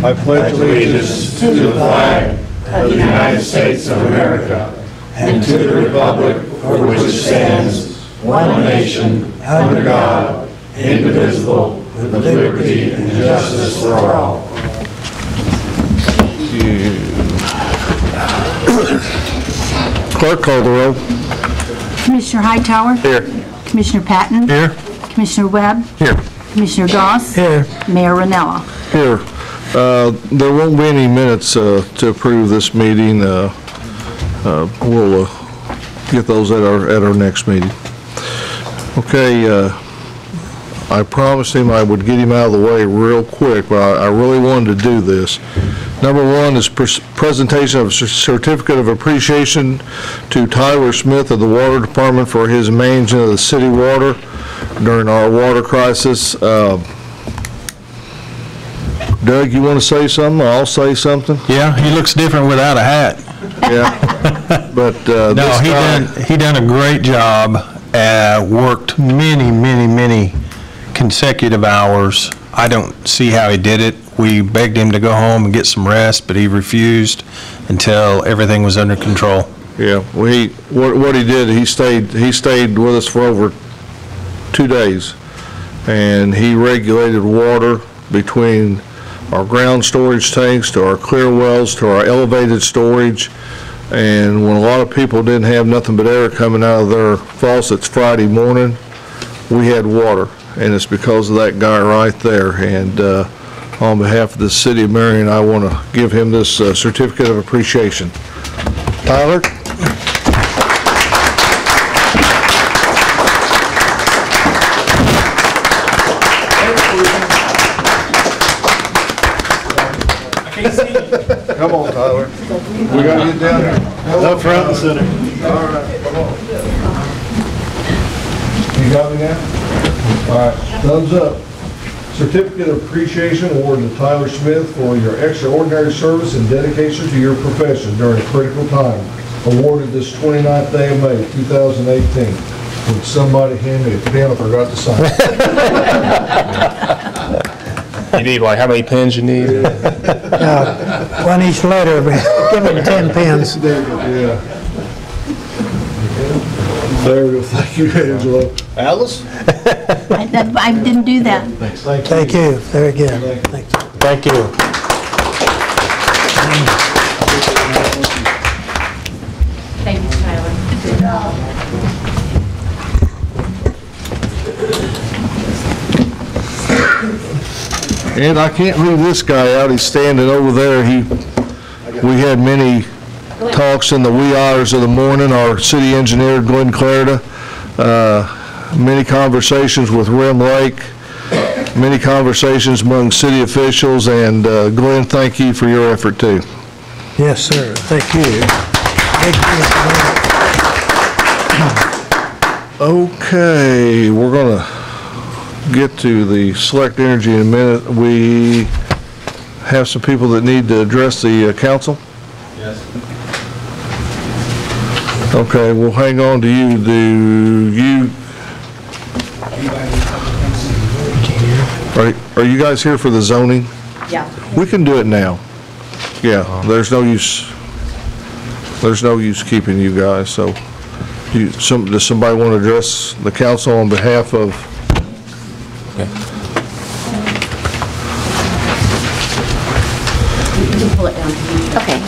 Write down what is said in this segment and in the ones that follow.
I pledge allegiance to the flag of the United States of America and to the republic for which it stands, one nation, under God, indivisible, with liberty and justice for all. Clerk, call the roll. Commissioner Hightower? Here. Commissioner Patton? Here. Commissioner Webb? Here. Commissioner Goss? Here. Mayor Ranella? Here. There won't be any minutes to approve this meeting. We'll get those at our next meeting. Okay. I promised him I would get him out of the way real quick, but I really wanted to do this. Number one is presentation of a certificate of appreciation to Tyler Smith of the Water Department for his management of the city water during our water crisis. Doug, you want to say something? I'll say something. Yeah, he looks different without a hat. Yeah, but no, he done a great job. Worked many consecutive hours. I don't see how he did it. We begged him to go home and get some rest, but he refused until everything was under control. Yeah, well, what he did, he stayed with us for over 2 days, and he regulated water between our ground storage tanks to our clear wells to our elevated storage. And when a lot of people didn't have nothing but air coming out of their faucets Friday morning, we had water, and it's because of that guy right there. And on behalf of the City of Marion, I want to give him this certificate of appreciation. Tyler? Come on, Tyler. We got to get down here. Up front and center. All right, come on. You got me now? All right, thumbs up. Certificate of Appreciation awarded to Tyler Smith for your extraordinary service and dedication to your profession during a critical time. Awarded this 29th day of May, 2018. Would somebody hand me a pen? I forgot to sign it. You need, like, how many pens you need? One each letter, but give him 10 pens. Yeah. There we go. Thank you, Angela. Alice? I didn't do that. Thank you. Very good. Thank you. Thank you. Thank you, Tyler. And I can't leave this guy out. He's standing over there. We had many talks in the wee hours of the morning. Our city engineer, Glenn Clarida, many conversations with Rim Lake, many conversations among city officials, and Glenn, thank you for your effort too. Yes, sir. Thank you. Okay, we're going to get to the select energy in a minute. We have some people that need to address the council. Yes. Okay, we'll hang on to you. Are you guys here for the zoning? Yeah. We can do it now. Yeah, there's no use keeping you guys. So does somebody want to address the council on behalf of? Pull it down. Okay.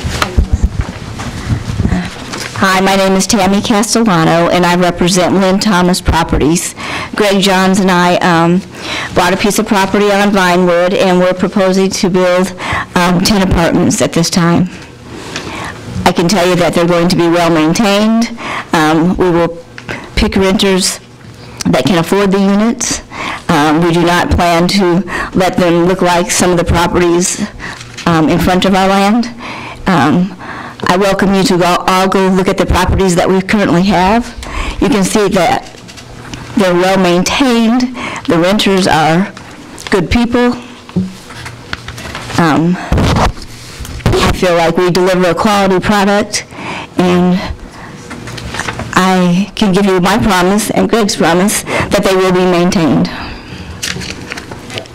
Hi, my name is Tammy Castellano, and I represent Lynn Thomas Properties. Greg Johns and I bought a piece of property on Vinewood, and we're proposing to build 10 apartments at this time. I can tell you that they're going to be well maintained. We will pick renters that can afford the units. We do not plan to let them look like some of the properties in front of our land. I welcome you to all go look at the properties that we currently have. You can see that they're well maintained. The renters are good people. I feel like we deliver a quality product, and I can give you my promise and Greg's promise that they will be maintained.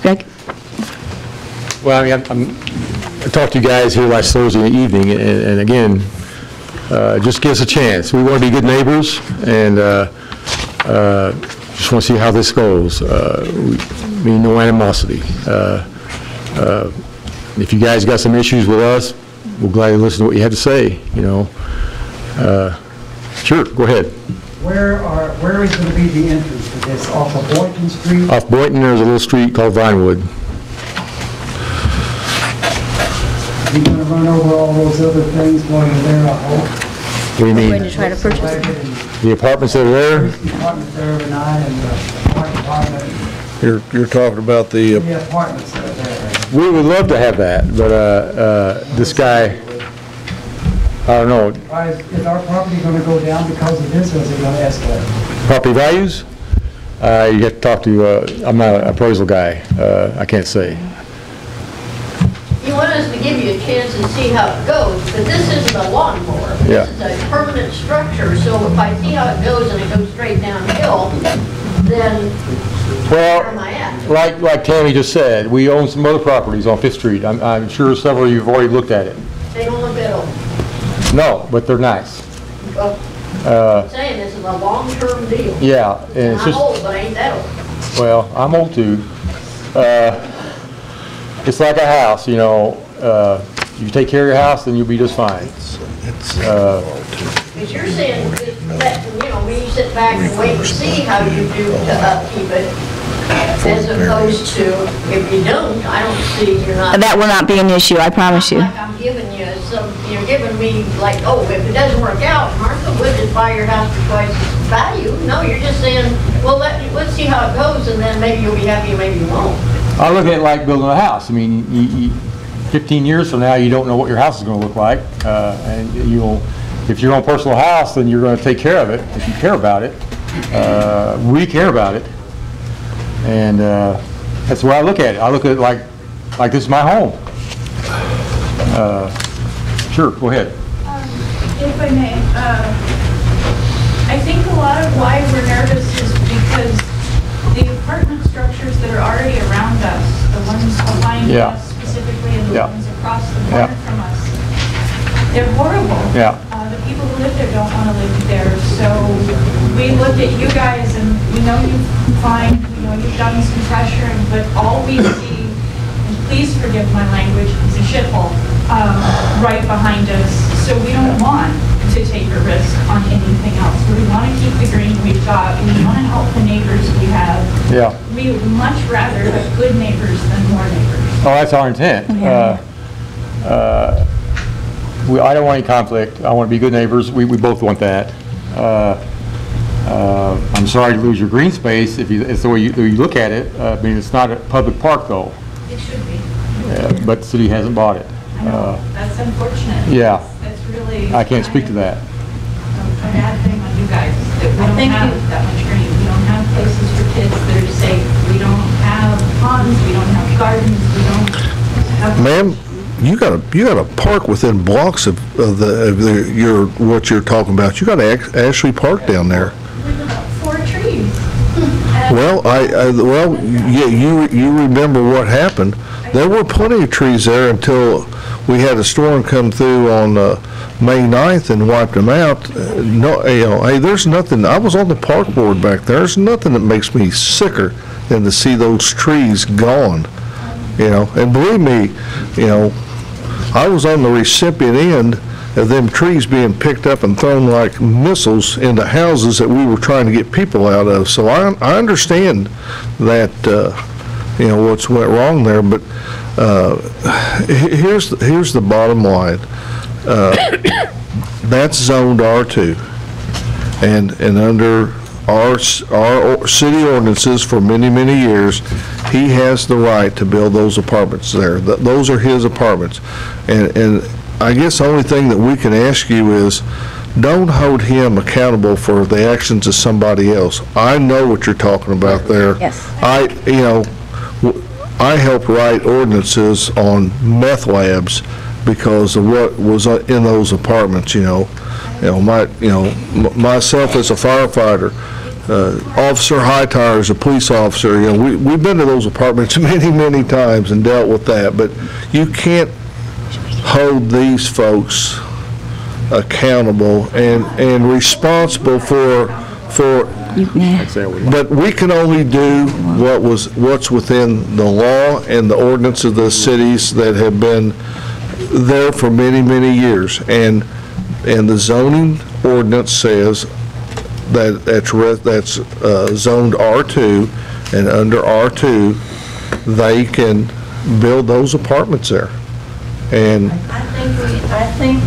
Greg? Well, I mean, I talked to you guys here last Thursday evening, and again, just give us a chance. We want to be good neighbors, and just want to see how this goes. We mean no animosity. If you guys got some issues with us, we'll gladly listen to what you have to say, you know. Sure, go ahead. Where is going to be the entrance to this? Off of Boynton Street? Off Boynton, there's a little street called Vinewood. You're going to run over all those other things while you're there, I hope? What do you mean? Going to try to purchase it. The apartments that are there? The apartments there every night and the park department, You're talking about the, the apartments that are there. We would love to have that, but this guy, I don't know, Is our property going to go down because of this, or is it going to escalate? property values? You have to talk to, I'm not an appraisal guy, I can't say. You want us to give you a chance and see how it goes, but this isn't a lawnmower. Yeah. This is a permanent structure, so if I see how it goes and it goes straight downhill, then where am I at? Like Tammy just said, we own some other properties on 5th Street. I'm sure several of you have already looked at it. They don't look that old. No, but they're nice. Well, I'm saying this is a long-term deal. Yeah, and it's I'm just, old, but I ain't that old. well, I'm old too. It's like a house, you know, you take care of your house, then you'll be just fine. Because you're saying, that, you know, when you sit back and wait and see how you do to upkeep it, as opposed to, if you don't, I don't see you're not. That will not be an issue, I promise you. Like I'm giving you some, you're giving me like, oh, if it doesn't work out, Martha would just buy your house for twice its value. No, you're just saying, well, let's see how it goes, and then maybe you'll be happy, and maybe you won't. I look at it like building a house. I mean, 15 years from now, you don't know what your house is going to look like, and if your own personal house, then you're going to take care of it if you care about it. We care about it, and that's the way I look at it. I look at it like this is my home. Sure, go ahead. If I may, I think a lot of why we're nervous is because the apartment structures that are already around us, the ones behind us specifically, and the ones across the corner from us, they're horrible. Yeah. The people who live there don't want to live there. So we looked at you guys, and we know you've fine, we know you've done some pressuring, but all we see, and please forgive my language, is a shithole right behind us. So we don't want to take a risk on anything else. We want to keep the green we've got. We want to help the neighbors we have. Yeah. We would much rather have good neighbors than more neighbors. Oh, that's our intent. I don't want any conflict. I want to be good neighbors. We both want that. I'm sorry to lose your green space if it's the way you look at it. I mean, it's not a public park, though. It should be. But the city hasn't bought it. I know. That's unfortunate. Yeah. That's really. I can't speak to that. A bad thing on you guys, that we don't have that much green. We don't have places for kids that are safe. We don't have ponds. We don't have gardens. We don't have. ma'am, you got a park within blocks of what you're talking about. You got to actually park down there. With about 4 trees. Well, yeah, you remember what happened. There were plenty of trees there until we had a storm come through on May 9th and wiped them out. No, hey, there's nothing. I was on the park board back there. There's nothing that makes me sicker than to see those trees gone. And believe me, I was on the recipient end of them trees being picked up and thrown like missiles into houses that we were trying to get people out of. So I understand that, what's went wrong there, but here's the bottom line. That's zoned R2, and under our city ordinances for many, many years, he has the right to build those apartments there. Those are his apartments. And I guess the only thing that we can ask you is, don't hold him accountable for the actions of somebody else. I know what you're talking about there. Yes. I helped write ordinances on meth labs because of what was in those apartments, myself as a firefighter, Officer Hightower is a police officer. You know, we've been to those apartments many, many times and dealt with that, but you can't hold these folks accountable and responsible for, but we can only do what's within the law and the ordinance of the cities that have been there for many, many years. And the zoning ordinance says that that's zoned R2, and under R2, they can build those apartments there. And I think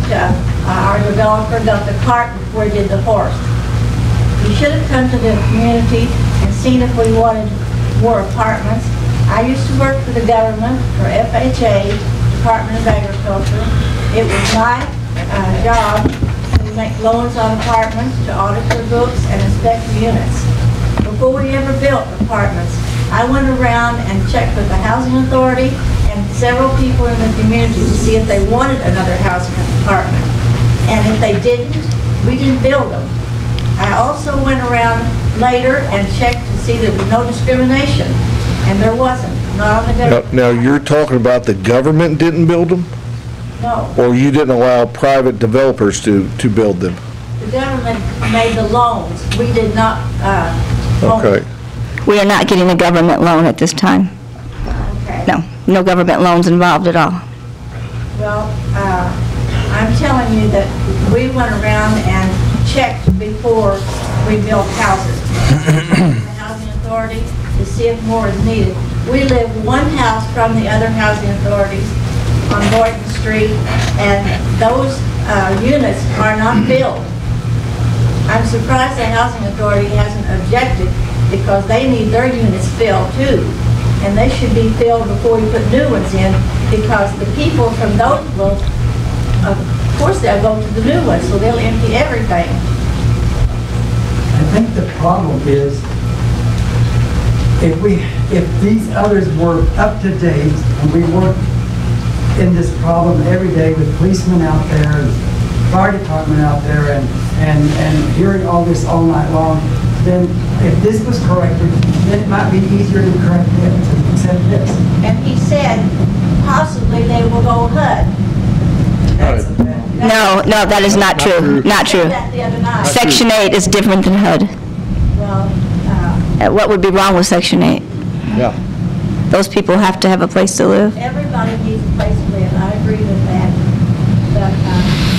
our developer got the cart before he did the horse. We should have come to the community and seen if we wanted more apartments. I used to work for the government, for FHA, Department of Agriculture. It was my job to make loans on apartments, to audit their books and inspect the units. Before we ever built apartments, I went around and checked with the Housing Authority and several people in the community to see if they wanted another housing apartment. And if they didn't, we didn't build them. I also went around later and checked to see there was no discrimination, and there wasn't, not on the government. now you're talking about the government didn't build them? No. Or you didn't allow private developers to build them? The government made the loans. We did not own Okay. them. We are not getting a government loan at this time. Okay. No government loans involved at all. Well, I'm telling you that we went around and checked before we built houses. The Housing Authority to see if more is needed. We live one house from the other housing authorities on Boynton Street, and those units are not filled. I'm surprised the Housing Authority hasn't objected, because they need their units filled too. And they should be filled before we put new ones in, because the people from those will, of course they'll go to the new ones, so they'll empty everything. I think the problem is, if these others were up to date, and we weren't in this problem every day with policemen out there, and fire department out there, and hearing all this all night long, then if this was corrected, then it might be easier to correct it, to accept this. And he said, possibly they will go HUD. No, that is not true. Not He said true. that the other night. Section 8 is different than HUD. Well, What would be wrong with Section 8? Yeah. Those people have to have a place to live. everybody needs a place to live, I agree with that. But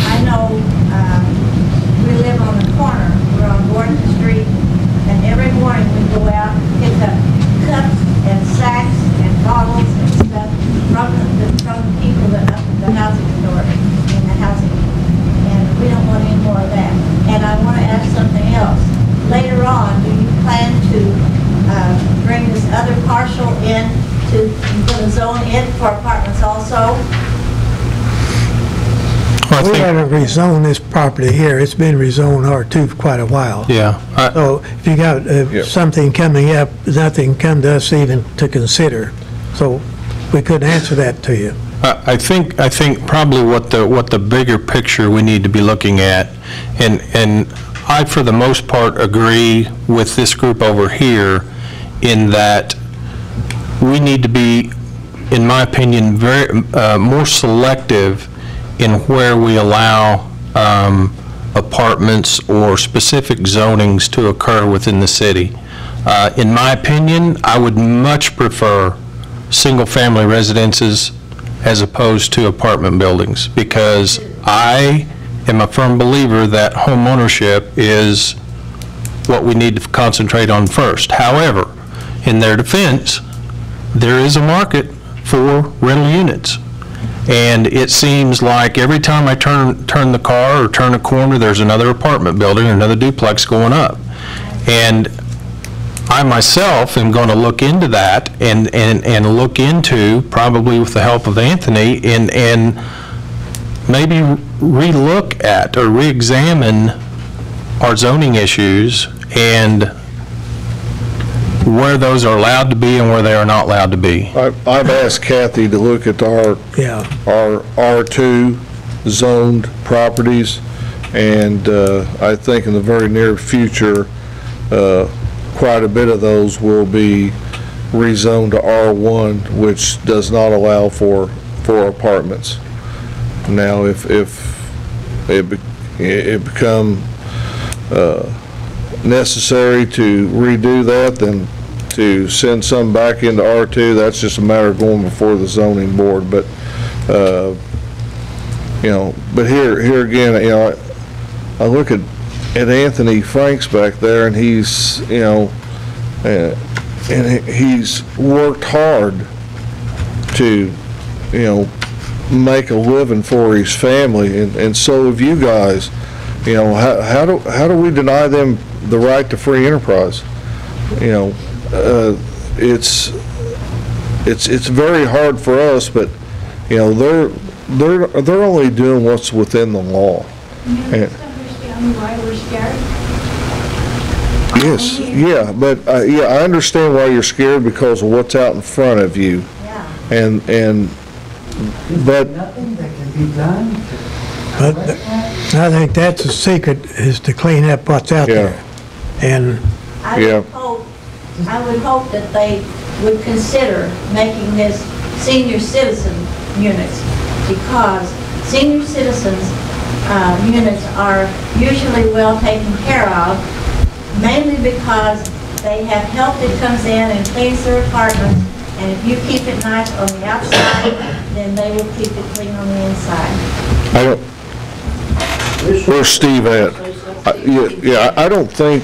I know we live on the corner, we're on Gordon Street, and every morning we go out and pick up cups and sacks and bottles and stuff from the people that up at the housing authority and the housing. And we don't want any more of that. And I want to ask something else. Later on, do you plan to bring this other parcel in to put a zone in for apartments also? We haven't rezoned this property here. It's been rezoned R2 for quite a while. Yeah. So if you got something coming up, nothing come to us even to consider. So we couldn't answer that to you. I think probably what the bigger picture we need to be looking at, and I for the most part agree with this group over here in that we need to be, in my opinion, very more selective in where we allow apartments or specific zonings to occur within the city. In my opinion, I would much prefer single-family residences as opposed to apartment buildings, because I am a firm believer that home ownership is what we need to concentrate on first. However, in their defense, there is a market for rental units. And it seems like every time I turn the car or turn a corner, there's another apartment building or another duplex going up. And I myself am going to look into that and look into, probably with the help of Anthony, and maybe relook at or re-examine our zoning issues and where those are allowed to be and where they are not allowed to be. I've asked Kathy to look at our R2 zoned properties, and I think in the very near future, quite a bit of those will be rezoned to R1, which does not allow for apartments. Now, if it become necessary to redo that, then to send some back into R2, that's just a matter of going before the zoning board. But but here again, I look at Anthony Franks back there, and he's and he's worked hard to make a living for his family, and so have you guys. How do we deny them the right to free enterprise? It's very hard for us, but they're only doing what's within the law. You just understand why we're scared? Yes, yeah, but yeah, I understand why you're scared because of what's out in front of you, Yeah. and Is there but nothing that can be done? But I think that's the secret, is to clean up what's out Yeah. there. And I Yeah. would hope that they would consider making this senior citizen units, because senior citizens units are usually well taken care of, mainly because they have help that comes in and cleans their apartments, and if you keep it nice on the outside, then they will keep it clean on the inside. I don't. Where's Steve at? I don't think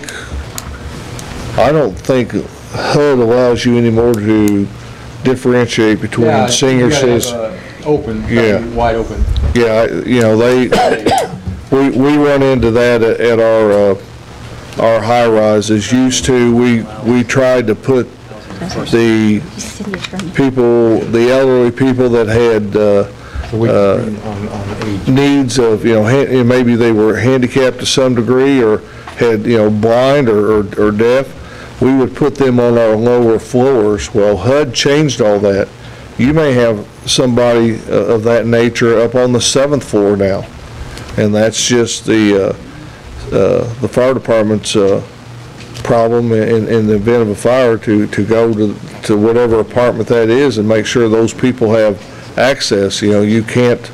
HUD allows you anymore to differentiate between senior citizens. Open, Yeah. wide open. Yeah, we run into that at our high rises. Used to, we tried to put the people, the elderly people that had needs of, maybe they were handicapped to some degree, or had, blind or deaf, we would put them on our lower floors. Well, HUD changed all that. You may have somebody of that nature up on the 7th floor now, and that's just the fire department's problem in the event of a fire to go to whatever apartment that is and make sure those people have access. You can't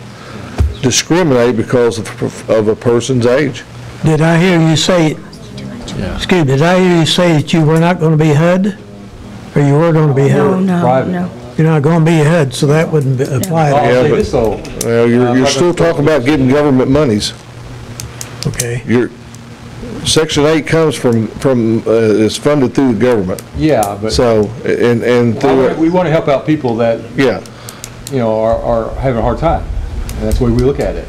discriminate because of a person's age. did I hear you say, excuse me, did I hear you say that you were not going to be HUD? Or you were going to be HUD? No, Private. no. You're not going to be HUD, so that wouldn't apply. I'll Yeah, say but- this though. Well, you're still talking about getting government monies. Okay. Section 8 comes from is funded through the government. Yeah, but So, and through it, we want to help out people that, yeah, are having a hard time. And that's the way we look at it.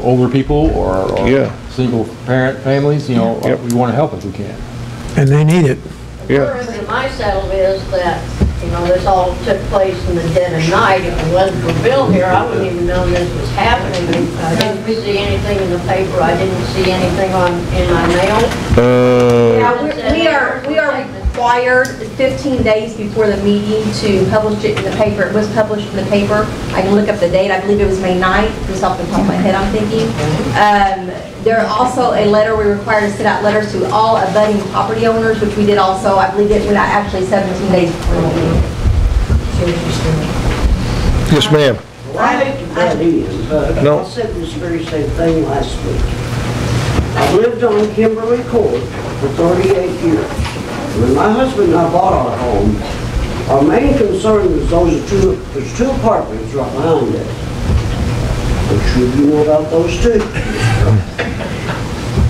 Older people or Yeah. single parent families, Yep. we want to help if we can. And they need it. yeah. In my settle is that, this all took place in the dead of night. If it wasn't for Bill here, I wouldn't even know this was happening. I didn't see anything in the paper. I didn't see anything in my mail. Yeah, we are required 15 days before the meeting to publish it in the paper. It was published in the paper. I can look up the date. I believe it was May 9th, just off the top of my head, I'm thinking. There's also a letter, we require to send out letters to all abutting property owners, which we did also. I believe it went out actually 17 days before the meeting. Yes, ma'am. Well, I hate to butt in, but No. I said this very same thing last week. I've lived on Kimberly Court for 38 years. When my husband and I bought our home, our main concern was there's two apartments right behind us. I'm sure you know about those two.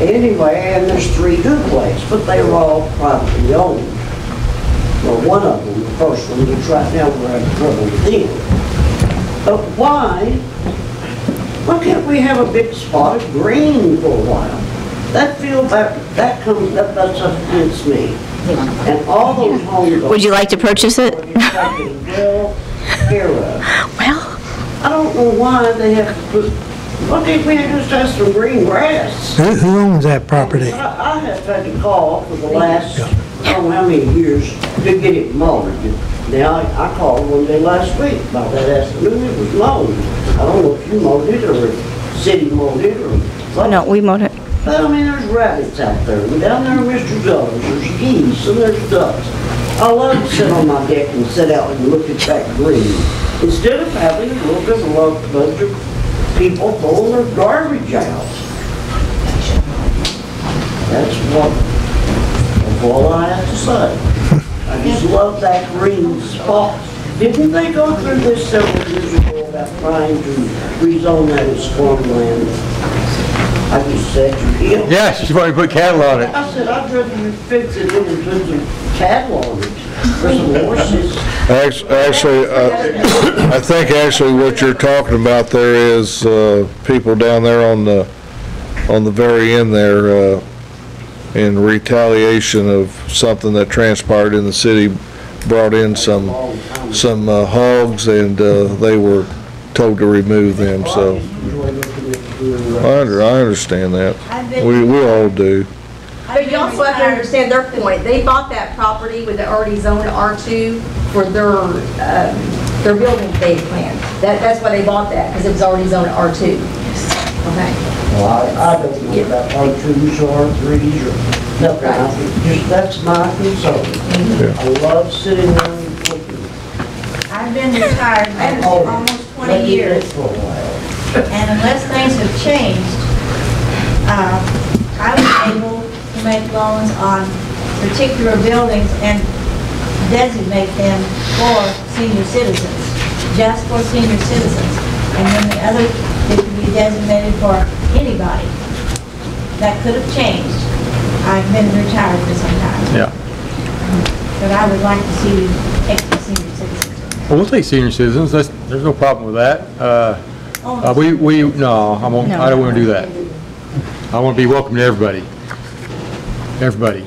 Anyway, and there's 3 duplexes, but they were all privately owned. Well, one of them, the first one, which right now we're having trouble with them. But why can't we have a big spot of green for a while? That field back, that comes, that butts up against me. And all those homes. Would you like to purchase it? Well, care of. Well, I don't know why they have to put, why can't we just have some green grass? Who owns that property? I have had to call for the last, I don't know how many years, to get it mowed. Now, I called one day last week about that afternoon, it was mowed. I don't know if you mowed it or the city mowed it or. no, we mowed it. But I mean, there's rabbits out there, and down there in Mr. Zoe's, there's geese, and there's ducks. I love to sit on my deck and sit out and look at that green, instead of having to look at a bunch of people throwing their garbage out. That's all I have to say. I just love that green spot. Didn't they go through this several years ago about trying to rezone that as farmland? I just said you did. Yeah, she's wanting to put cattle on it. I said, I'd rather you fix it in and put some cattle on it, or some horses. Actually, I think actually what you're talking about there is people down there on the very end there, in retaliation of something that transpired in the city, brought in some hogs, and they were told to remove them, so I understand that. We all do. But you also have to understand their point. They bought that property with it already zoned R2 for their building phase plan. That's why they bought that, because it was already zoned R2. Okay. Well, I don't know about R2s or R3s or nothing. I think just, that's my concern. I love sitting there and looking. I've been retired for almost 20 years, and unless things have changed, I was able to make loans on particular buildings and designate them for senior citizens, just for senior citizens. And then the other, it could be designated for anybody. That could have changed. I've been retired for some time. Yeah. But I would like to see extra senior citizens. Well, we'll take senior citizens. There's no problem with that. No, I don't want to do that. I want to be welcome to everybody. Everybody.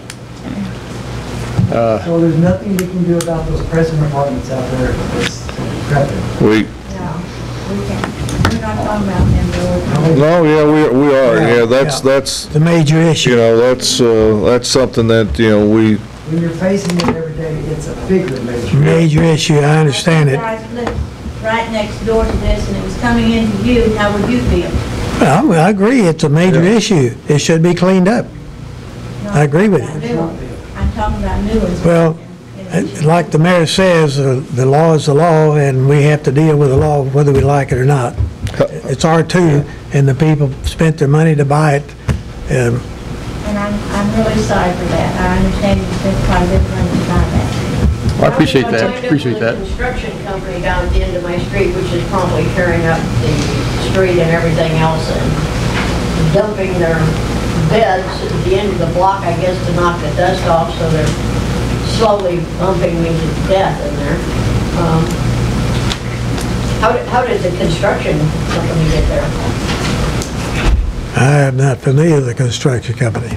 So there's nothing we can do about those present apartments out there that's decrepit? No, we can't. We're not talking about them, Bill. No, yeah, we are, yeah, that's, The major issue. you know, that's something that, you know, we, When you're facing it every day, it's a bigger major. Major issue, I understand If it. you guys lived right next door to this and it was coming into you, how would you feel? Well, I agree, it's a major issue. It should be cleaned up. No, I agree with I'm you. talking about new ones. I'm talking about new ones. Well, like the mayor says, the law is the law, and we have to deal with the law whether we like it or not. It's R2, and the people spent their money to buy it. And I'm really sorry for that. I understand you spent quite a bit of money to buy that. I appreciate that. Appreciate that. There's a construction company down at the end of my street, which is promptly tearing up the street and everything else and dumping their beds at the end of the block, I guess, to knock the dust off, so they're slowly bumping me to death in there. How did the construction company get there? I am not familiar with the construction company.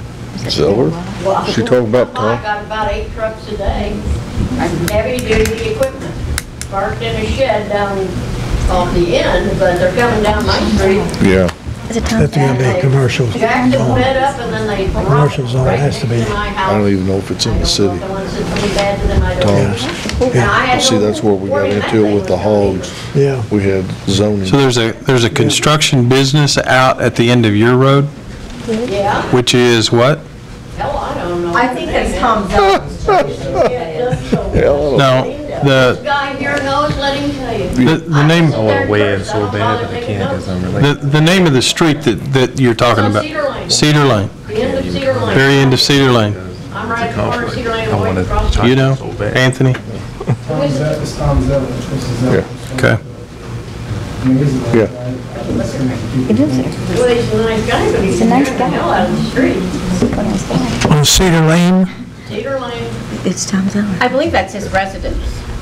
Silver? Well, She talking about I got about 8 trucks a day, heavy-duty equipment, parked in a shed down off the end, but they're coming down my street. Yeah. That's gonna be commercial. Jack the bed up and then they drop Commercial it zone right has next to to be. my I house. don't even know if it's in the city. I don't know if the ones that's really bad to them, I don't know. Tom's. And I had See, no that's where we got worry into it with the hogs. Yeah. We had zoning. So there's a construction business out at the end of your road, Yeah, which is what? hell, I don't know. I think that's Tom Zeldin's place. No, This the, guy here knows, let him tell you. the name, I want to weigh in so bad, but I can't. the name of the street that you're talking about. Cedar Lane. Cedar Lane, The end of Cedar Lane. very end of Cedar Lane. I'm right at the corner of Cedar Lane and White across. You know, Anthony? It's Tom Zeldin. This is Zeldin. Okay. Yeah. Well, he's a nice guy, but he's nice guy. Hell out of the street. On Cedar Lane, Cedar Lane. It's Tom Zeller. I believe that's his residence.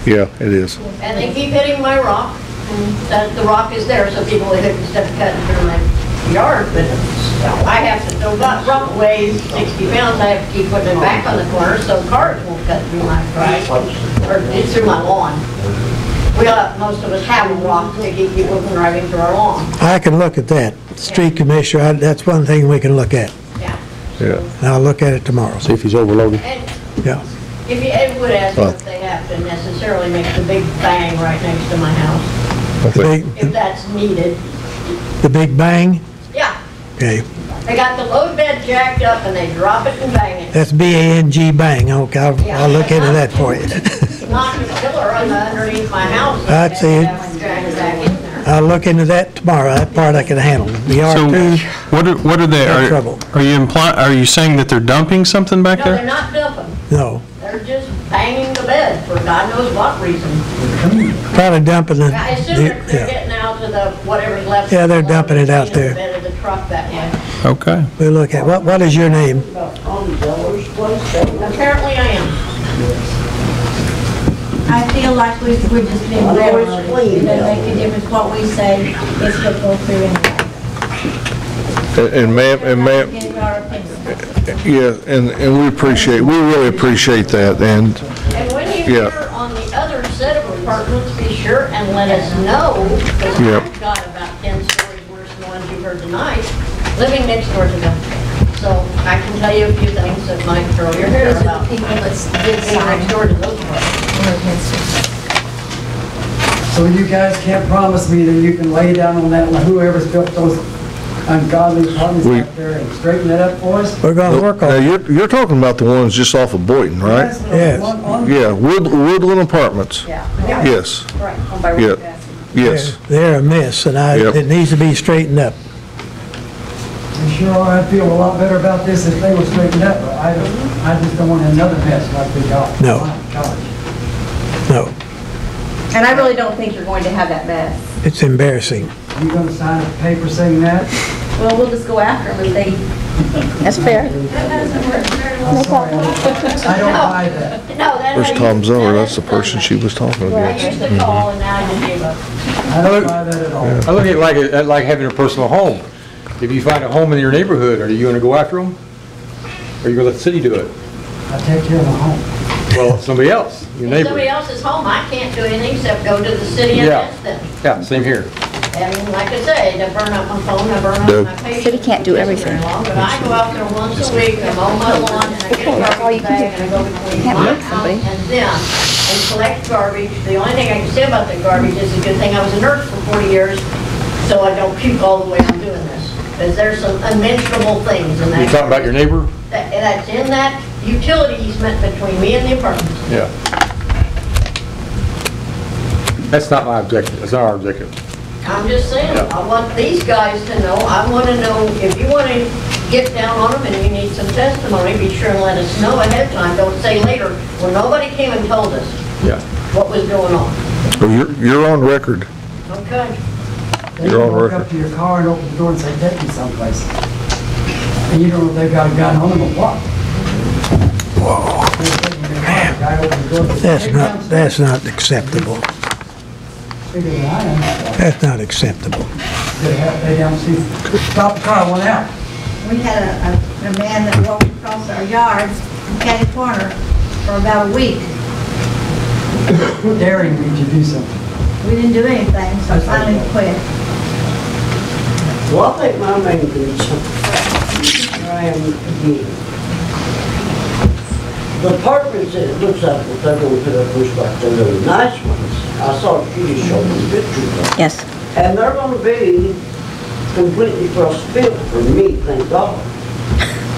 Yeah, it is. And they keep hitting my rock, and the rock is there, so people hit it instead of cutting through my yard, but I have to, the rock weighs 60 pounds, I have to keep putting it back on the corner, so cars won't cut through my driveway, or it's through my lawn. Most of us have a rock to keep people from driving through our lawn. I can look at that. Street commissioner, that's one thing we can look at. Yeah. Yeah. And I'll look at it tomorrow. See if he's overloaded. And Yeah. if you, Ed would ask if they have to necessarily make the big bang right next to my house, The big, if that's needed. the big bang? Yeah. Okay. They got the load bed jacked up and they drop it and bang it. That's B-A-N-G bang. Okay, I'll look into that for you. Knocked a pillar underneath my house. I'd see it. And dragged it back in there. I'll look into that tomorrow. That part I can handle. The R2, What are they, no trouble. are you saying that they're dumping something back No, they're there? not dumping. No. They're just banging the bed for God knows what reason. Probably dumping the, I assume they're yeah. getting out to the, whatever's left. Yeah, they're of the dumping it out in the there. bed of the truck that way. Okay. We'll look at, what is your name? Apparently I am. I feel like we're just being railroaded. It doesn't make a difference what we say, it's what goes through anyway. And ma'am, Give our opinion. yeah, and we really appreciate that, And when you Yeah. hear on the other set of apartments, be sure and let us know, because Yep. I've got about 10 stories worse than the ones you heard tonight, living next door to them. So I can tell you a few things that might throw your hair Those are about the people that living next door to those apartments. So you guys can't promise me that you can lay down on that, whoever's built those ungodly apartments We- out there and straighten that up for us? We're gonna work now, on it. you're talking about the ones just off of Boynton, right? Yes. Yeah, Woodland Apartments. Yeah. Yes, Right, on by yeah, River Bassett. yes. They're a mess, and Yep. it needs to be straightened up. I'm sure I'd feel a lot better about this if they were straightened up, but I just don't want another mess like we got. No. My gosh. No, And I really don't think you're going to have that mess. it's embarrassing. You gonna sign a paper saying that? Well, we'll just go after them if they, That's fair. That doesn't work very well. I'm sorry, I don't buy that. No, that. Where's Tom Zeller? That's the person she was talking I against. used to call and now I just gave up. I don't buy that at all. I look at it like having a personal home. If you find a home in your neighborhood, are you gonna go after them? Or are you gonna let the city do it? I take care of my home. Well, somebody else, your If neighbor. somebody else's home, I can't do anything except go to the city and Yeah. ask them. Yeah, same here. And like I say, they burn up my phone, I burn up Doug. my patience. City can't do everything. But I go out there once a week, I mow my lawn, and I get a garbage bag, and I go between Can't my make house somebody. and them, and collect garbage. The only thing I can say about the garbage is a good thing I was a nurse for 40 years, so I don't puke all the way I'm doing this. Because there's some unmentionable things in that. You talking about your neighbor? That's in that utility easement between me and the apartments. Yeah. That's not my objective, that's not our objective. I'm just saying, Yeah. I want these guys to know, I want to know, if you want to get down on them and you need some testimony, be sure and let us know ahead of time. Don't say later, well, nobody came and told us Yeah. what was going on. Well, you're on record. Okay? They You're on can walk record. up to your car and open the door and say, take me someplace. And you don't know if they've got a gun on them or what. Whoa. That's not acceptable. Bigger than I am. That's not acceptable. They don't see, stop the car, went out. We had a man that walked across our yard in Caddy Corner for about a week. Daring me to do something. We didn't do anything, so I finally quit. Well, I think my main concern, I am again, the apartments, it looks like what they're gonna put up looks like they're really nice ones. I saw she just showed me pictures of them. Yes. And they're gonna be completely cross-built for me, thank God,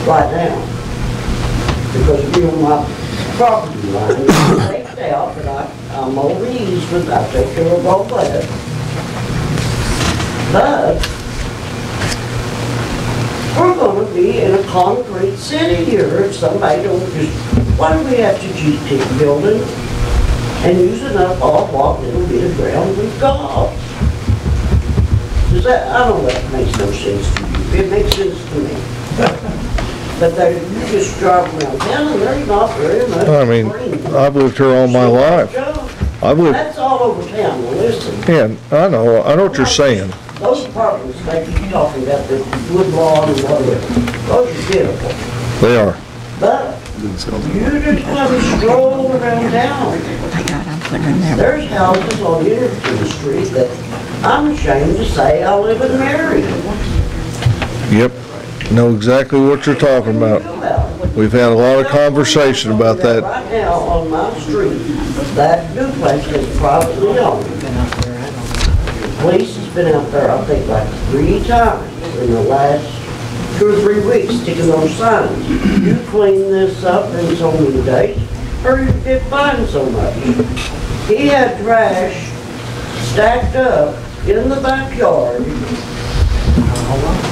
right now. Because you know, my property line is staked out, but I'm over the easement, I take care of all that. But we're gonna be in a concrete city here if somebody don't just, why do we have to just keep building and using up all what little bit of ground we've got? Does that, I know that makes no sense to you, it makes sense to me. But they, you just drive around town and there's not very much I mean, green. I've lived here all my life. I've lived, That's all over town, well, listen. yeah, I know what you're saying. Those apartments they keep talking about, the wood lawn and whatever, those are beautiful. They are. But you just kind of stroll around town. My God, I'm putting in there. There's houses on University Street that I'm ashamed to say I live in Marion. Yep. Know exactly what you're talking about. We've had a lot of conversation about that. Right now on my street, that duplex is privately owned. Police has been out there, I think, like 3 times in the last 2 or 3 weeks sticking those signs. You clean this up in so many days, or you get fined so much. He had trash stacked up in the backyard.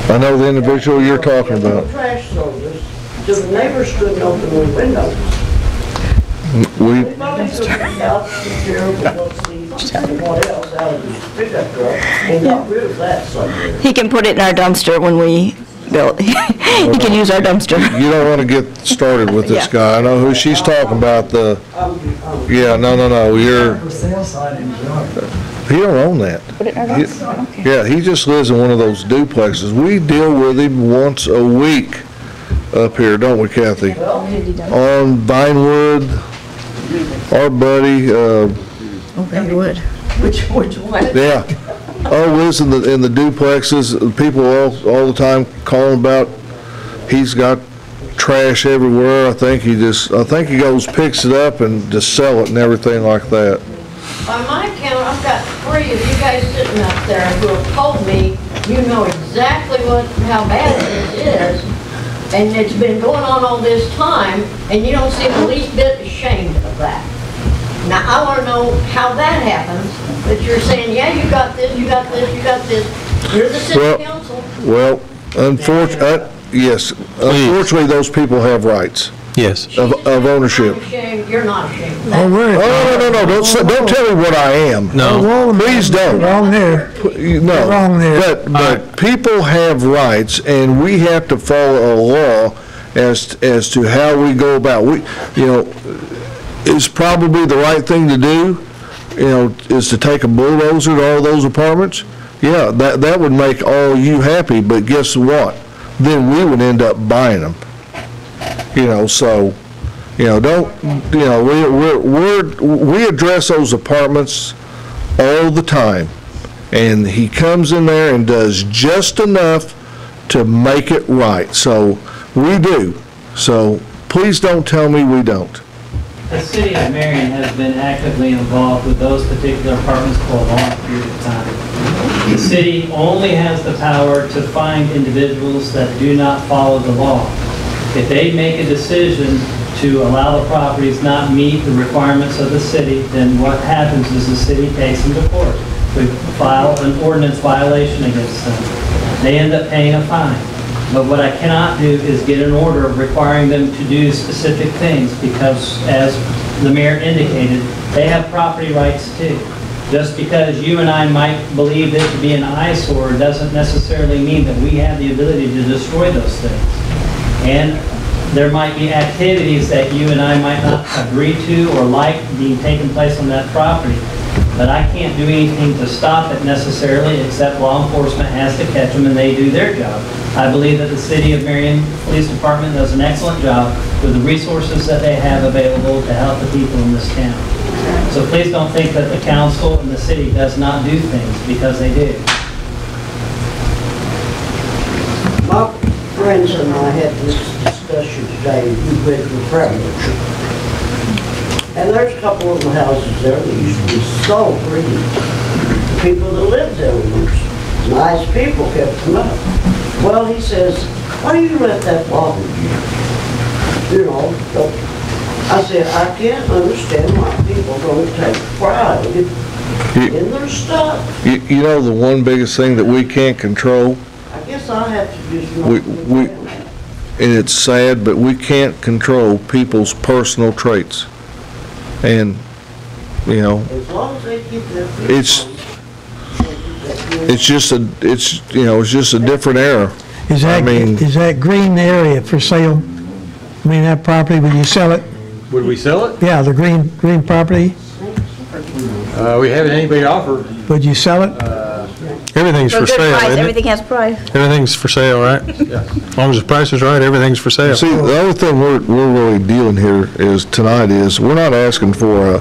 I know the individual you're talking about. Trash service, so the neighbors couldn't open their windows. We, Probably took it out to the sheriff and what else out of his pickup truck and got rid of that somewhere. He can put it in our dumpster when we build. He can use our dumpster. you don't want to get started with this Yeah. guy. I know who she's talking about, yeah, no, you're, For sale sign in the yard. he don't own that. Put it in our dumpster, okay. Yeah, he just lives in one of those duplexes. We deal with him once a week up here, don't we, Kathy? On Vinewood, our buddy, Okay, would. Which one? yeah. Oh, lives in the duplexes. People all the time calling about, he's got trash everywhere. I think he goes, picks it up and just sell it and everything like that. By my count, I've got 3 of you guys sitting up there who have told me you know exactly how bad this is, and it's been going on all this time, and you don't seem the least bit ashamed of that. Now, I want to know how that happens, that you're saying, yeah, you got this, you got this, you got this. You're the city council. Well, yes, unfortunately, those people have rights Yes. of ownership. I'm ashamed, you're not ashamed of Oh, that. we're, No, don't tell me what I am. No. Please don't. wrong there. No, Wrong there. but people have rights, and we have to follow a law as to how we go about. It's probably the right thing to do, is to take a bulldozer to all those apartments. Yeah, that would make all you happy, but guess what? Then we would end up buying them. So, don't, we address those apartments all the time. And he comes in there and does just enough to make it right. So, we do. So, please don't tell me we don't. The City of Marion has been actively involved with those particular apartments for a long period of time. The city only has the power to fine individuals that do not follow the law. If they make a decision to allow the properties not meet the requirements of the city, then what happens is the city takes them to court. We file an ordinance violation against them. They end up paying a fine. But what I cannot do is get an order requiring them to do specific things because, as the mayor indicated, they have property rights too. Just because you and I might believe it to be an eyesore doesn't necessarily mean that we have the ability to destroy those things. And there might be activities that you and I might not agree to or like being taking place on that property. But I can't do anything to stop it necessarily, except law enforcement has to catch them and they do their job. I believe that the City of Marion Police Department does an excellent job with the resources that they have available to help the people in this town. So please don't think that the council and the city does not do things, because they do. My friends and I had this discussion today, we went to Frederick. And there's a couple of the houses there that used to be so pretty. The people that lived there were nice people, kept them up. Well, he says, why do you let that bother you? I said, I can't understand why people don't take pride in their stuff. The one biggest thing that we can't control, I guess I have to just and it's sad, but we can't control people's personal traits. And, as long as they keep their it's just a different era. Is that green area for sale? I mean, that property, would you sell it? Would we sell it? Yeah, the green property, We haven't anybody offered. would you sell it? Everything's For a for good sale, price, isn't it? everything has a price. Everything's for sale, right? As long as the price is right, everything's for sale. See, the other thing we're really dealing here tonight is, we're not asking for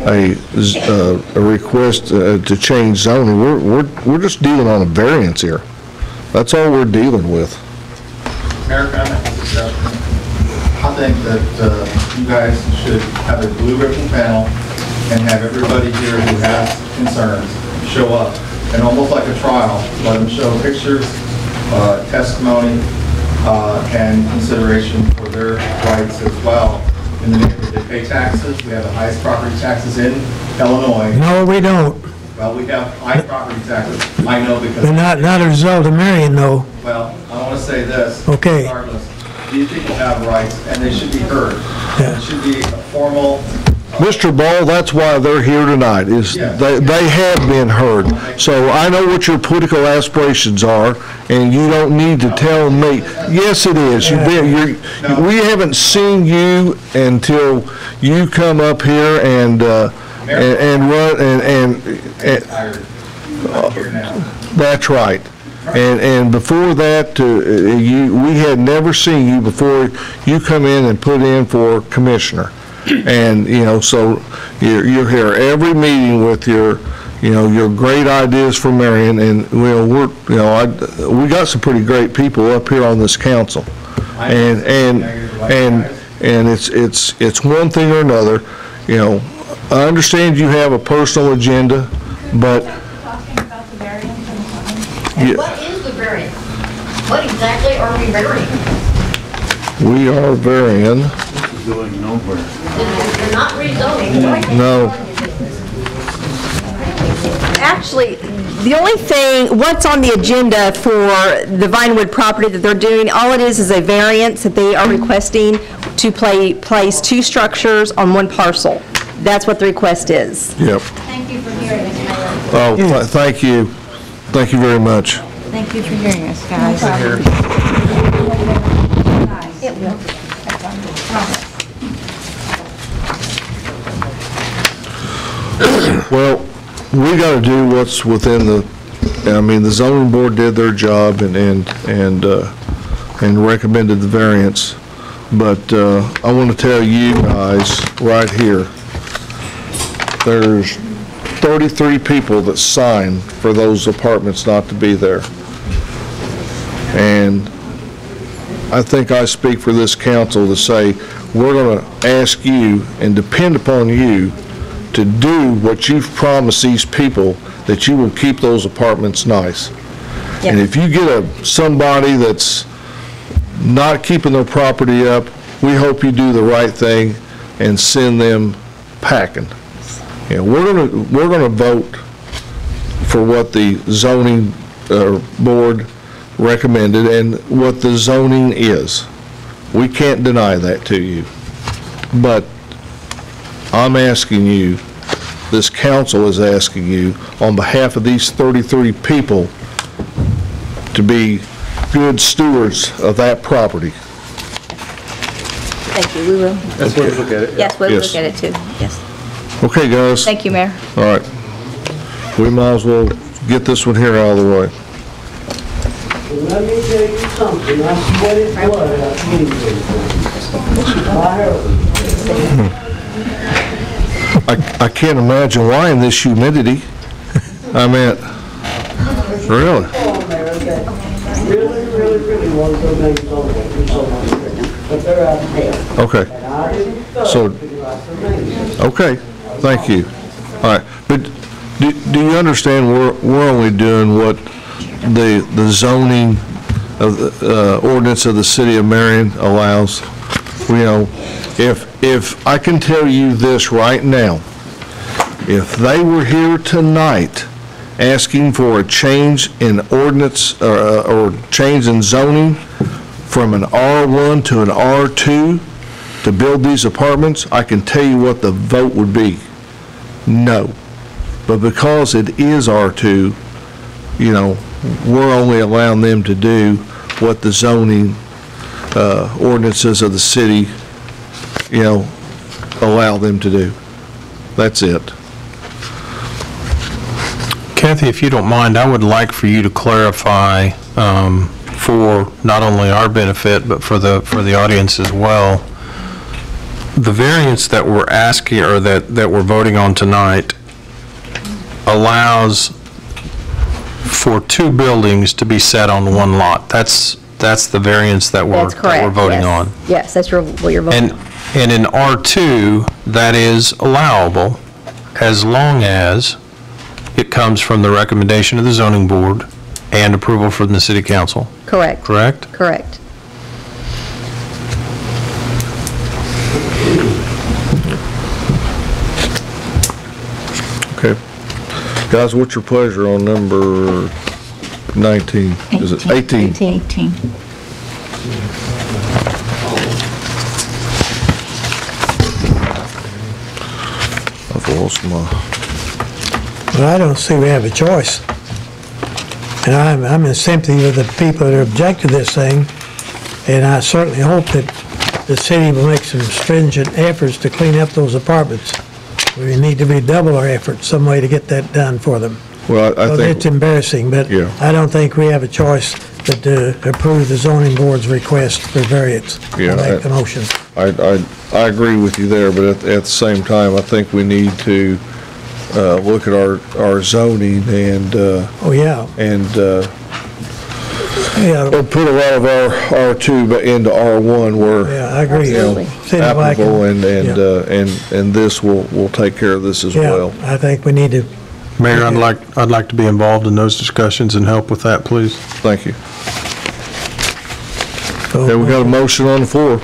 a request to change zoning. We're just dealing on a variance here. That's all we're dealing with. Mayor, can I make a suggestion? I think that you guys should have a blue ribbon panel and have everybody here who has concerns show up. And almost like a trial, let them show pictures, testimony, and consideration for their rights as well. In the neighborhood, they pay taxes. We have the highest property taxes in Illinois. No, we don't. Well, we have high property taxes. I know because... But not as a result of Marion, though. Well, I want to say this. Okay. Regardless, these people have rights, and they should be heard. Yeah. It should be a formal... Mr. Ball, that's why they're here tonight, is Yes. they have been heard. So I know what your political aspirations are, and you don't need to tell me. Yes, it is. We haven't seen you until you come up here and run, and I'm here now. that's right. And before that, we had never seen you before you come in and put in for commissioner. And, so you're here every meeting with your great ideas for Marion, and, we got some pretty great people up here on this council. And it's one thing or another, I understand you have a personal agenda, but. Talking about the variance and And what is the variance? What exactly are we varying? We are varying. Going nowhere. You're not rezoning. No. Actually, the only thing, what's on the agenda for the Vinewood property that they're doing, all it is a variance that they are requesting to place 2 structures on 1 parcel. That's what the request is. Yep. Thank you for hearing us, Mayor. Oh, thank you. Thank you very much. Thank you for hearing us, guys. It will. Well, we got to do what's within the zoning board did their job and recommended the variance. But I want to tell you guys right here, there's 33 people that signed for those apartments not to be there. And I think I speak for this council to say, we're going to ask you and depend upon you to do what you've promised these people, that you will keep those apartments nice. Yep. And if you get somebody that's not keeping their property up, we hope you do the right thing and send them packing. We're gonna vote for what the zoning board recommended and what the zoning is. We can't deny that to you. But I'm asking you, this council is asking you, on behalf of these 33 people, to be good stewards of that property. Thank you, we will. That's the way to look at it. Yes, we'll Yes. look at it too, yes. Okay, guys? Thank you, Mayor. All right. We might as well get this one here out of the way. Well, let me tell you something, I sweat it blood out anything. I can't imagine why in this humidity. I mean, really? Really want to go make something, but they're out there. Okay. And I didn't vote So- to go out there making. Okay, thank you. All right, but do you understand we're only doing what the zoning of the ordinance of the City of Marion allows? If I can tell you this right now, if they were here tonight asking for a change in ordinance or change in zoning from an R1 to an R2 to build these apartments, I can tell you what the vote would be. No. But because it is R2, we're only allowing them to do what the zoning ordinances of the city, allow them to do. That's it. Kathy, if you don't mind, I would like for you to clarify, for not only our benefit, but for the audience as well, the variance that we're asking, or that we're voting on tonight, allows for 2 buildings to be set on 1 lot. That's the variance that we're voting yes. on. Yes, that's what you're voting on. And in R2, that is allowable as long as it comes from the recommendation of the zoning board and approval from the city council. Correct. Correct? Correct. Guys, what's your pleasure on number 19? Is it 18? 18. I've lost my... Well, I don't see we have a choice. And I'm in sympathy with the people that object to this thing, and I certainly hope that the city will make some stringent efforts to clean up those apartments. We need to redouble our efforts, some way to get that done for them. Well, I think... It's embarrassing, but Yeah. I don't think we have a choice but to approve the zoning board's request for variance. Yeah, I'll make the motion. I agree with you there, but at the same time, I think we need to look at our zoning and, Oh, yeah. Yeah, put a lot of our R2 into R1 where, yeah, I agree. you know, City of applicable, Marion, and this will take care of this as well. Yeah, I think we need to, Mayor, I'd like to be involved in those discussions and help with that, please. Thank you. Okay, we got a motion on the floor.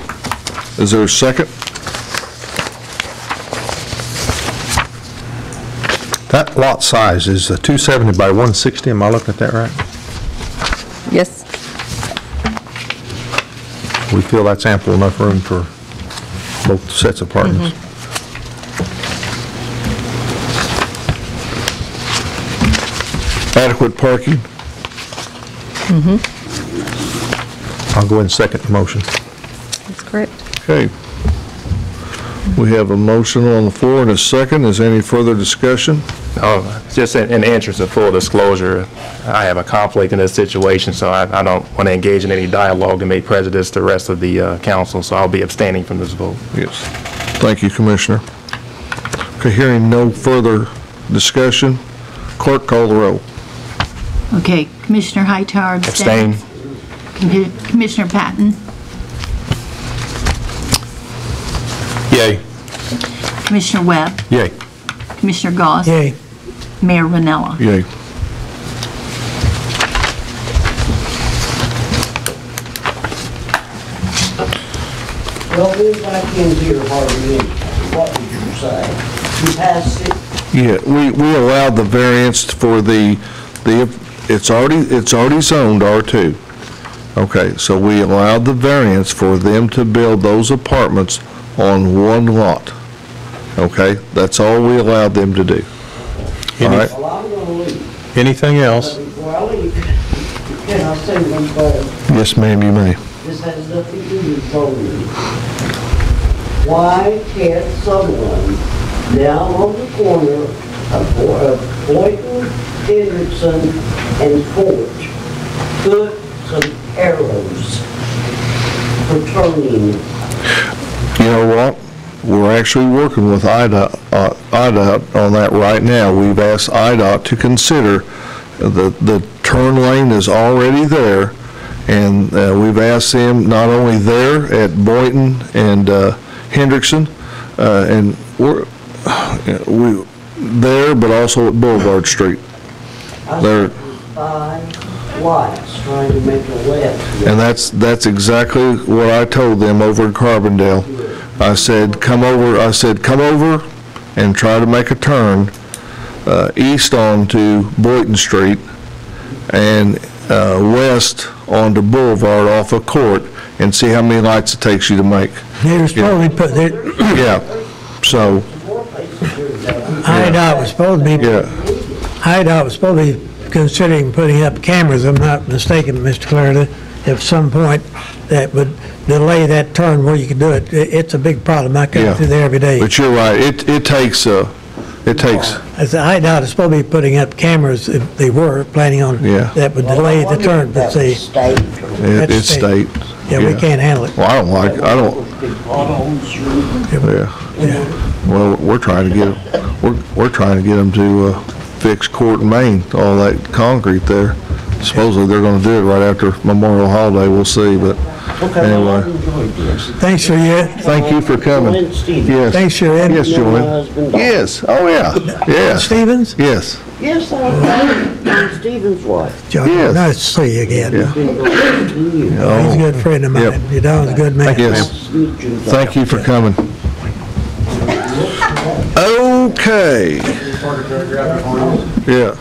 Is there a second? That lot size is 270 by 160, am I looking at that right? Yes. We feel that's ample enough room for both sets of apartments. Adequate parking? I'll go ahead and second the motion. That's correct. Okay. We have a motion on the floor and a second. Is there any further discussion? Just in the interest of full disclosure, I have a conflict in this situation, so I don't want to engage in any dialogue and make prejudice to the rest of the council, so I'll be abstaining from this vote. Yes. Thank you, Commissioner. Okay, hearing no further discussion, clerk call the roll. Okay, Commissioner Hightower Abstain. abstains. Commissioner Patton, Yay. Commissioner Webb, Yay. Commissioner Goss, yay. Mayor Ranella. Yay. Well, we're back in here hardly anything. What did you say? You passed it? Yeah, we allowed the variance for it's already zoned R2. Okay, so we allowed the variance for them to build those apartments on one lot. Okay, that's all we allowed them to do. All right? Well, I'm gonna leave. Anything else? Before I leave, can I say one thing? Yes, ma'am, you may. This has nothing to do with zoning. Why can't someone down on the corner of Boynton, Hendrickson, and Fort put some arrows for turning? You know what? We're actually working with IDOT on that right now. We've asked IDOT to consider the turn lane is already there, and we've asked them not only there at Boynton and Hendrickson, and we there, but also at Boulevard Street. There. 5 lights trying to make a left. And that's exactly what I told them over in Carbondale. I said, come over and try to make a turn east onto Boynton Street and west onto Boulevard off of Court and see how many lights it takes you to make. They were supposed to put, Yeah, so, IDOT was supposed to be, IDOT was supposed to be considering putting up cameras, I'm not mistaken, Mr. Clarida, at some point that would delay that turn where you could do it. It's a big problem. I come through there every day. but you're right, it takes, As the IDOT is supposed to be putting up cameras, if they were planning on, that would delay the turn, but see. It's state. Yeah, we can't handle it. Well, Well, we're trying to get them to fix Court and Main, all that concrete there. Supposedly they're going to do it right after Memorial Holiday. We'll see, but anyway. Thanks for Thank you for coming. Yes. Thanks for your Yes, Julian. Yes. Oh yeah. Yeah. Stevens? Yes. Yes, I'm Stephen's wife. John, Yes. nice to see you again. Yeah. He's a good friend of mine. Yep. Your dog's a good man. Yes. Thank you for coming. Okay. Yeah.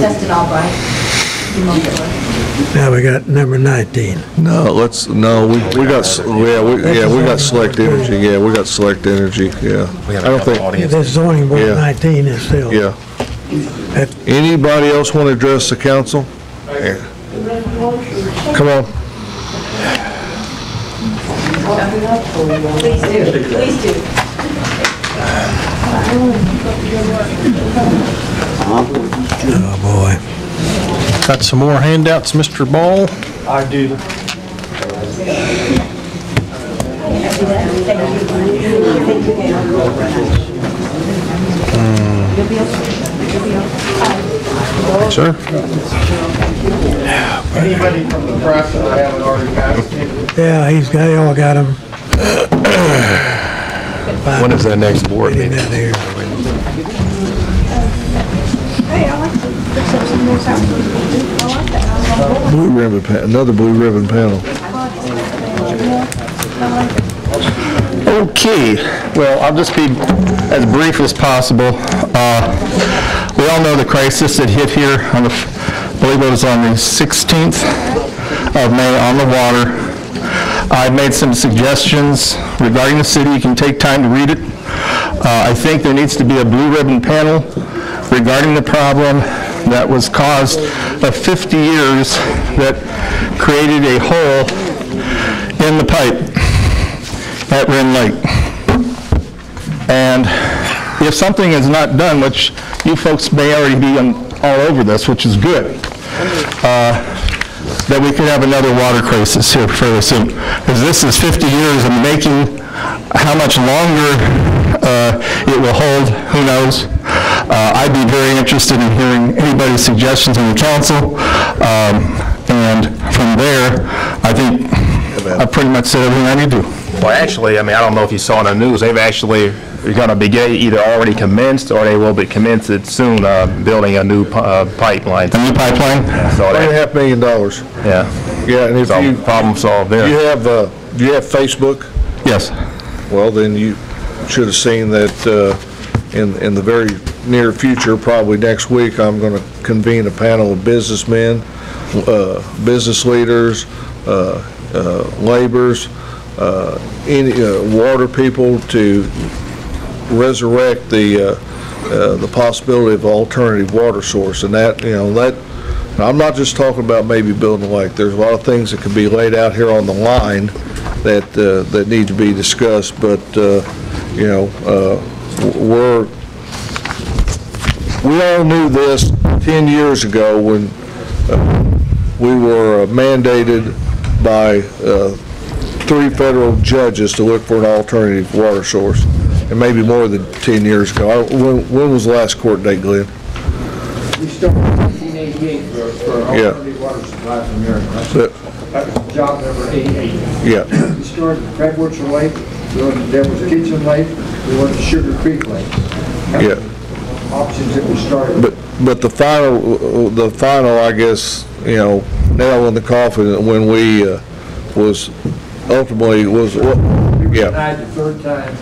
Justin Albright. Now we got number 19. No, we got Select Energy, we got Select Energy, yeah. I don't think, This zoning board Yeah. 19 is still. yeah. Anybody else want to address the council? Come on. Please do, please do. Oh, boy. Got some more handouts, Mr. Ball? I do. Sir? Anybody from the press that I haven't already passed? Yeah, they all got them. When is their next board meeting? Here. Blue ribbon, another blue ribbon panel. Okay, well, I'll just be as brief as possible. We all know the crisis that hit here on the, I believe it was on the 16th of May on the water. I've made some suggestions regarding the city. You can take time to read it. I think there needs to be a blue ribbon panel regarding the problem that was caused of 50 years that created a hole in the pipe at Wren Lake. And if something is not done, which you folks may already be all over this, which is good, that we could have another water crisis here fairly soon. Because this is 50 years in the making. How much longer it will hold, who knows? I'd be very interested in hearing anybody's suggestions on the council. And from there, I think I pretty much said everything I need to. Well, actually, I mean, I don't know if you saw in the news, they've actually going to begin either already commenced or they will be commenced soon building a new pipeline. A new pipeline? Yeah, so $1.5 million. Yeah. Yeah, and if So you, problem solved there. do you have Facebook? Yes. Well, then you should have seen that in the very near future, probably next week, I'm going to convene a panel of businessmen, business leaders, laborers, any water people to resurrect the possibility of alternative water source. And that, I'm not just talking about maybe building a lake. There's a lot of things that can be laid out here on the line that need to be discussed, but we all knew this 10 years ago when we were mandated by 3 federal judges to look for an alternative water source, and maybe more than 10 years ago. When was the last court date, Glenn? We started in 1988 for alternative water supply from Marion. That was job number 88. Yeah. We started at Redwoods Lake, we went to Devil's Kitchen Lake, we went to Sugar Creek Lake. Yeah. Options that we started. But the final, I guess, nail in the coffin when we ultimately was We were denied the third time.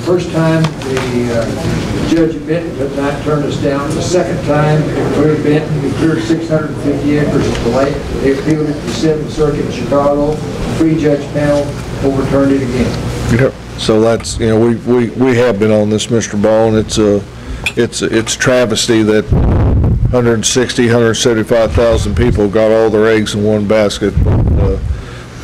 First time, the judge in Benton did not turn us down. The second time, we in Benton, we cleared 650 acres of the lake. They appealed it to the 7th Circuit in Chicago. 3-judge panel overturned it again. Yep. So that's, we have been on this, Mr. Ball, and it's a travesty that 175,000 people got all their eggs in one basket.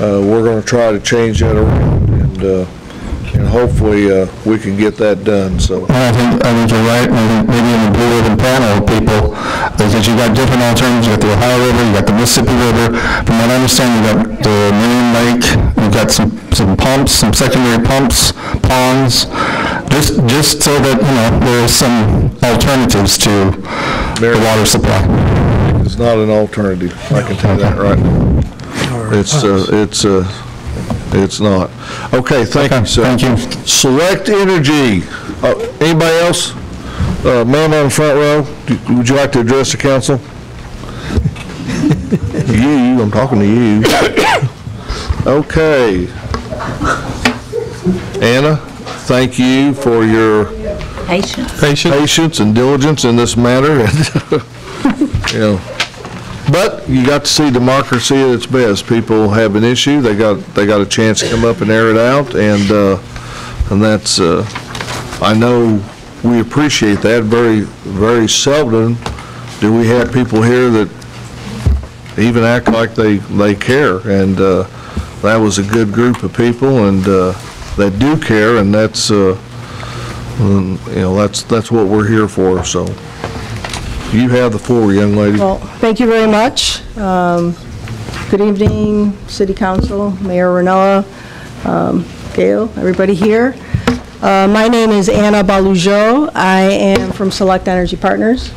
We're going to try to change that around, and hopefully we can get that done. So I think you're right. I think maybe in the blue ribbon panel, people, because you got different alternatives. You got the Ohio River, you got the Mississippi River. From what I understand, you got the Marion Lake. You've got some pumps, some secondary pumps, ponds, just so that there's some alternatives to the water supply. it's not an alternative. I can tell you that right now. It's not. Okay, thank you, sir. Thank you. Select Energy. Anybody else? Man on the front row, would you like to address the council? You, I'm talking to you. Okay. Anna? thank you for your patience and diligence in this matter. You know, but you got to see democracy at its best. People have an issue, they got a chance to come up and air it out, and that's, I know we appreciate that. Very, very seldom do we have people here that even act like they care, and that was a good group of people, and that do care, and that's you know, that's what we're here for. So you have the floor, young lady. Well, thank you very much. Good evening, City Council, Mayor Ranella, Gail, everybody here. My name is Anna Balujo. I am from Select Energy Partners.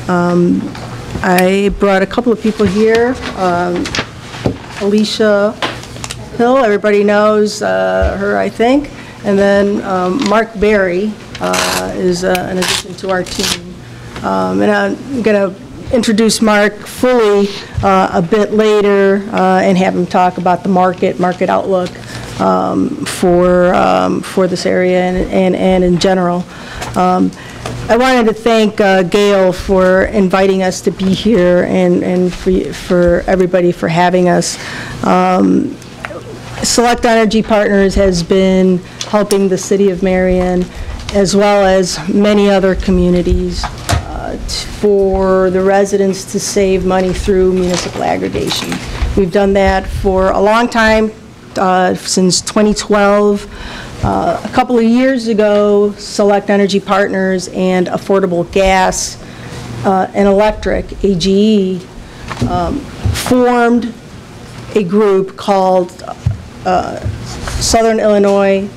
I brought a couple of people here. Alicia Hill, everybody knows her, I think. And then Mark Berry is an addition to our team. And I'm going to introduce Mark fully a bit later and have him talk about the market outlook for this area and in general. I wanted to thank Gail for inviting us to be here and for everybody for having us. Select Energy Partners has been helping the City of Marion as well as many other communities for the residents to save money through municipal aggregation. We've done that for a long time, since 2012. A couple of years ago, Select Energy Partners and Affordable Gas and Electric, AGE, formed a group called Southern Illinois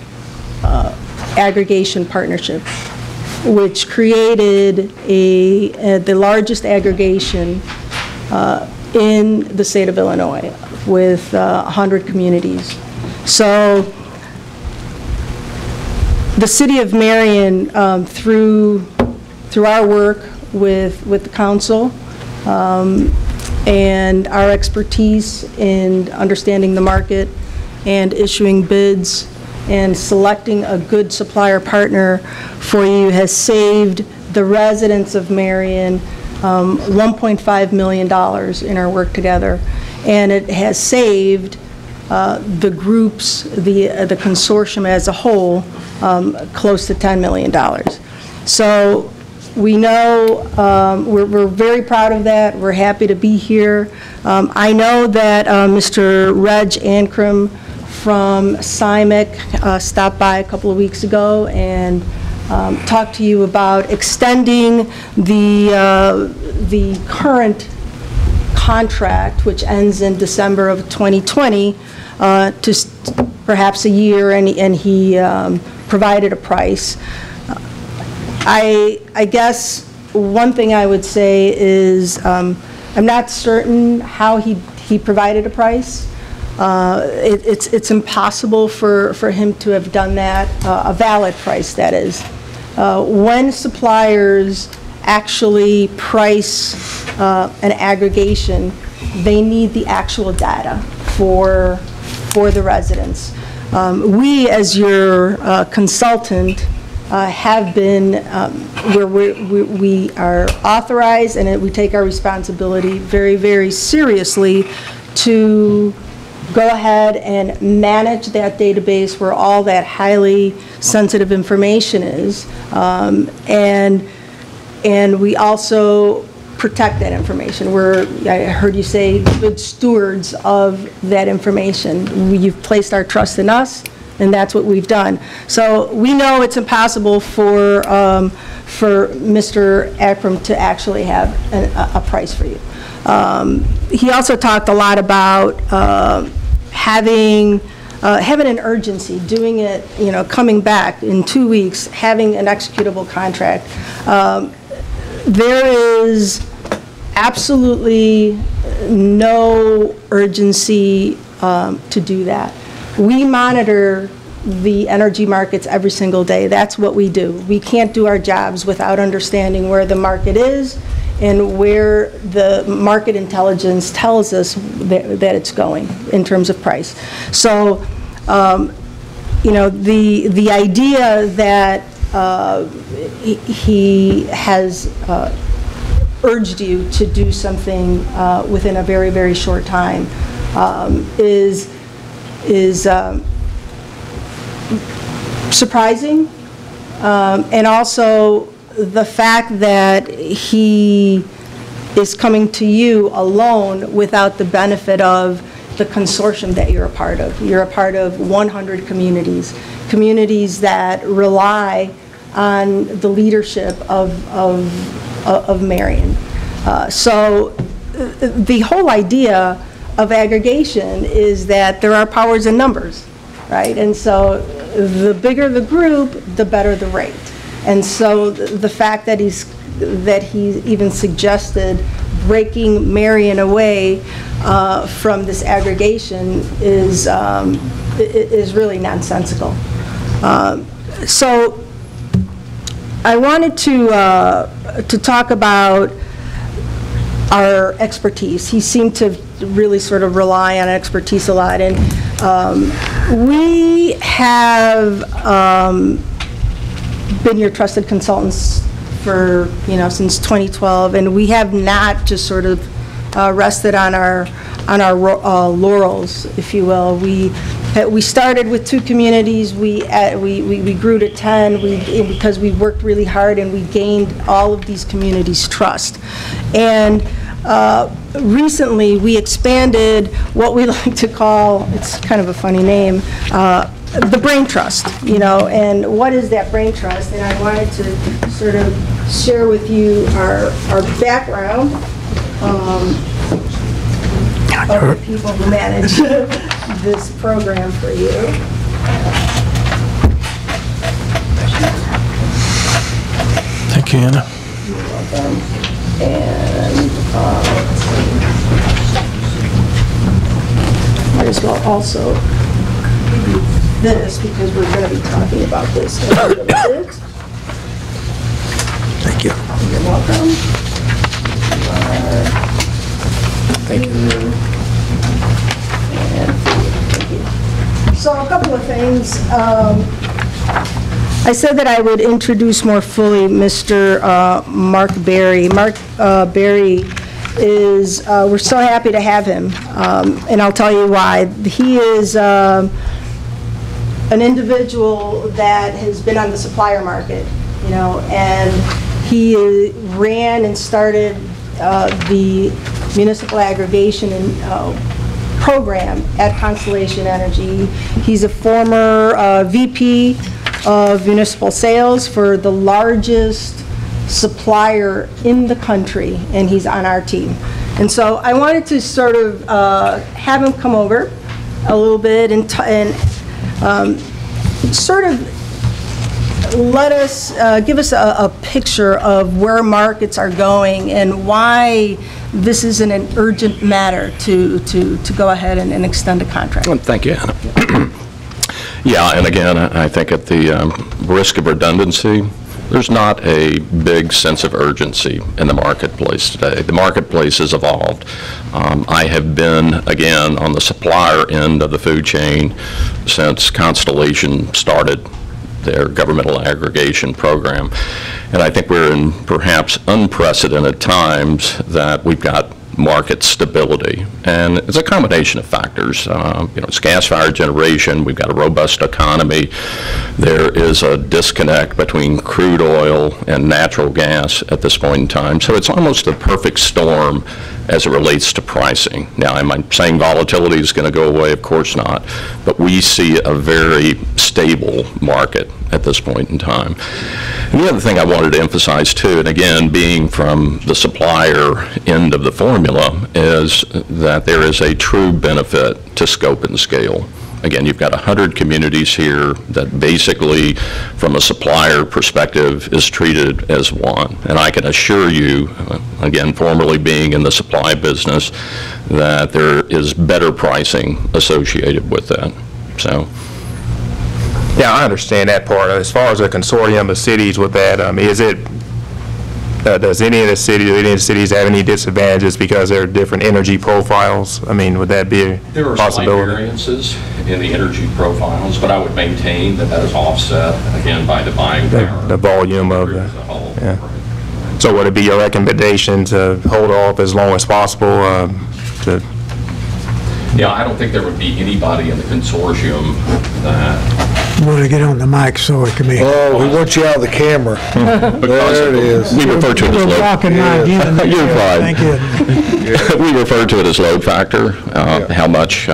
Aggregation Partnership, which created the largest aggregation in the state of Illinois with 100 communities. So the City of Marion, through our work with the council and our expertise in understanding the market and issuing bids and selecting a good supplier partner for you, has saved the residents of Marion $1.5 million in our work together. And it has saved the groups, the consortium as a whole, close to $10 million. So we know, we're very proud of that. We're happy to be here. I know that Mr. Reg Ankrum from CIMIC stopped by a couple of weeks ago and talked to you about extending the current contract, which ends in December of 2020, to perhaps a year, and he provided a price. I guess one thing I would say is I'm not certain how he provided a price. It's impossible for him to have done that, a valid price, that is. When suppliers actually price an aggregation, they need the actual data for the residents. We, as your consultant, have been, where we are authorized, and we take our responsibility very, very seriously to go ahead and manage that database where all that highly sensitive information is, and we also protect that information. I heard you say, good stewards of that information. You've placed our trust in us, and that's what we've done. So we know it's impossible for Mr. Ankrum to actually have a price for you. He also talked a lot about having an urgency, doing it, coming back in 2 weeks, having an executable contract. There is absolutely no urgency to do that. We monitor the energy markets every single day. That's what we do. We can't do our jobs without understanding where the market is and where the market intelligence tells us that it's going in terms of price. So you know, the idea that he has urged you to do something within a very, very short time is surprising, and also the fact that he is coming to you alone without the benefit of the consortium that you're a part of. You're a part of 100 communities that rely on the leadership of Marion. So the whole idea of aggregation is that there are powers in numbers, right? And so the bigger the group, the better the rate. And so the fact that he even suggested breaking Marion away from this aggregation is really nonsensical. So I wanted to talk about our expertise. He seemed to really sort of rely on expertise a lot, and we have been your trusted consultants for, you know, since 2012, and we have not just sort of rested on our laurels, if you will. We started with 2 communities. We grew to 10 because we worked really hard, and we gained all of these communities' trust. And recently, we expanded what we like to call, it's kind of a funny name, the brain trust, you know. And what is that brain trust? And I wanted to sort of share with you our background of the people who manage this program for you. Thank you, Anna. You're welcome. And might as well also give you this, because we're going to be talking about this in a little bit. Thank you. You're welcome. Thank you. And thank you. So a couple of things. I said that I would introduce more fully Mr. Mark Berry. Mark Berry is, we're so happy to have him, and I'll tell you why. He is an individual that has been on the supplier market, you know, and he ran and started the municipal aggregation and program at Consolidation Energy. He's a former VP of municipal sales for the largest supplier in the country, and he's on our team. And so I wanted to sort of have him come over a little bit and sort of let us, give us a picture of where markets are going and why this isn't an urgent matter to go ahead and extend a contract. Thank you, Anna. Yeah, and again, I think at the risk of redundancy, there's not a big sense of urgency in the marketplace today. The marketplace has evolved. I have been, again, on the supplier end of the food chain since Constellation started their governmental aggregation program. And I think we're in perhaps unprecedented times that we've got market stability. And it's a combination of factors. You know, it's gas-fired generation. We've got a robust economy. There is a disconnect between crude oil and natural gas at this point in time. So it's almost a perfect storm as it relates to pricing. Now, am I saying volatility is going to go away? Of course not. But we see a very stable market at this point in time. And the other thing I wanted to emphasize too, and again, being from the supplier end of the formula, is that there is a true benefit to scope and scale. Again, you've got 100 communities here that basically, from a supplier perspective, is treated as one. And I can assure you, again, formerly being in the supply business, that there is better pricing associated with that. So. Yeah, I understand that part. As far as a consortium of cities with that, is it Does any of the cities have any disadvantages because there are different energy profiles? I mean, would that be a There are slight possibility? variances in the energy profiles, but I would maintain that that is offset, again, by the buying power. The volume of the, As a whole. yeah. So would it be your recommendation to hold off as long as possible to? Yeah, I don't think there would be anybody in the consortium that. You want to get on the mic so it can be. Oh, we want you out of the camera. There it is. We refer to it as We're load. blocking my view. You're fine. Thank you. We refer to it as load factor, how much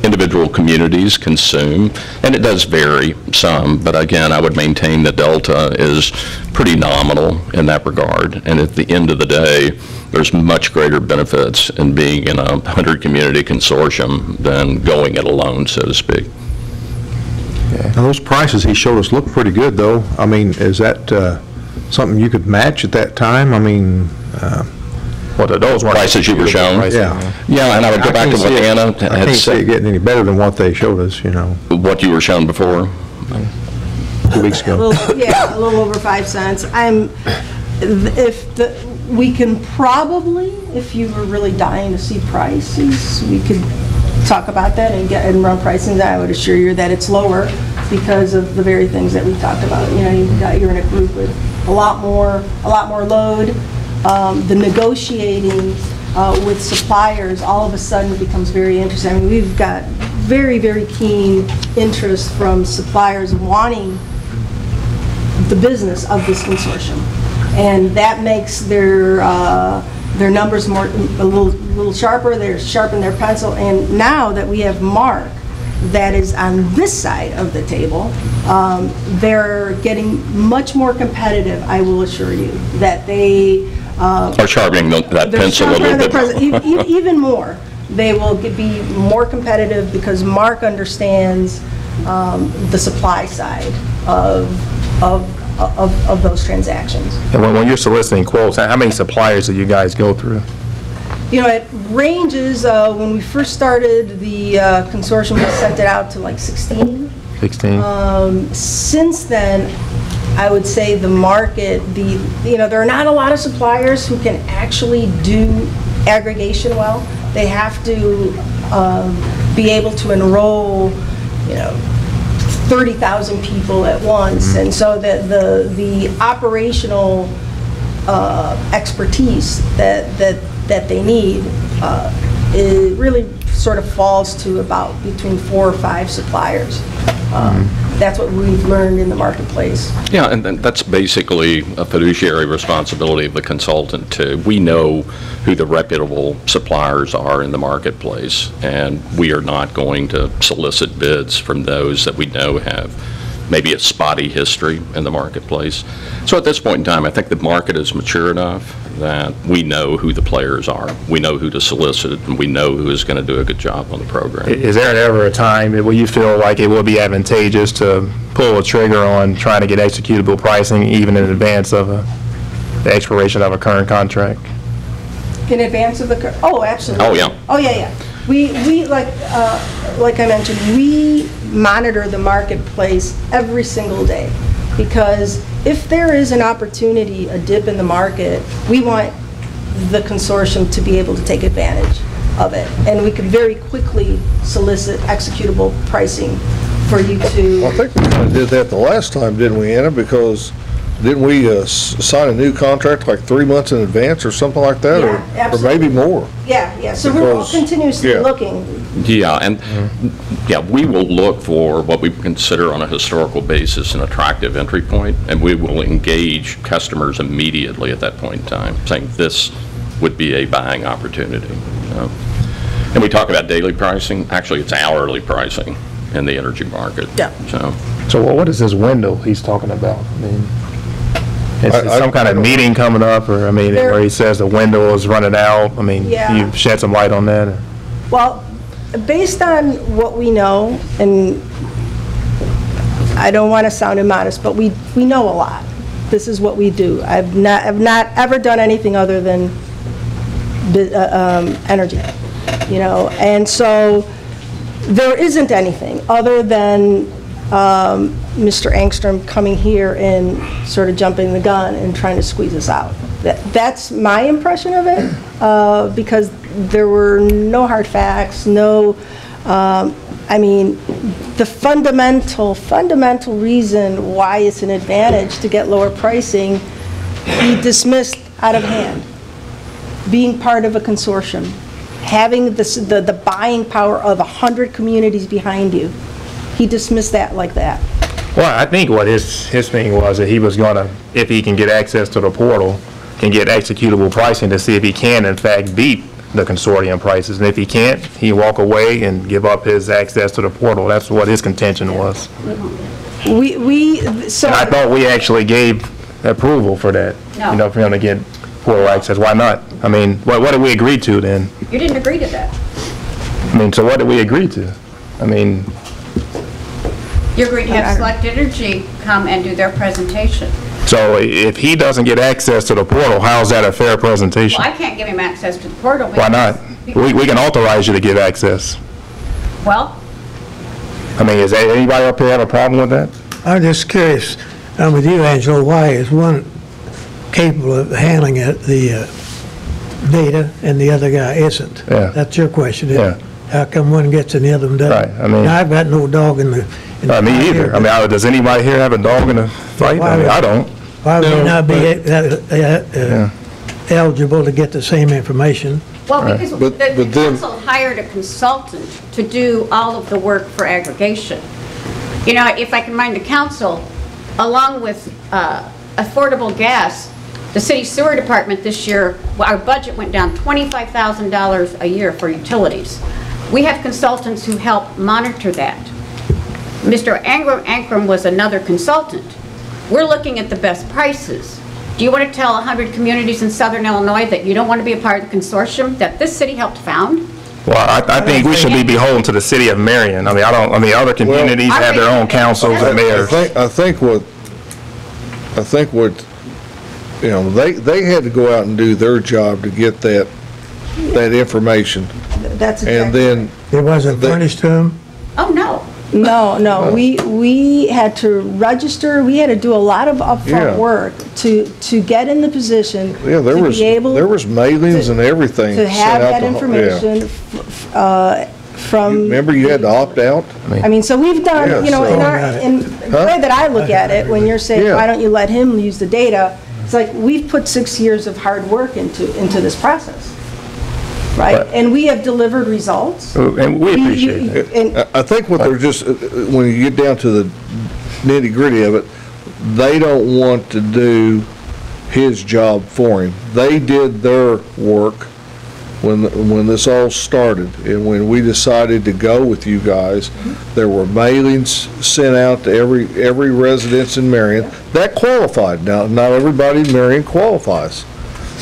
individual communities consume, and it does vary some, but again, I would maintain that delta is pretty nominal in that regard, and at the end of the day, there's much greater benefits in being in a 100-community consortium than going it alone, so to speak. Now, those prices he showed us look pretty good, though. I mean, is that something you could match at that time? I mean, what are those prices you were shown? Yeah. Yeah, and I would go back to what Anna I had can't see it said. getting any better than what they showed us, you know, What you were shown before? 2 weeks ago. Yeah, a little over 5 cents. We can probably, if you were really dying to see prices, we could talk about that and run pricing. I would assure you that it's lower because of the very things that we talked about. You know, you're in a group with a lot more load. The negotiating with suppliers all of a sudden becomes very interesting. I mean, we've got very, very keen interest from suppliers wanting the business of this consortium, and that makes their numbers a little sharper. They're sharpen their pencil, and now that we have Mark that is on this side of the table, they're getting much more competitive. I will assure you that they Or sharpening that pencil a little bit. Even more. They will be more competitive because Mark understands the supply side of those transactions. And when you're soliciting quotes, how many suppliers do you guys go through? You know, it ranges. When we first started the consortium, we sent it out to like 16. 16? Since then, I would say the market, there are not a lot of suppliers who can actually do aggregation well. They have to be able to enroll, 30,000 people at once, and so that the operational expertise that they need it really sort of falls to about between 4 or 5 suppliers. That's what we've learned in the marketplace. Yeah, and that's basically a fiduciary responsibility of the consultant too. We know who the reputable suppliers are in the marketplace, and we are not going to solicit bids from those that we know have maybe a spotty history in the marketplace. So at this point in time, I think the market is mature enough that we know who the players are. We know who to solicit, and we know who is going to do a good job on the program. Is there ever a time where you feel like it will be advantageous to pull a trigger on trying to get executable pricing even in advance of the expiration of a current contract? In advance of the, oh, absolutely. Oh, yeah. Oh, yeah. We like I mentioned, we monitor the marketplace every single day, because if there is an opportunity, a dip in the market, we want the consortium to be able to take advantage of it. And we can very quickly solicit executable pricing for you to... Well, I think we kind of did that the last time, didn't we, Anna? Because didn't we sign a new contract like 3 months in advance or something like that? Yeah, or maybe more? Yeah. So we're all continuously looking. Yeah, and yeah, we will look for what we consider on a historical basis an attractive entry point, and we will engage customers immediately at that point in time, saying this would be a buying opportunity. And we talk about daily pricing. Actually, it's hourly pricing in the energy market. Yeah. So what is this window he's talking about? I mean, is some kind of meeting coming up, or, I mean, where he says the window is running out? I mean, Yeah. you shed some light on that? Or? Well, based on what we know, and I don't want to sound immodest, but we know a lot. This is what we do. I've not ever done anything other than energy, and so there isn't anything other than Mr. Angstrom coming here and sort of jumping the gun and trying to squeeze us out. That's my impression of it, because there were no hard facts, no, I mean, the fundamental reason why it's an advantage to get lower pricing, he dismissed out of hand. Being part of a consortium, having the buying power of 100 communities behind you, he dismissed that like that. Well, I think what his thing was that he was going to, if he can get access to the portal, can get executable pricing to see if he can in fact beat the consortium prices. And if he can't, he walk away and give up his access to the portal. That's what his contention was. So and I thought we actually gave approval for that, No. you know, for him to get portal access. Why not? I mean, what did we agree to then? You didn't agree to that. I mean, so what did we agree to? I mean, You agreed to have Select Energy come and do their presentation. so if he doesn't get access to the portal, how is that a fair presentation? Well, I can't give him access to the portal. Why not? We can authorize you to give access. Well, I mean, is anybody up here have a problem with that? I'm just curious, I'm with you, Angela, why is one capable of handling the data and the other guy isn't? Yeah. That's your question, isn't it? Yeah. How come one gets and the other one doesn't? Right, I mean- Now, I've got no dog in the... Me either. I mean, does anybody here have a dog in a fight? I mean, I don't. Why would they not be eligible to get the same information? well, because But the then- council hired a consultant to do all of the work for aggregation. You know, if I can remind the council, along with affordable gas, the city sewer department this year, our budget went down $25,000 a year for utilities. We have consultants who help monitor that. Mr. Ankrum was another consultant. We're looking at the best prices. Do you want to tell 100 communities in southern Illinois that you don't want to be a part of the consortium that this city helped found? Well, I think we should be beholden to the city of Marion. I mean, other communities have their own councils and mayors. I think what, you know, they had to go out and do their job to get that information. That's And exactly. then. It wasn't furnished to them? Oh, no. No, we had to register, we had to do a lot of upfront Yeah. work to get in the position Yeah, there to was be able mailings and everything. to have sent out that to- information from. Remember you had to opt out? I mean, so we've done, Yeah, you know, so- in the way that I look at it, when you're saying, Yeah. why don't you let him use the data? It's like, we've put 6 years of hard work into this process, right? But- And we have delivered results. And we appreciate it. And I think what they're just, when you get down to the nitty gritty of it, they don't want to do his job for him. They did their work when this all started, and when we decided to go with you guys, there were mailings sent out to every residence in Marion that qualified. Now, not everybody in Marion qualifies.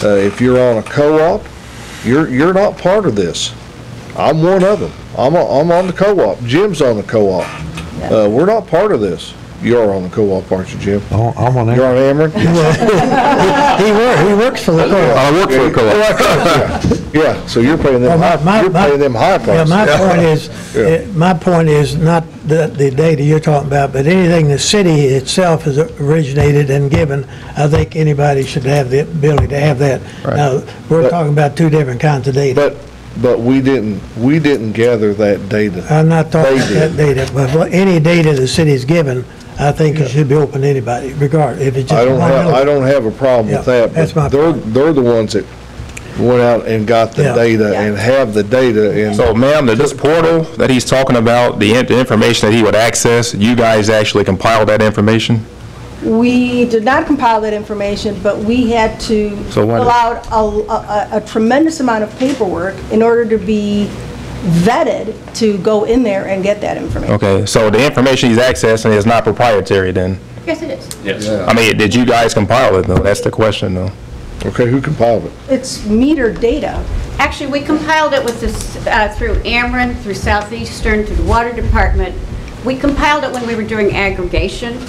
If you're on a co-op, you're not part of this. I'm one of them. I'm on the co-op. Jim's on the co-op. We're not part of this. You're on the co-op, aren't you, Jim? Oh, I'm on You're on Ameren? He works for the co-op. I work for the co-op. Yeah, so you're paying them high, you're paying them high Yeah, prices. my point is not the data you're talking about, but anything the city itself has originated and given, I think anybody should have the ability to have that. Right. Now, we're talking about two different kinds of data. But we didn't gather that data. I'm not talking They about that did. data, but any data the city's given, I think it should be open to anybody, regardless, if it's just I one I don't have a problem with Yeah, that, that's my but they're the ones that went out and got the Yeah. data and have the data and. So, ma'am, this portal that he's talking about, the information that he would access, you guys actually compiled that information? we did not compile that information, but we had to So what- fill out a tremendous amount of paperwork in order to be vetted to go in there and get that information. Okay, so the information he's accessing is not proprietary then? Yes, it is. Yes. I mean, did you guys compile it though? That's the question though. Okay, who compiled it? It's metered data. Actually, we compiled it with this, through Ameren, through Southeastern, through the Water Department. We compiled it when we were doing aggregation.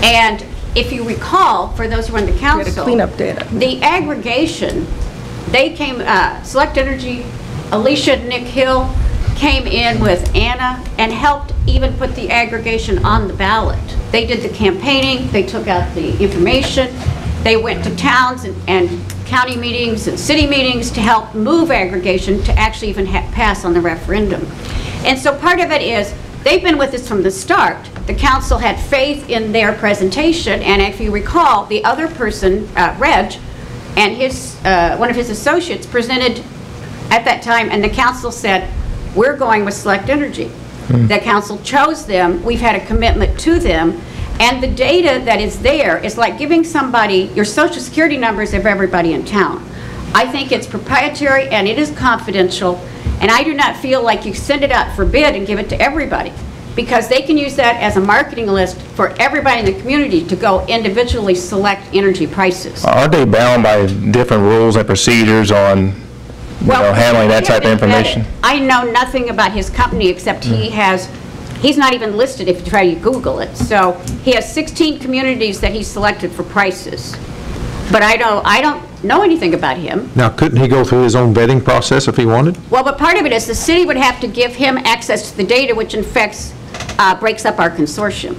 And if you recall, for those who are on the council. We had to clean up data. The aggregation, they came, Select Energy, Alicia, Nick Hill came in with Anna and helped even put the aggregation on the ballot. They did the campaigning, they took out the information, they went to towns and county meetings and city meetings to help move aggregation to actually even pass on the referendum. And so part of it is, they've been with us from the start. The council had faith in their presentation, and if you recall, the other person, Reg, and his one of his associates presented at that time, and the council said, we're going with Select Energy. The council chose them, we've had a commitment to them, and the data that is there is like giving somebody your social security numbers of everybody in town. I think it's proprietary and it is confidential, and I do not feel like you send it out for bid and give it to everybody, because they can use that as a marketing list for everybody in the community to go individually select energy prices. Aren't they bound by different rules and procedures on handling that type of information? I know nothing about his company except he's not even listed if you try to Google it. So he has 16 communities that he selected for prices. But I don't know anything about him. Now, couldn't he go through his own vetting process if he wanted? Well, but part of it is the city would have to give him access to the data, which in fact breaks up our consortium.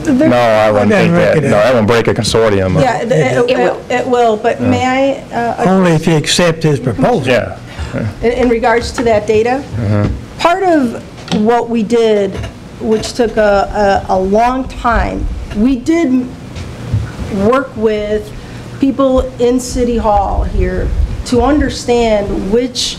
No, I wouldn't think that. No, that wouldn't break a consortium. Yeah, it will, but may I? Only if you accept his proposal. Yeah. In regards to that data, part of what we did, which took a long time, we did work with people in City Hall here to understand which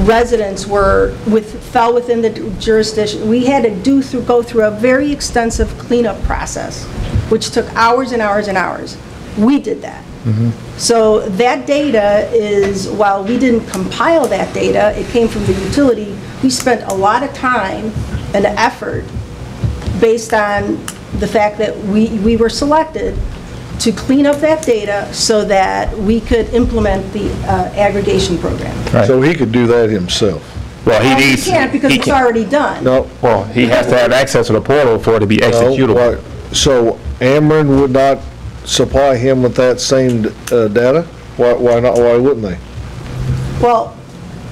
residents fell within the jurisdiction. We had to go through a very extensive cleanup process, which took hours and hours and hours. We did that. So that data is, while we didn't compile that data, it came from the utility, we spent a lot of time and effort based on the fact that we were selected to clean up that data so that we could implement the aggregation program. Right. So he could do that himself. Well, he needs. He can't because it's already done. No. Well, he has to have access to the portal for it to be executable. No, so Ameren would not supply him with that same data? Why not? Why wouldn't they? Well,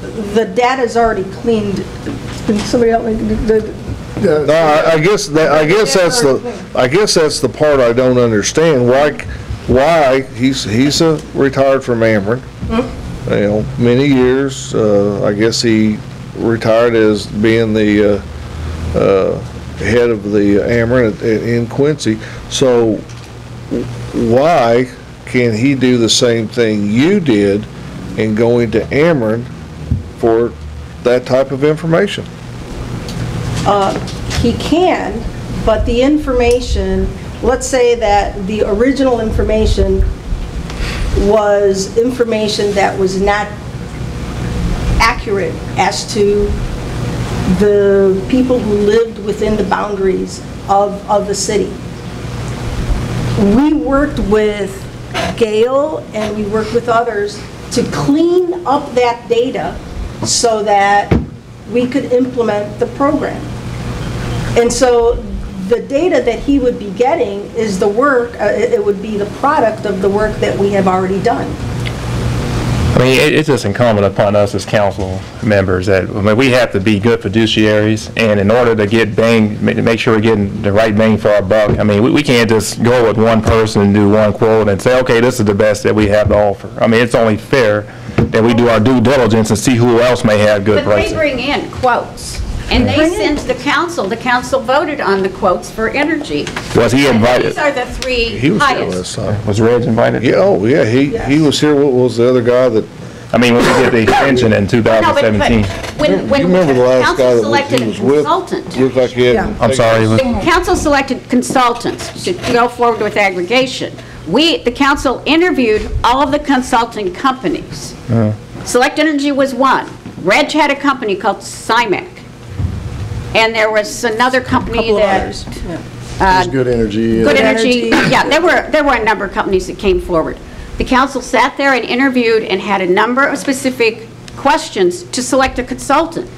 the data's already cleaned. Can somebody help me? No, I guess that's the part I don't understand. Why he's retired from Ameren. You know, many years. I guess he retired as being the head of the Ameren in Quincy. So why can't he do the same thing you did in going to Ameren for that type of information? He can, but the information, let's say that the original information was information that was not accurate as to the people who lived within the boundaries of the city. We worked with Gail and we worked with others to clean up that data so that we could implement the program. And so the data that he would be getting is the work, it would be the product of the work that we have already done. I mean, it's just incumbent upon us as council members that we have to be good fiduciaries, and in order to get make sure we're getting the right bang for our buck. I mean, we can't just go with one person and do one quote and say, okay, this is the best that we have to offer. I mean, it's only fair that we do our due diligence and see who else may have good prices. But they bring in quotes, and they send to the council. The council voted on the quotes for energy. Was he invited? These are the three He was highest. here last time. Was Reg invited? Yeah, oh yeah, he was here. What was the other guy that? I mean, when we did the extension in 2017. When you remember the last guy council that selected he was a with? consultant. Looked like he had. I'm sorry. The council selected consultants to go forward with aggregation. The council interviewed all of the consulting companies. Select Energy was one. Reg had a company called CIMAC. And there was another company that... Good Energy. Good Energy. Yeah, there were a number of companies that came forward. The council sat there and interviewed and had a number of specific questions to select a consultant.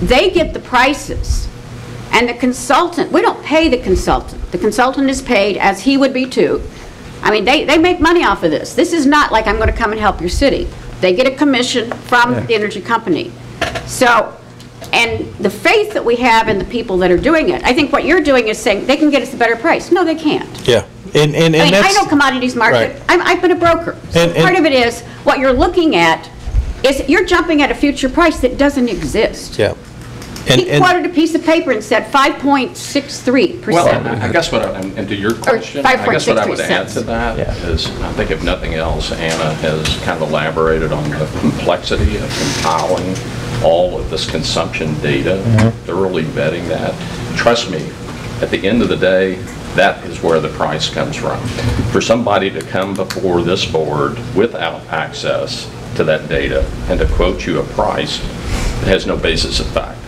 They get the prices, and the consultant, we don't pay the consultant. The consultant is paid, as he would be too. I mean, they make money off of this. This is not like I'm going to come and help your city. They get a commission from the energy company. So and the faith that we have in the people that are doing it. I think what you're doing is saying they can get us a better price. No, they can't. Yeah. And I mean, that's, I know commodities market. Right. I've been a broker. So And- part of it is, what you're looking at is you're jumping at a future price that doesn't exist. yeah. He quoted a piece of paper and said 5.63%. Well, I guess and to your question, I guess what I would add to that is, I think if nothing else, Anna has kind of elaborated on the complexity of compiling all of this consumption data, thoroughly vetting that. Trust me, at the end of the day, that is where the price comes from. For somebody to come before this board without access to that data and to quote you a price that has no basis of fact.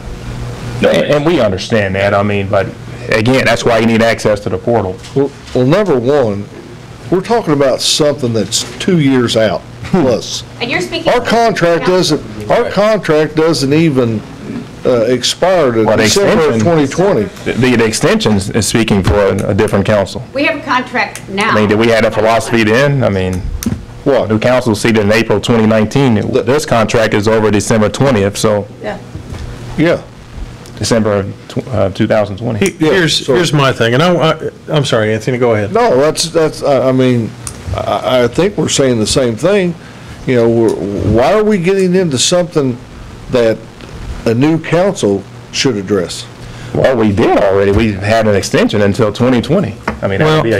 No basis. And we understand that, I mean, but again, that's why you need access to the portal. Well, number one, we're talking about something that's 2 years out plus. And you're speaking. Our contract doesn't even expire to December of 2020. The extension is speaking for a different council. We have a contract now. I mean, did we have that philosophy then? I mean, what? New council seated in April 2019. This contract is over December 20th, so. Yeah. Yeah. December of 2020. Here's my thing, and I'm sorry, Anthony, go ahead. No, I mean, I think we're saying the same thing. You know, why are we getting into something that a new council should address? Well, we did already. We've had an extension until 2020. I mean, Well, but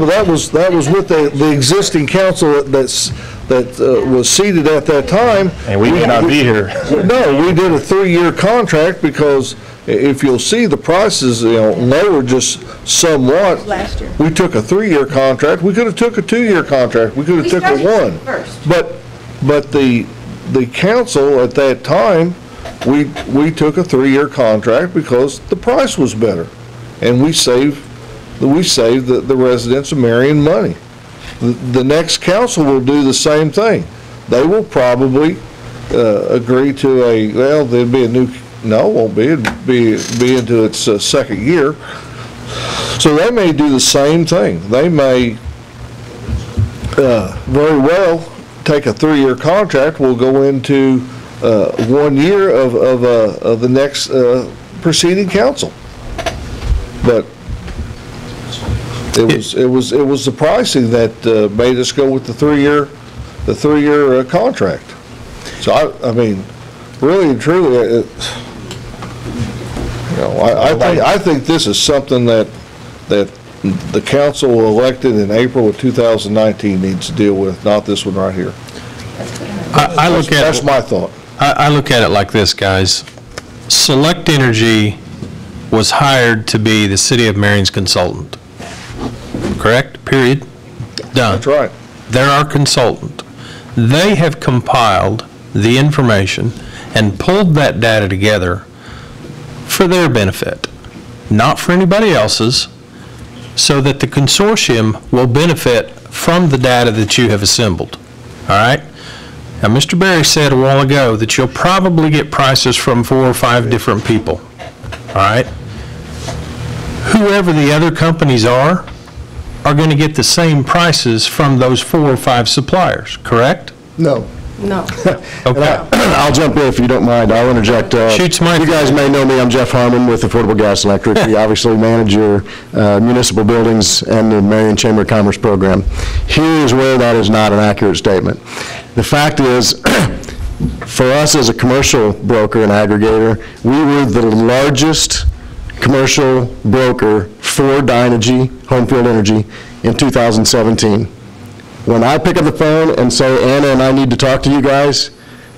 that was with the existing council that was seated at that time. And we may not be here. No, we did a 3-year contract because if you'll see, the prices, lowered just somewhat. Last year. We took a 3-year contract. We could have took a 2-year contract. We could have took a 1. First. But the council at that time, we took a 3-year contract because the price was better, and we saved the residents of Marion money. The next council will do the same thing. They will probably agree to there'll be a new. No, it won't be. It'd be into its second year. So they may do the same thing. They may very well take a 3-year contract. We'll go into 1 year of the next preceding council. But it was the pricing that made us go with the 3-year contract. So I mean, really and truly, I think this is something that the council elected in April of 2019 needs to deal with, not this one right here. That's my thought. I look at it like this, guys. Select Energy was hired to be the City of Marion's consultant. Correct? Period. Done. That's right. They're our consultant. They have compiled the information and pulled that data together for their benefit, not for anybody else's, so that the consortium will benefit from the data that you have assembled. All right? Now, Mr. Berry said a while ago that you'll probably get prices from 4 or 5 different people. All right? Whoever the other companies are going to get the same prices from those 4 or 5 suppliers, correct? No. No. Okay. I'll jump in if you don't mind. I'll interject. Shoots my You guys may know me. I'm Jeff Harmon with Affordable Gas and Electric. We obviously manage your municipal buildings and the Marion Chamber of Commerce program. Here's where that is not an accurate statement. The fact is, for us as a commercial broker and aggregator, we were the largest commercial broker for Dynegy, Homefield Energy, in 2017. When I pick up the phone and say, Anna and I need to talk to you guys,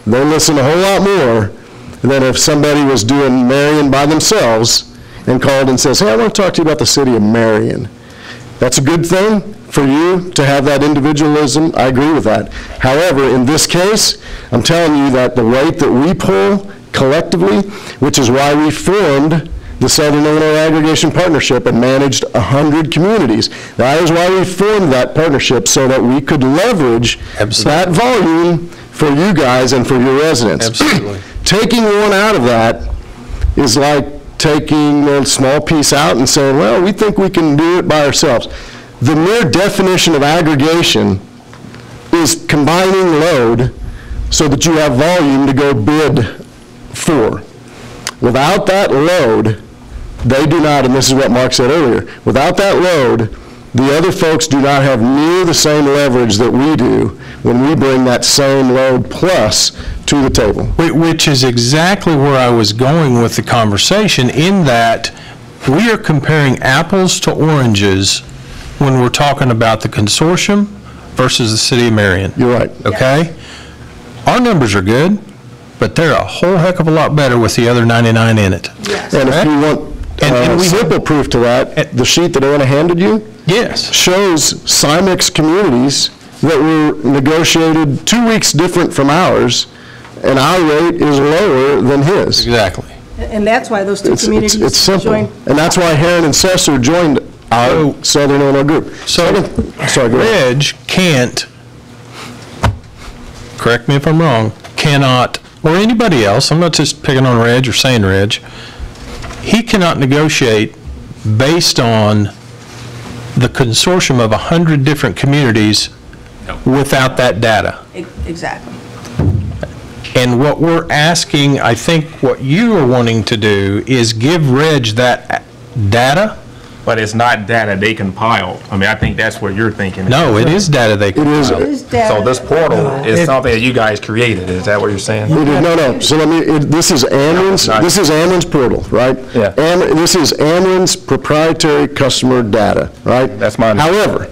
they listen a whole lot more than if somebody was doing Marion by themselves and called and says, hey, I want to talk to you about the City of Marion. That's a good thing for you to have that individualism. I agree with that. However, in this case, I'm telling you that the rate that we pull collectively, which is why we formed the Southern Illinois Aggregation Partnership and managed 100 communities. That is why we formed that partnership, so that we could leverage that volume for you guys and for your residents. Absolutely. Taking one out of that is like taking a small piece out and saying, well, we think we can do it by ourselves. The mere definition of aggregation is combining load so that you have volume to go bid for. Without that load, they do not, and this is what Mark said earlier, without that load, the other folks do not have near the same leverage that we do when we bring that same load plus to the table. Which is exactly where I was going with the conversation, in that we are comparing apples to oranges when we're talking about the consortium versus the City of Marion. You're right. Okay? Our numbers are good, but they're a whole heck of a lot better with the other 99 in it. Yes. And if you want simple proof to that, the sheet that Anna handed you shows Cymix communities that were negotiated 2 weeks different from ours, and our rate is lower than his. Exactly. And that's why those two communities It's simple. joined. And that's why Heron and Cesar joined our Southern Illinois group. So, sorry, go ahead. Reg can't, correct me if I'm wrong, cannot, or anybody else, I'm not just picking on Reg or saying Reg, he cannot negotiate based on the consortium of 100 different communities without that data. Exactly. And what we're asking, I think what you are wanting to do is give Reg that data. But it's not data they compiled. I mean, I think that's what you're thinking. No, it is data they compiled. It is data. So this portal is something that you guys created. Is that what you're saying? No. So this is Amren's portal, right? Yeah. This is Amren's proprietary customer data, right? That's my However,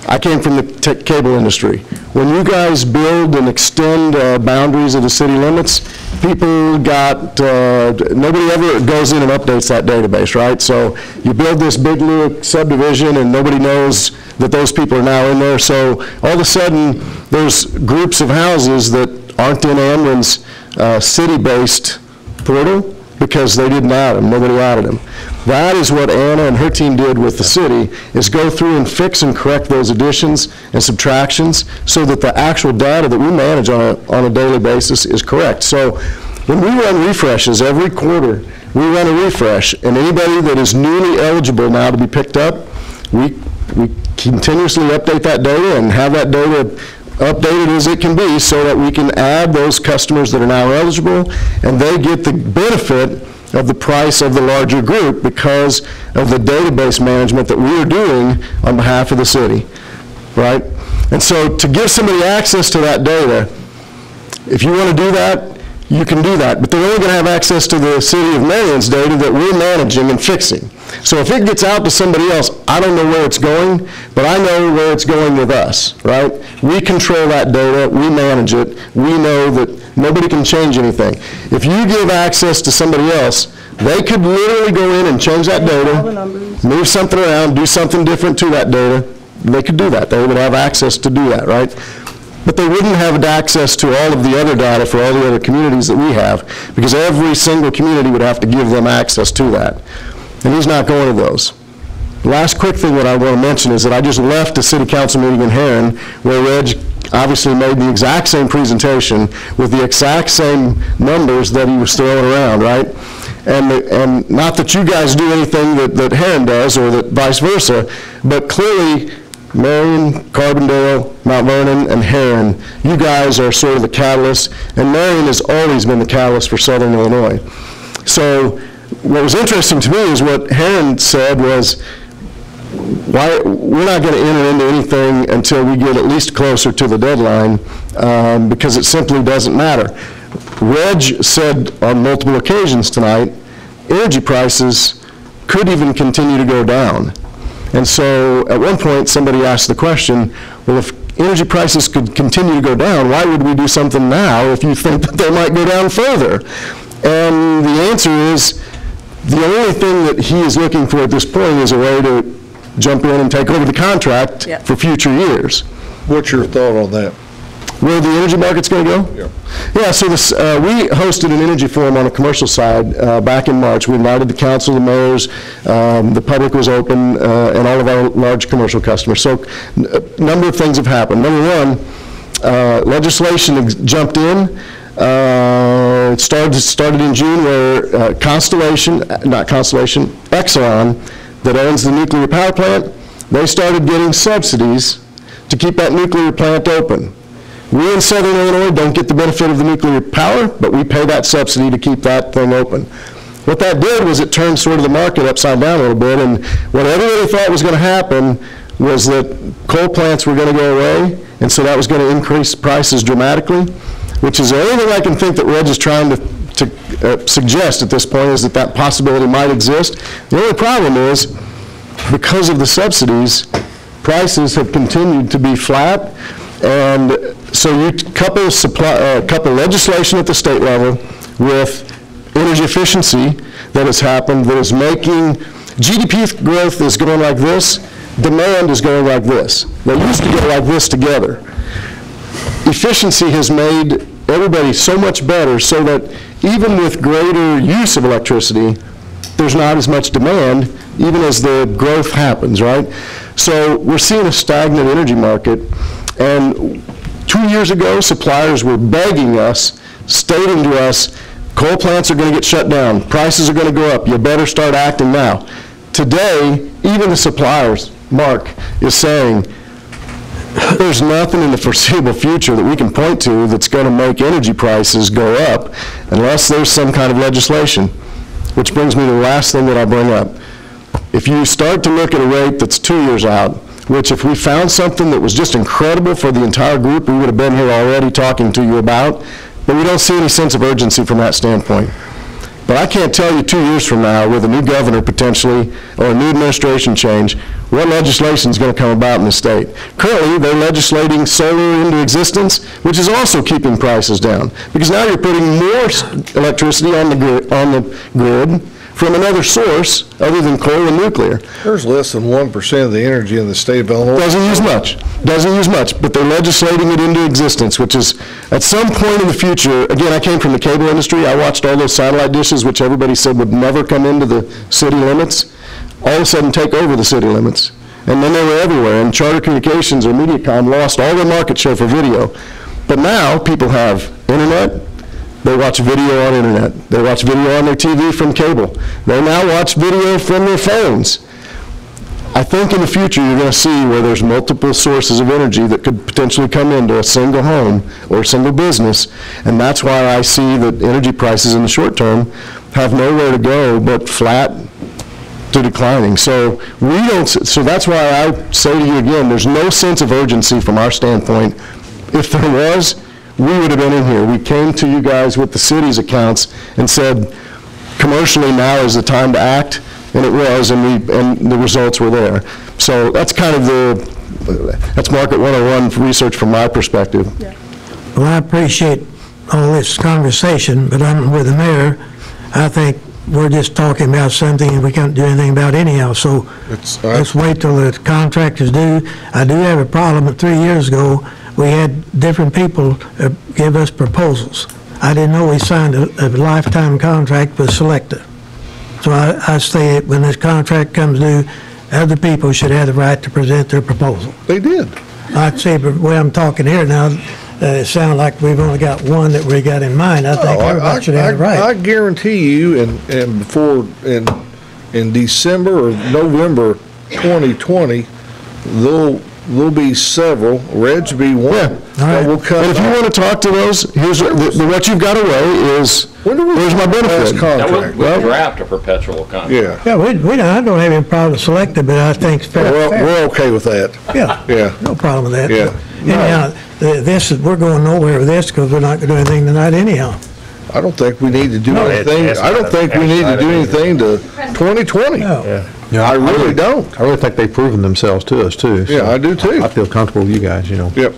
I came from the cable industry. When you guys build and extend boundaries of the city limits, people nobody ever goes in and updates that database, right? So you build this big little subdivision and nobody knows that those people are now in there. So all of a sudden, there's groups of houses that aren't in Amren's city-based portal because they didn't add them, nobody added them. That is what Anna and her team did with the city, is go through and fix and correct those additions and subtractions so that the actual data that we manage on a daily basis is correct. So when we run refreshes every quarter, we run a refresh, and anybody that is newly eligible now to be picked up, we continuously update that data and have that data updated as it can be so that we can add those customers that are now eligible, and they get the benefit of the price of the larger group because of the database management that we are doing on behalf of the city, right? And so to give somebody access to that data, if you want to do that, you can do that, but they're only going to have access to the City of Marion's data that we're managing and fixing. So if it gets out to somebody else, I don't know where it's going, but I know where it's going with us, right? We control that data, we manage it, we know that nobody can change anything. If you give access to somebody else, they could literally go in and change that data, move something around, do something different to that data. They could do that. They would have access to do that, right? But they wouldn't have access to all of the other data for all the other communities that we have, because every single community would have to give them access to that. And he's not going to those. The last quick thing that I want to mention is that I just left a city council meeting in Heron where Reg obviously made the exact same presentation with the exact same numbers that he was throwing around, right? And not that you guys do anything that Heron does or that vice versa, but clearly Marion, Carbondale, Mount Vernon, and Heron, you guys are sort of the catalyst, and Marion has always been the catalyst for Southern Illinois. So what was interesting to me is what Heron said was, we're not going to enter into anything until we get at least closer to the deadline, because it simply doesn't matter. Reg said on multiple occasions tonight, energy prices could even continue to go down. And so at one point, somebody asked the question, well, if energy prices could continue to go down, why would we do something now if you think that they might go down further? And the answer is, the only thing that he is looking for at this point is a way to jump in and take over the contract for future years. What's your thought on that? Where the energy market's going to go? Yeah, so this, we hosted an energy forum on the commercial side back in March. We invited the council, the mayors, the public was open, and all of our large commercial customers. So a number of things have happened. Number one, legislation jumped in. It started in June where Exelon, that owns the nuclear power plant, they started getting subsidies to keep that nuclear plant open. We in Southern Illinois don't get the benefit of the nuclear power, but we pay that subsidy to keep that thing open. What that did was it turned sort of the market upside down a little bit, and what everybody thought was going to happen was that coal plants were going to go away, and so that was going to increase prices dramatically, which is the only thing I can think that Reg is trying to suggest at this point, is that that possibility might exist. The only problem is, because of the subsidies, prices have continued to be flat, and so you couple legislation at the state level with energy efficiency that has happened, that is making GDP growth is going like this, demand is going like this. They used to go like this together. Efficiency has made everybody so much better, so that even with greater use of electricity, there's not as much demand, even as the growth happens, right? So we're seeing a stagnant energy market, and 2 years ago, suppliers were begging us, stating to us, coal plants are going to get shut down, prices are going to go up, you better start acting now. Today, even the suppliers, Mark, is saying, there's nothing in the foreseeable future that we can point to that's going to make energy prices go up unless there's some kind of legislation. Which brings me to the last thing that I bring up. If you start to look at a rate that's 2 years out, which if we found something that was just incredible for the entire group, we would have been here already talking to you about, but we don't see any sense of urgency from that standpoint. But I can't tell you 2 years from now, with a new governor potentially, or a new administration change, what legislation is going to come about in the state. Currently, they're legislating solar into existence, which is also keeping prices down, because now you're putting more electricity on the grid from another source other than coal and nuclear. There's less than 1% of the energy in the state of Illinois. Doesn't use much, but they're legislating it into existence, which is, at some point in the future, again, I came from the cable industry, I watched all those satellite dishes, which everybody said would never come into the city limits, all of a sudden take over the city limits. And then they were everywhere, and Charter Communications or Mediacom lost all their market share for video. But now, people have internet, they watch video on internet. They watch video on their TV from cable. They now watch video from their phones. I think in the future you're going to see where there's multiple sources of energy that could potentially come into a single home or a single business, and that's why I see that energy prices in the short term have nowhere to go but flat to declining. So that's why I say to you again, there's no sense of urgency from our standpoint. If there was, we would have been in here. We came to you guys with the city's accounts and said, commercially now is the time to act, and it was, and the results were there. So that's kind of that's Market 101 research from my perspective. Yeah. Well, I appreciate all this conversation, but I'm with the mayor. I think we're just talking about something and we can't do anything about anyhow, so let's wait till the contract is due. I do have a problem. 3 years ago, we had different people give us proposals. I didn't know we signed a lifetime contract with Selecta. So I say when this contract comes due, other people should have the right to present their proposal. They did. I'd say, but the way I'm talking here now, it sounds like we've only got one that we got in mind. I think everybody should have the right. I guarantee you, and before in December or November 2020, there'll be several. Reg will be one. Yeah. Right. Will come. And if you want to talk to those, here's what you've got away is where's my benefit? We'll draft a perpetual contract. Yeah, I don't have any problem with Selecta, but I think it's fair. We're okay with that. Yeah, no problem with that. Yeah. Anyhow, we're going nowhere with this because we're not going to do anything tonight anyhow. I don't think we need to do anything. I don't think we need to do anything to 2020. No. Yeah, I really don't. I really think they've proven themselves to us, too. So yeah, I do, too. I feel comfortable with you guys, you know. Yep.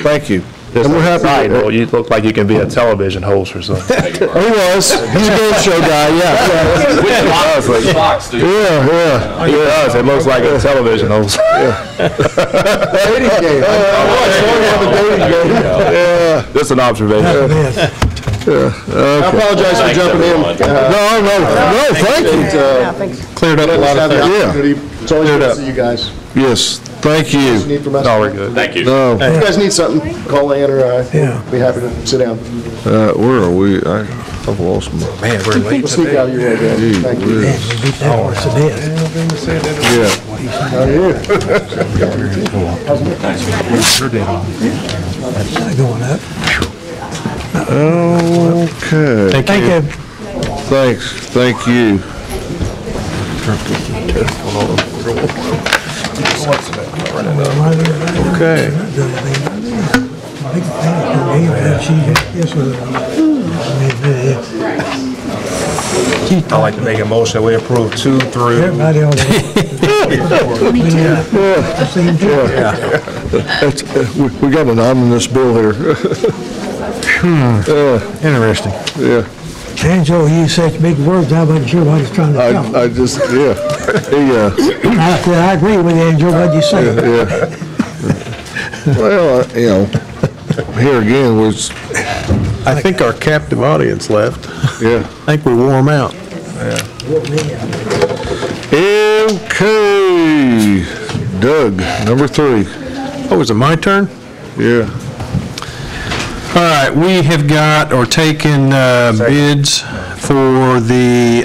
Thank you. And we're happy. Well, you look like you can be a television host or something. He was. He's a game show guy, yeah. Yeah. He does. It looks like a television host. Dating game. Yeah. Just an observation. I apologize for jumping in. No, thank you. Cleared up a lot of things. It's always good to see you guys. Yes, thank you. No, we're good. Thank you. No. If you guys need something, call Ann or I. Be happy to sit down. Where are we? I've lost my... Man, we're late. We'll sneak out of your way, Dan. Thank you. Yeah. How are you? Going up. Okay. Thank you. Thanks, thank you. Okay. I'd like to make a motion that we approve 2 through. Everybody ought to. We got an omnibus bill here. Interesting. Yeah. Angelo, you use such big words, I'm not sure what he's trying to tell. I just, yeah. I agree with you, Angelo, what'd you say? Well, you know, here again was. I think our captive audience left. Yeah. I think we wore them out. Okay. Doug, number 3. Oh, is it my turn? Yeah. All right, we have got or taken bids for the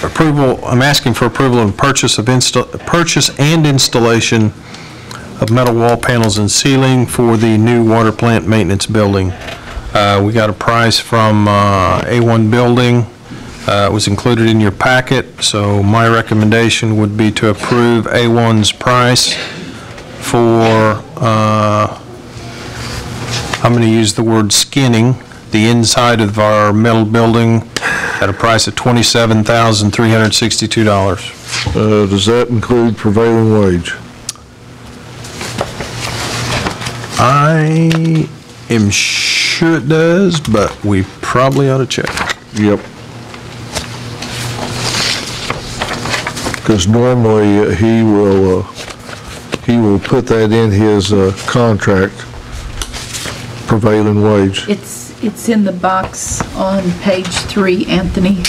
approval. I'm asking for approval and purchase and installation of metal wall panels and ceiling for the new water plant maintenance building. We got a price from A1 Building. It was included in your packet, so my recommendation would be to approve A1's price for I'm going to use the word skinning the inside of our metal building at a price of $27,362. Does that include prevailing wage? I am sure it does, but we probably ought to check. Yep. Because normally he will put that in his contract. Prevailing wage. It's in the box on page 3, Anthony.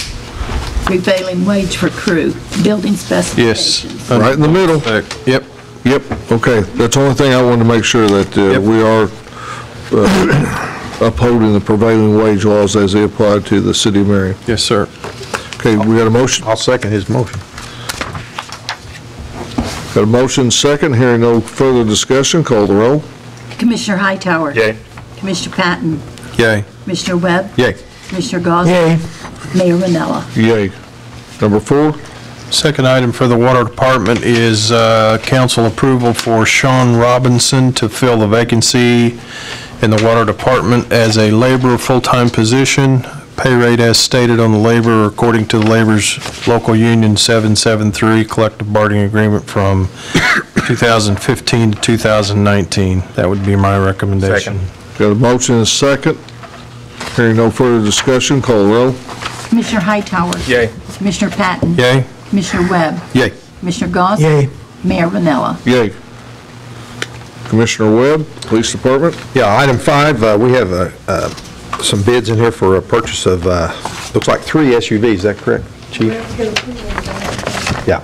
Prevailing wage for crew, building specifications. Yes. Right in the middle. Yep. Yep, okay. That's the only thing I wanted to make sure that we are upholding the prevailing wage laws as they apply to the City of Marion. Yes, sir. Okay, we got a motion? I'll second his motion. Got a motion second. Hearing no further discussion, call the roll. Commissioner Hightower. Yay. Commissioner Patton. Yay. Commissioner Webb. Yay. Commissioner Gauss. Yay. Mayor Ranella. Yay. Number 4? Second item for the Water Department is council approval for Sean Robinson to fill the vacancy in the Water Department as a laborer full-time position. Pay rate as stated on the labor according to the labor's local union 773 collective bargaining agreement from 2015 to 2019. That would be my recommendation. Second. Got a motion and a second. Hearing no further discussion, call the roll. Commissioner Hightower. Yay. Commissioner Patton. Yay. Commissioner Webb. Yay. Commissioner Gauss. Yay. Mayor Ranella. Yay. Commissioner Webb, Police Department. Yeah, item 5, we have some bids in here for a purchase of, looks like 3 SUVs, is that correct, Chief? Yeah.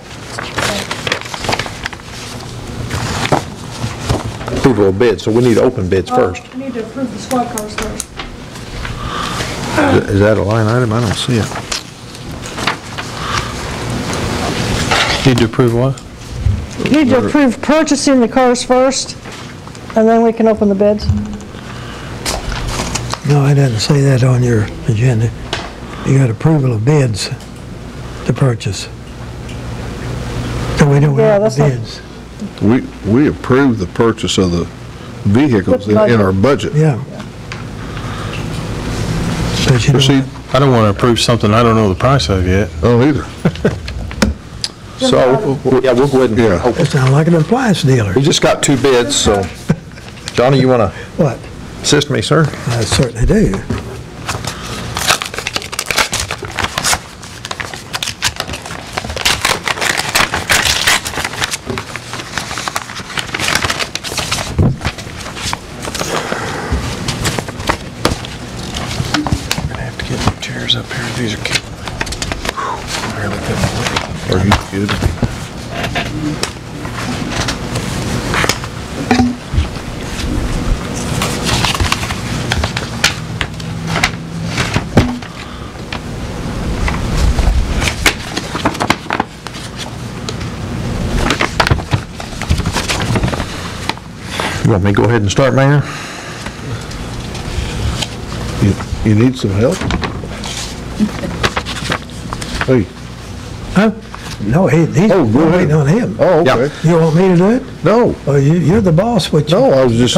Approval of bids, so we need to open bids first. I need to approve the squad cars first. Is that a line item? I don't see it. Need to approve what? You need to approve purchasing the cars first, and then we can open the bids. No, it doesn't say that on your agenda. You got approval of bids to purchase. So we don't have the bids. We approved the purchase of the vehicles in our budget. Yeah. But you Proceed. I don't want to approve something I don't know the price of yet. Oh, either. So, yeah, we'll go ahead and open. It sounds like an appliance dealer. We just got 2 bids, so, Johnny, you want to What? assist me, sir? I certainly do. Up here, these are killing me. Barely fit my weight. Are you kidding? You want me to go ahead and start, Mayor? You need some help? Hey. Huh? No, he's waiting on him. Oh, okay. You want me to do it? No. Oh, you're the boss, what you No, I was just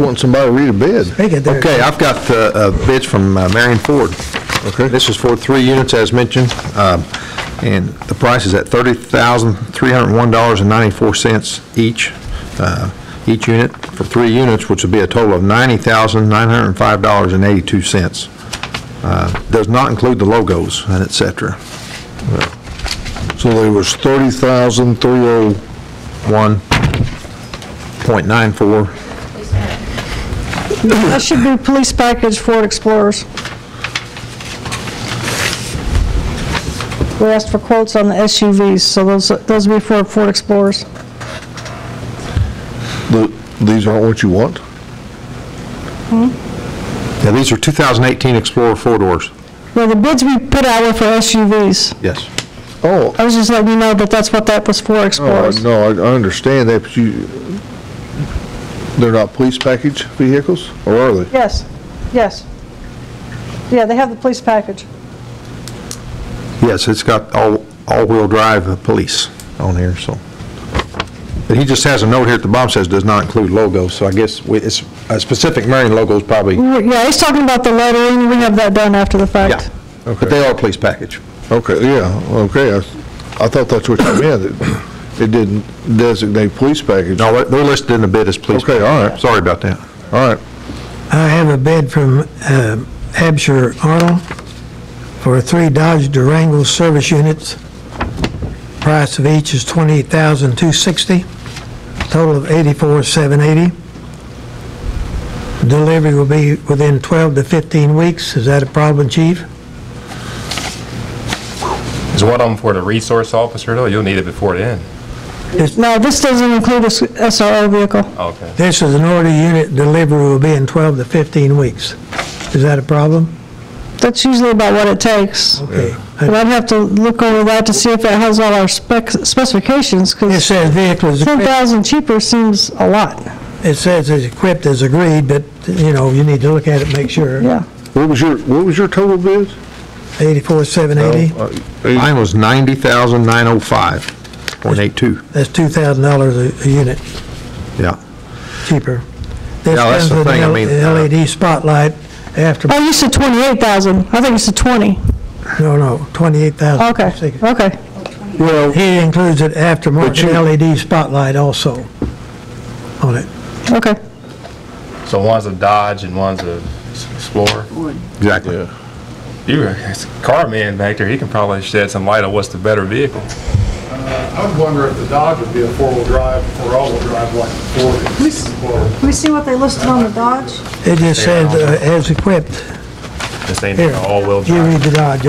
wanting somebody to read a bid. Speak it there. Okay, I've got bids from Marion Ford. Okay. This is for 3 units as mentioned, and the price is at $30,301.94 each unit for 3 units, which would be a total of $90,905.82. Does not include the logos and et cetera. So there was 30,301.94. That should be police package Ford Explorers. We asked for quotes on the SUVs, so those will be for Ford Explorers. These aren't what you want? Yeah, these are 2018 Explorer 4-doors. Well, the bids we put out were for SUVs. Yes. Oh. I was just letting you know that that's what that was for, Explorers. No, I understand that, but they're not police package vehicles, or are they? Yes, yes. Yeah, they have the police package. Yes, it's got all-wheel drive police on here, so. But he just has a note here at the bottom says does not include logos, so I guess it's a specific Marion logo is probably. Yeah, he's talking about the lettering. We have that done after the fact. Yeah, okay. But they are a police package. Okay, yeah, okay. I thought that's what you meant. It didn't designate police package. No, they're listed in the bid as police. Okay, all right. Sorry about that. All right. I have a bid from Absher Arnold for 3 Dodge Durango service units. Price of each is $28,260. Total of $84,780. Delivery will be within 12 to 15 weeks. Is that a problem, Chief? Is one of them for the resource officer, though? You'll need it before then. No, this doesn't include a SRO vehicle. Okay. This is an order unit. Delivery will be in 12 to 15 weeks. Is that a problem? That's usually about what it takes. Okay. But I'd have to look over that to see if it has all our specifications, because It says vehicle is 10,000 cheaper seems a lot. It says it's equipped as agreed, but, you know, you need to look at it and make sure. Yeah. What was your total bid? $84,780. Mine was $90,905.82. That's $2,000 a unit Yeah. cheaper. This Yeah, that's comes the with thing, I an mean, LED spotlight after. Oh, you said 28,000. I think you said 20. No, 28,000. Okay, okay. Well, he includes an aftermarket LED spotlight also on it. Okay. So one's a Dodge and one's a Explorer? Exactly. Yeah. You, as a car man back there, he can probably shed some light on what's the better vehicle. I would wonder if the Dodge would be a four-wheel drive or all-wheel drive like the Ford Explorer. Can we see what they listed on the Dodge? It just says as equipped. This ain't Here, an all-wheel you drive. read the Dodge.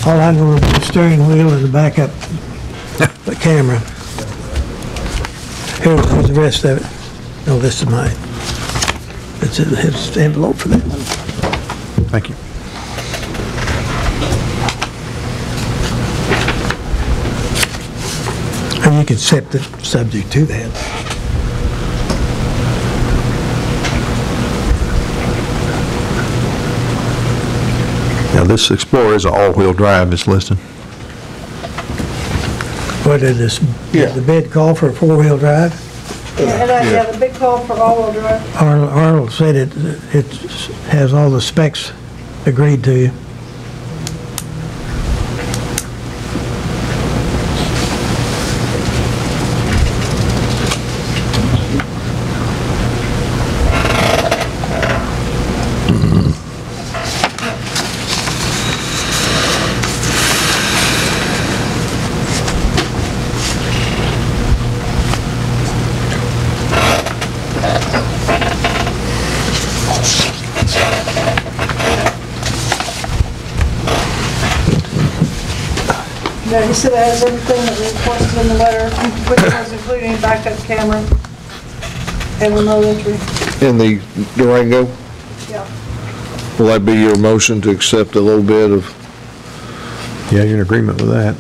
All I'm going to do is the steering wheel and the backup the camera. Here's the rest of it. No, this is mine. It's his envelope for that. Thank you. And you can set the subject to that. Now, this Explorer is an all-wheel drive, it's listed. What did the bid call for a four-wheel drive? Yeah, the big call for all-wheel drive. Arnold said it has all the specs agreed to you. Yeah, he said it has everything that we requested in the letter, which was including backup camera and remote entry. In the Durango? Yeah. Will that be your motion to accept a little bit of? Yeah, you're in agreement with that.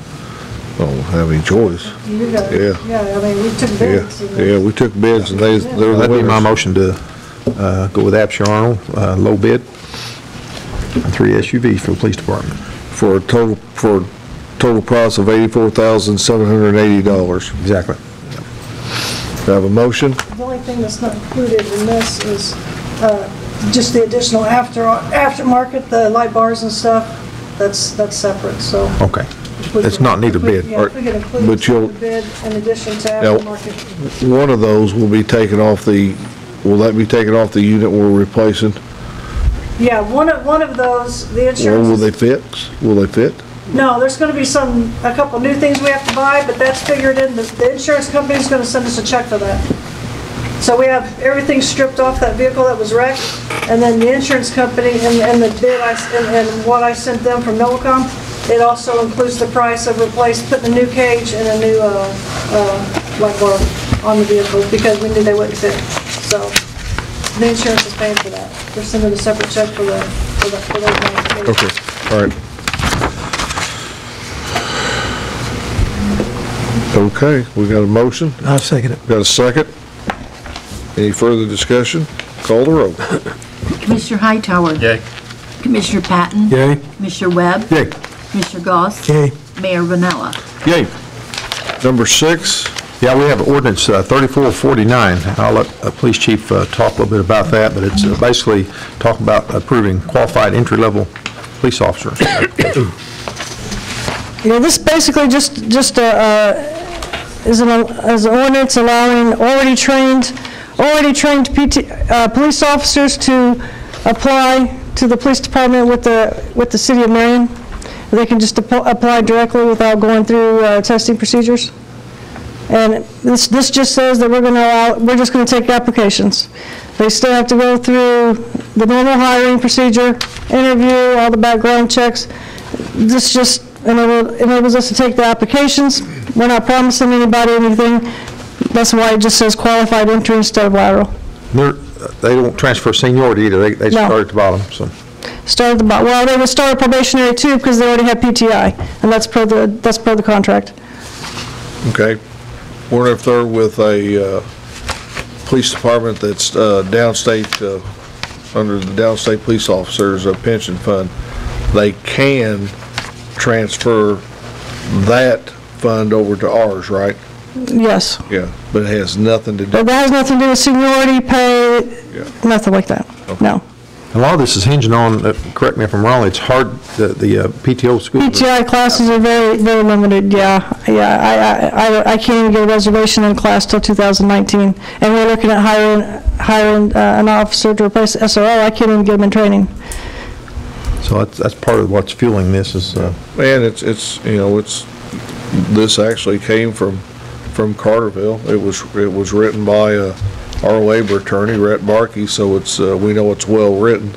I don't have any choice. You got Yeah. it. Yeah, I mean, we took bids. Yeah, we took bids and they're the That'd be my winners. motion to go with Absher Arnold, low bid. and 3 SUVs for the police department. For a total price of $84,780. Exactly. Do I have a motion? The only thing that's not included in this is just the additional aftermarket, the light bars and stuff. That's separate, so. Okay. It's not need a bid. Yeah, if we could include But you'll- the bid in addition to Now, aftermarket. one of those will be taken off will that be taken off the unit we're replacing? Yeah, one of those, the Or insurance. will they fit? Will they fit? No, there's gonna be a couple new things we have to buy, but that's figured in, the insurance company's gonna send us a check for that. So we have everything stripped off that vehicle that was wrecked, and then the insurance company and the bid and what I sent them from Millicom, it also includes the price of putting a new cage and a new, light bar on the vehicle, because we knew they wouldn't fit. So, the insurance is paying for that. They're sending a separate check for those. Okay, all right. Okay, we got a motion? I'll second it. Got a second? Any further discussion? Call the roll. Commissioner Hightower. Yay. Commissioner Patton. Yay. Commissioner Webb. Yay. Commissioner Goss. Yay. Mayor Vanella. Yay. Number 6, Yeah, we have ordinance 3449. I'll let Police Chief talk a little bit about that, but it's basically talking about approving qualified entry-level police officers. This basically just is an ordinance allowing already trained police officers to apply to the police department with the City of Marion. They can just apply directly without going through testing procedures. And this just says that we're just going to take applications. They still have to go through the normal hiring procedure, interview, all the background checks. This just enables us to take the applications. We're not promising anybody anything. That's why it just says qualified entry instead of lateral. They don't transfer seniority either. They No. start at the bottom, so. Start at the bottom. Well, they would start probationary too, because they already have PTI, and that's per the contract. okay. We're up there with a police department that's downstate, under the downstate police officers' pension fund. They can transfer that fund over to ours, right? Yes. Yeah, but it has nothing to do. But that has nothing to do with seniority, pay, nothing like that. No. A lot of this is hinging on, correct me if I'm wrong, it's hard, the PTO school. PTI classes are very, very limited, yeah. I can't even get a reservation in class till 2019. And we're looking at hiring an officer to replace SRO. I can't even get them in training. So that's part of what's fueling this is. And this actually came from Carterville. It was written by our labor attorney, Rhett Barkey, so we know it's well written.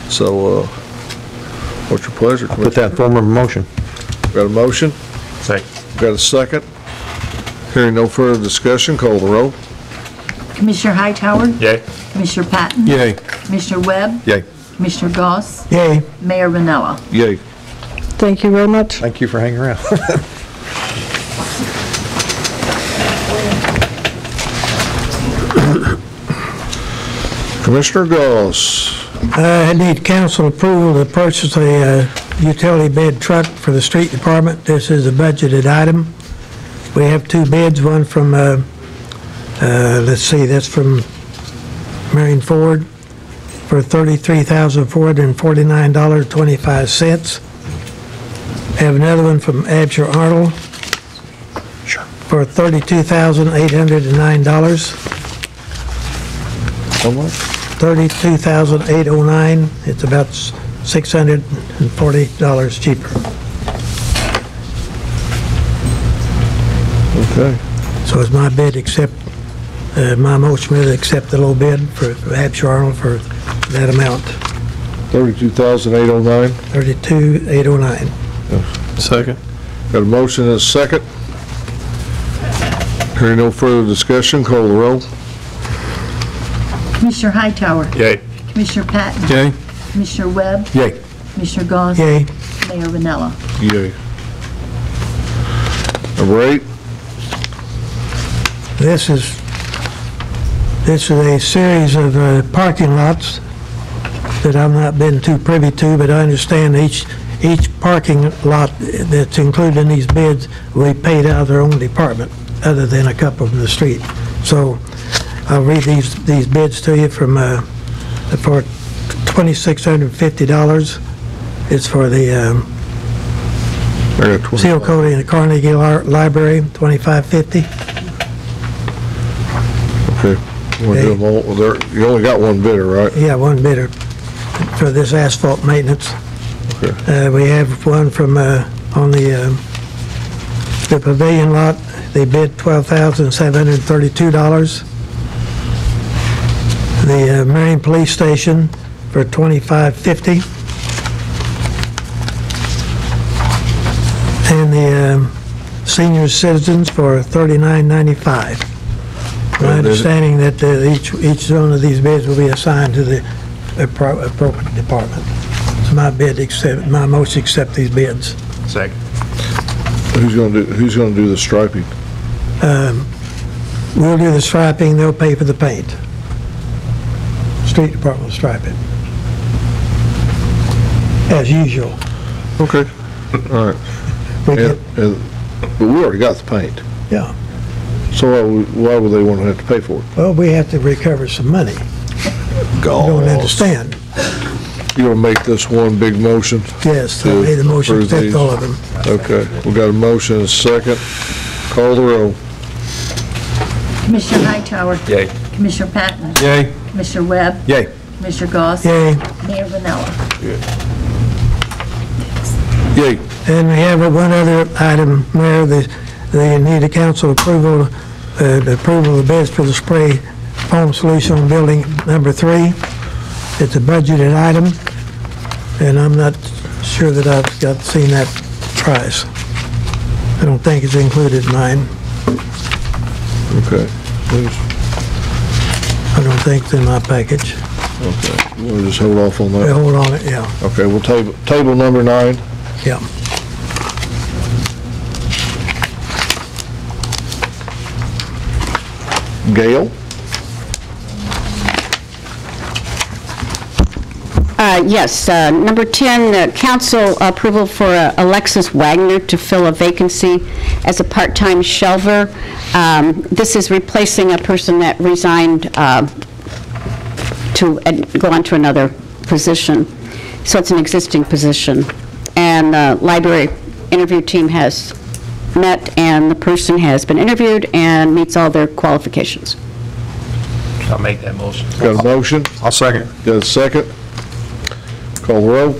So, what's your pleasure, Commissioner? Put that in form of a motion. Got a motion? Second. Got a second? Hearing no further discussion, call the roll. Commissioner Hightower. Yay. Commissioner Patton. Yay. Commissioner Webb. Yay. Commissioner Goss. Yay. Mayor Vanella. Yay. Thank you very much. Thank you for hanging around. Commissioner Goss. I need council approval to purchase a utility bed truck for the street department. This is a budgeted item. We have 2 bids, one from, let's see, that's from Marion Ford for $33,449.25. Have another one from Absher Arnold for $32,809. How much? $32,809. It's about $640 cheaper. Okay. So it's my bid, my motion is accept the low bid for Absher Arnold for that amount. $32,809. $32,809. Second. Got a motion and a second. Hearing no further discussion, call the roll. Commissioner Hightower. Yay. Commissioner Patton. Yay. Commissioner Webb. Yay. Commissioner Goss. Yay. Mayor Vanella. Yay. Number 8. This is a series of parking lots that I've not been too privy to, but I understand each parking lot that's included in these bids will be paid out of their own department, other than a couple from the street. So I'll read these bids to you from, for $2,650. It's for the seal coating in the Carnegie Library, $2,550. Okay. You wanna do them all? Well, you only got one bidder, right? Yeah, one bidder for this asphalt maintenance. Okay. We have one from, on the pavilion lot. They bid $12,732. The Marion Police Station for $2,550. And the senior citizens for $39.95. My understanding that each one of these bids will be assigned to the appropriate department. So my motion accept these bids. Second. Who's gonna do the striping? We'll do the striping, they'll pay for the paint. Street department will stripe it. As usual. Okay, all right. But we already got the paint. Yeah. So why would they want to have to pay for it? Well, we have to recover some money. You don't understand. You want to make this one big motion? Yes, I made the motion to take all of them. Okay, we got a motion and a second. Call the roll. Commissioner Hightower. Yay. Commissioner Patton. Yay. Commissioner Webb. Yay. Commissioner Goss. Yay. Mayor Vanella. Yay. And we have one other item, Mayor, they need a council approval, approval of the bids for the spray foam solution on building number 3. It's a budgeted item, and I'm not sure that I've seen that price. I don't think it's included in mine. Okay. I don't think it's in my package. Okay, we'll just hold off on that. We'll hold on it, yeah. Okay, we'll table number 9. Yeah. Gail? Yes, number 10, council approval for Alexis Wagner to fill a vacancy as a part-time shelver. This is replacing a person that resigned to go on to another position. So it's an existing position. And library interview team has met, and the person has been interviewed and meets all their qualifications. I'll make that motion. Got a motion? I'll second. Got a second? Call the roll.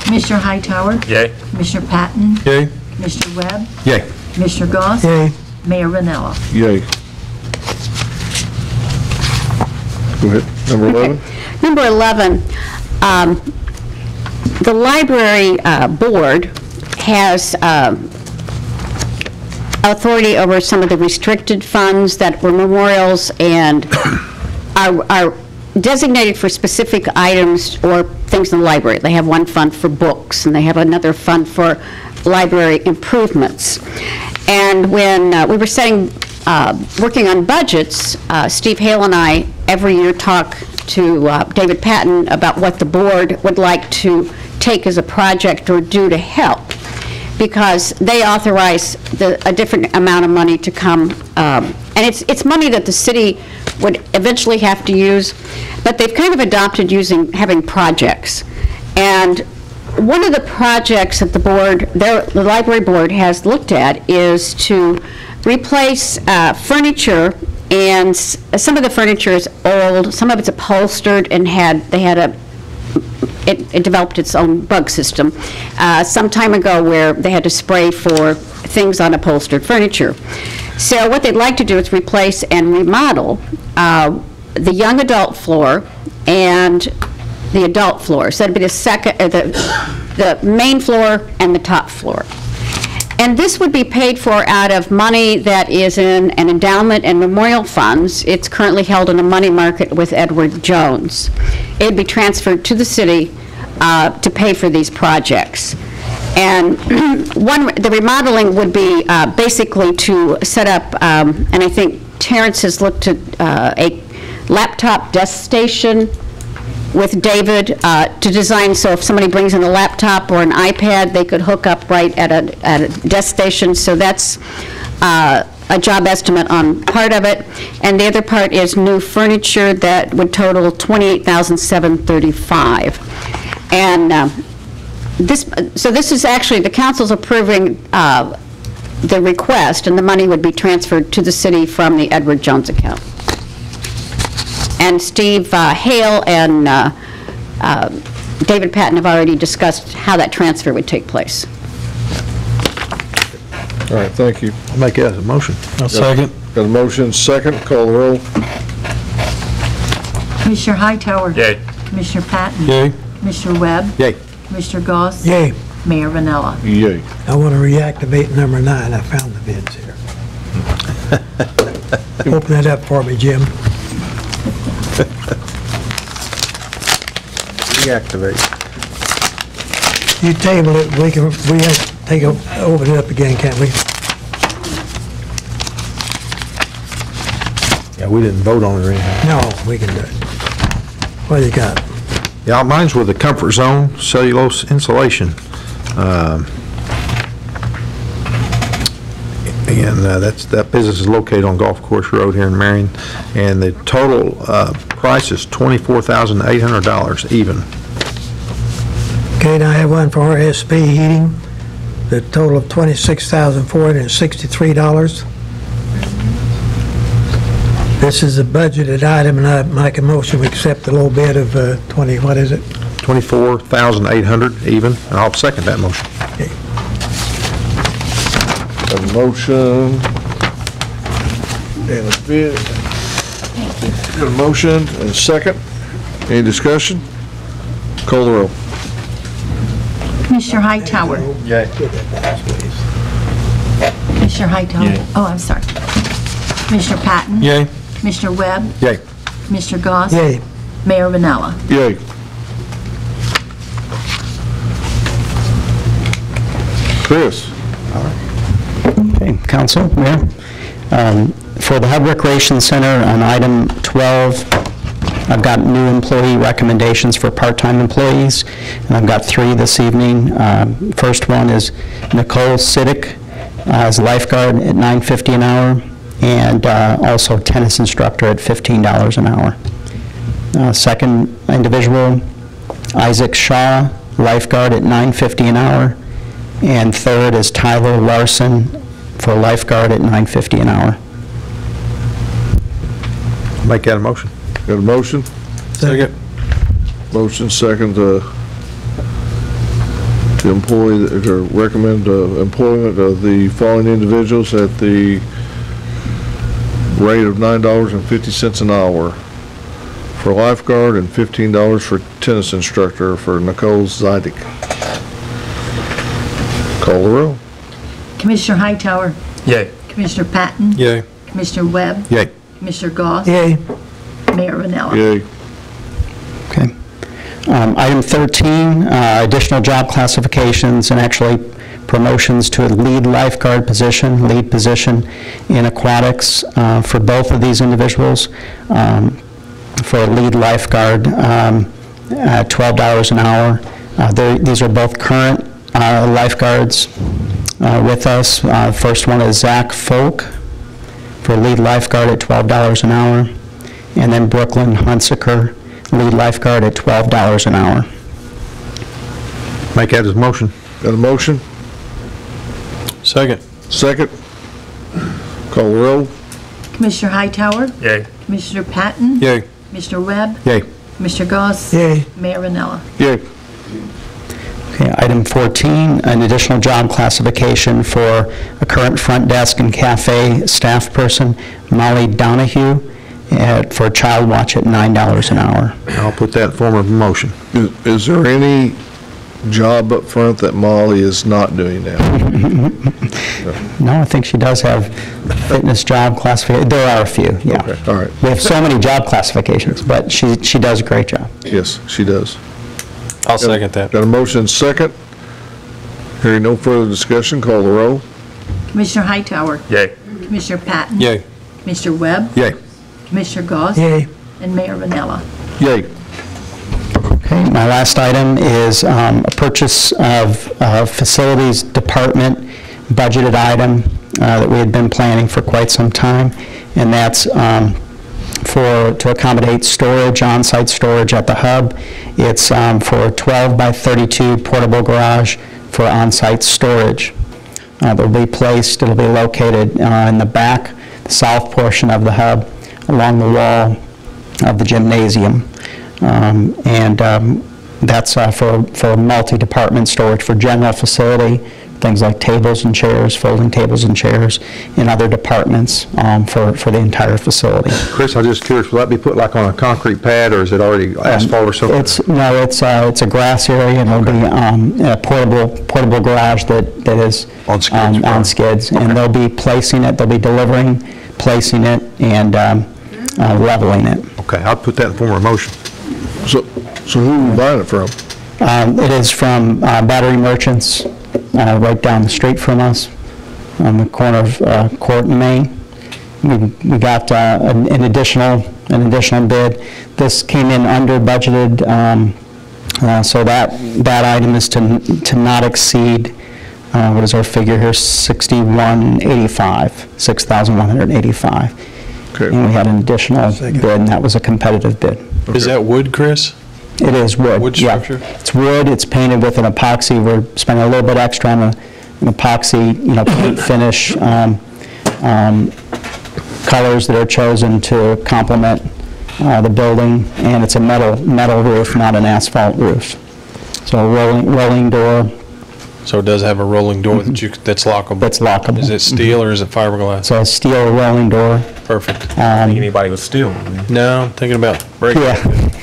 Commissioner Hightower. Yay. Commissioner Patton. Yay. Commissioner Webb. Yay. Commissioner Goss. Yay. Mayor Vanella. Yay. Go ahead. Number 11? Number 11, the library board has authority over some of the restricted funds that were memorials and are designated for specific items or things in the library. They have one fund for books, and they have another fund for library improvements. And when we were working on budgets, Steve Hale and I every year talk to David Patton about what the board would like to take as a project or do to help, because they authorize a different amount of money to come, and it's money that the city would eventually have to use, but they've kind of adopted having projects. And one of the projects that the library board has looked at is to replace furniture, and some of the furniture is old, some of it's upholstered, and it developed its own bug system some time ago, where they had to spray for things on upholstered furniture. So what they'd like to do is replace and remodel the young adult floor and the adult floor. So it'd be the main floor and the top floor. And this would be paid for out of money that is in an endowment and memorial funds. It's currently held in a money market with Edward Jones. It'd be transferred to the city to pay for these projects. And the remodeling would be basically to set up, and I think Terrence has looked at a laptop desk station with David to design, so if somebody brings in a laptop or an iPad, they could hook up right at a desk station. So that's a job estimate on part of it. And the other part is new furniture that would total $28,735. And so this is actually, the council's approving the request, and the money would be transferred to the city from the Edward Jones account. And Steve Hale and David Patton have already discussed how that transfer would take place. All right, thank you. I'll make that as a motion. I'll second. Got a motion, second, call the roll. Commissioner Hightower. Yay. Commissioner Patton. Yay. Commissioner Webb. Yay. Commissioner Goss. Yay. Mayor Vanella. Yay. I want to reactivate number 9. I found the bids here. Open that up for me, Jim. Reactivate. You table it, we have to open it up again, can't we? Yeah, we didn't vote on it or anything. No, we can do it. What do you got? Yeah, mine's with the Comfort Zone cellulose insulation. And that business is located on Golf Course Road here in Marion, and the total price is $24,800 even. Okay, now I have one for RSP Heating, the total of $26,463. This is a budgeted item, and I make a motion we accept the low bid of 20, what is it? $24,800 even, and I'll second that motion. Okay. A motion and a bid. Got a motion and a second. Any discussion? Call the roll. Commissioner Hightower. Yay. Commissioner Hightower. Yay. Oh, I'm sorry. Commissioner Patton. Yay. Commissioner Webb. Yay. Commissioner Goss. Yay. Mayor Vanella. Yay. Chris. Okay, Council, Mayor. For the Hub Recreation Center, on item 12, I've got new employee recommendations for part-time employees, and I've got 3 this evening. First one is Nicole Siddick as lifeguard at $9.50 an hour, and also tennis instructor at $15 an hour. Second individual, Isaac Shaw, lifeguard at $9.50 an hour, and third is Tyler Larson for lifeguard at $9.50 an hour. Make that a motion. Got a motion? Second. Motion second to employ, to recommend employment of the following individuals at the rate of $9.50 an hour for lifeguard and $15 for tennis instructor for Nicole Zydick. Call the roll. Commissioner Hightower. Yay. Commissioner Patton. Yay. Commissioner Webb. Yay. Commissioner Goss. Yay. Mayor Vanella. Yay. Okay. Item 13, additional job classifications and actually promotions to a lead lifeguard position, lead position in aquatics for both of these individuals. For a lead lifeguard at $12 an hour. These are both current lifeguards with us. First one is Zach Folk for lead lifeguard at $12 an hour, and then Brooklyn Hunsaker, lead lifeguard at $12 an hour. Make that as a motion. Got a motion? Second. Second. Call the roll. Commissioner Hightower. Yay. Commissioner Patton. Yay. Commissioner Webb. Yay. Commissioner Goss. Yay. Mayor Vanella. Yay. Okay, item 14, an additional job classification for a current front desk and cafe staff person, Molly Donahue, for child watch at $9 an hour. I'll put that in form of a motion. Is there any job up front that Molly is not doing now? No, I think she does have fitness job classification. There are a few, yeah. Okay, all right. We have so many job classifications, but she does a great job. Yes, she does. I'll second that. Got a motion second. Hearing no further discussion, call the roll. Commissioner Hightower. Yay. Commissioner Patton. Yay. Commissioner Webb. Yay. Commissioner Goss. Yay. And Mayor Vanella. Yay. Okay, my last item is a purchase of facilities department budgeted item that we had been planning for quite some time, and that's to accommodate storage, on-site storage at the hub. It's for a 12 by 32 portable garage for on-site storage. It'll be located in the back, the south portion of the hub, along the wall of the gymnasium. That's for multi-department storage for general facility, things like tables and chairs, folding tables and chairs, in other departments for the entire facility. Chris, I'm just curious, will that be put like on a concrete pad, or is it already asphalt or something? It's a grass area, and it'll be a portable garage that is on skids. Okay. And they'll be placing it, they'll be delivering, placing it, and leveling it. Okay, I'll put that in form of a motion. So who are we buying it from? It is from Battery Merchants, right down the street from us, on the corner of Court and Main. We got an additional bid. This came in under budgeted, so that item is to not exceed, what is our figure here, $6,185. Okay. And we had an additional bid, and that was a competitive bid. Okay. Is that wood, Chris? It is wood. Wood structure? Yeah. It's wood, it's painted with an epoxy. We're spending a little bit extra on an epoxy, paint finish, colors that are chosen to complement the building, and it's a metal roof, not an asphalt roof. So a rolling door. So it does have a rolling door that's lockable? That's lockable. Is it steel or is it fiberglass? So a steel rolling door. Perfect. I think anybody with steel. No, I'm thinking about breaking it.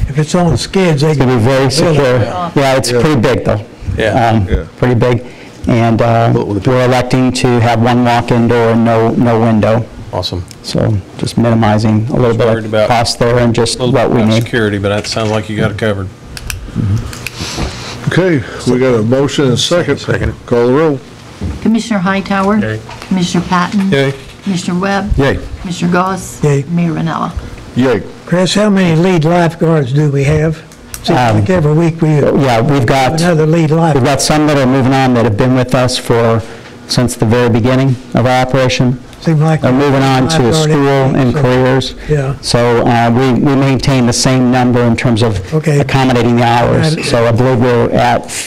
If it's on skids, they It's going to be very secure. Yeah, it's pretty big, though. Yeah. Pretty big. And we're electing to have one walk-in door and no window. Awesome. So just minimizing a little bit of cost there and just what we need. Security, but that sounds like you got it covered. Okay, we got a motion and a second. Call the roll. Commissioner Hightower. Yay. Commissioner Patton. Yay. Commissioner Webb. Yay. Commissioner Goss. Yay. Mayor Ranella. Yay. Chris, how many lead lifeguards do we have? Seems like every week we Yeah, we've got another lead We've lifeguard. got some that are moving on that have been with us since the very beginning of our operation. Seems like They're moving on to a lifeguard school every and week, so- careers. Yeah. So we maintain the same number in terms of accommodating the hours. Right. So I believe we're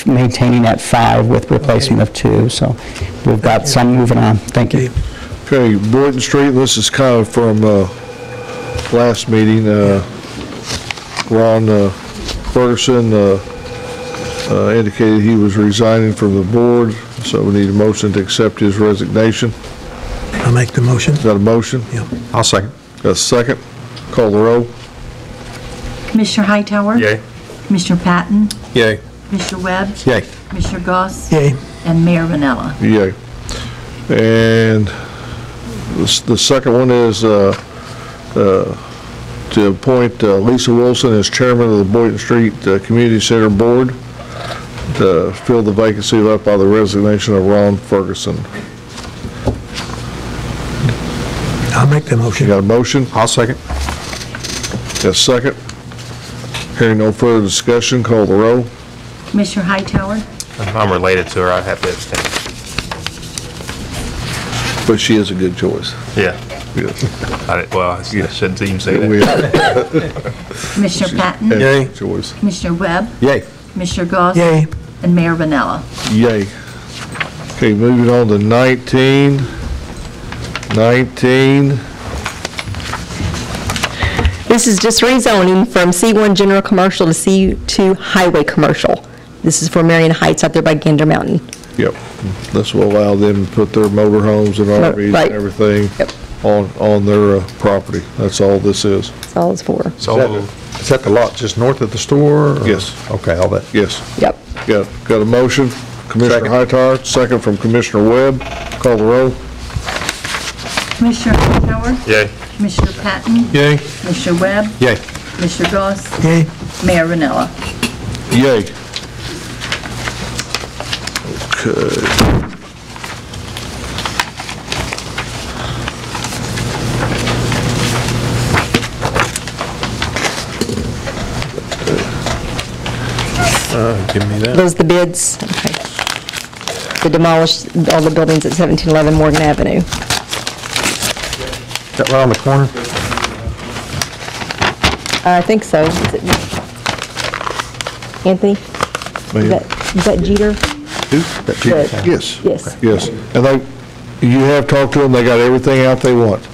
maintaining at 5 with replacement of 2. So we've got some moving on. Thank you. Okay, Boynton Street, this is kind of from last meeting. Ron Ferguson indicated he was resigning from the board, so we need a motion to accept his resignation. I'll make the motion. Got a motion? Yeah. I'll second. Got a second? Call the roll. Commissioner Hightower. Yay. Commissioner Patton. Yay. Commissioner Webb. Yay. Commissioner Goss. Yay. And Mayor Ranella. Yay. And the second one is to appoint Lisa Wilson as chairman of the Boynton Street Community Center Board to fill the vacancy left by the resignation of Ron Ferguson. I'll make the motion. You got a motion? I'll second. Got a second? Hearing no further discussion, call the roll. Commissioner Hightower. If I'm related to her, I'd have to abstain. But she is a good choice. Yeah. Yes. Well, I shouldn't even say that. Commissioner Patton. Yay. Choice. Commissioner Webb. Yay. Commissioner Goss. Yay. And Mayor Ranella. Yay. Okay, moving on to 19. This is just rezoning from C1 General Commercial to C2 Highway Commercial. This is for Marion Heights out there by Gander Mountain. Yep. This will allow them to put their motorhomes and RVs Right. and everything on their property. That's all this is. That's all it's for. Is that the lot just north of the store? or- Yes. Okay, all that. Yes. Yep. Got a motion? Commissioner Hightower, second from Commissioner Webb. Call the roll. Commissioner Hightower. Yay. Commissioner Patton. Yay. Commissioner Webb. Yay. Commissioner Goss. Yay. Mayor Ranella. Yay. Okay. Give me that. Those the bids? Okay. To demolish all the buildings at 1711 Morgan Avenue. Is that right on the corner? I think so. Is it Anthony? Is that Jeter? Who? Yes. Yes. Yes. And you have talked to them, they got everything out they want? I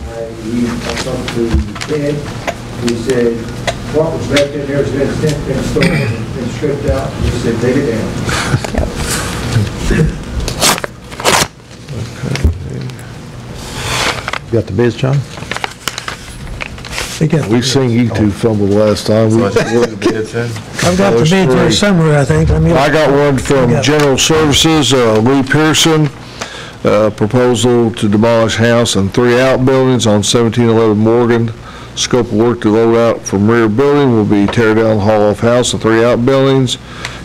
talked to Ted, he said, what was left in there has been stolen and been stripped out, he said, take it down. You got the bids, John? We seen you two fumble last time. I've got the bids there somewhere, I think. I got one from General Services, Lee Pearson, proposal to demolish house and 3 outbuildings on 1711 Morgan. Scope of work to load out from rear building will be tear down, haul off house and 3 outbuildings,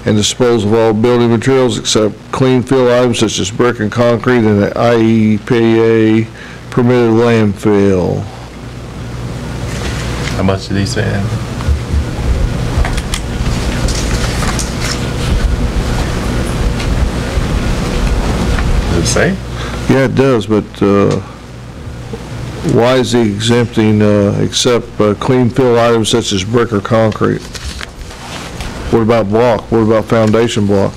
and dispose of all building materials except clean fill items such as brick and concrete in the IEPA permitted landfill. How much did he say? Does it say? Yeah, it does, but why is he exempting except clean fill items such as brick or concrete? What about block? What about foundation block?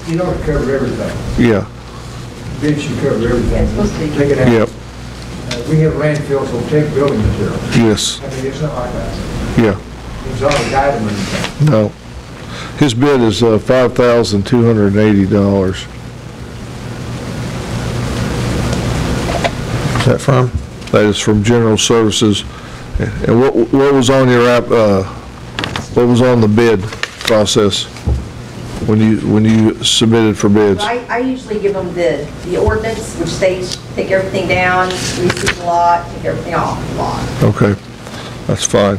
You know to cover everything. Yeah. Bid should cover everything. Take it out. Yep. We have landfills that take building materials. Yes. I mean, it's not like that. Yeah. It's not a guide them or anything. No. His bid is $5,280. Where's that from? That is from General Services. And what was on your app? What was on the bid process when you submitted for bids? I usually give them the ordinance, which states take everything down, resweep the lot, take everything off the lot. Okay, that's fine.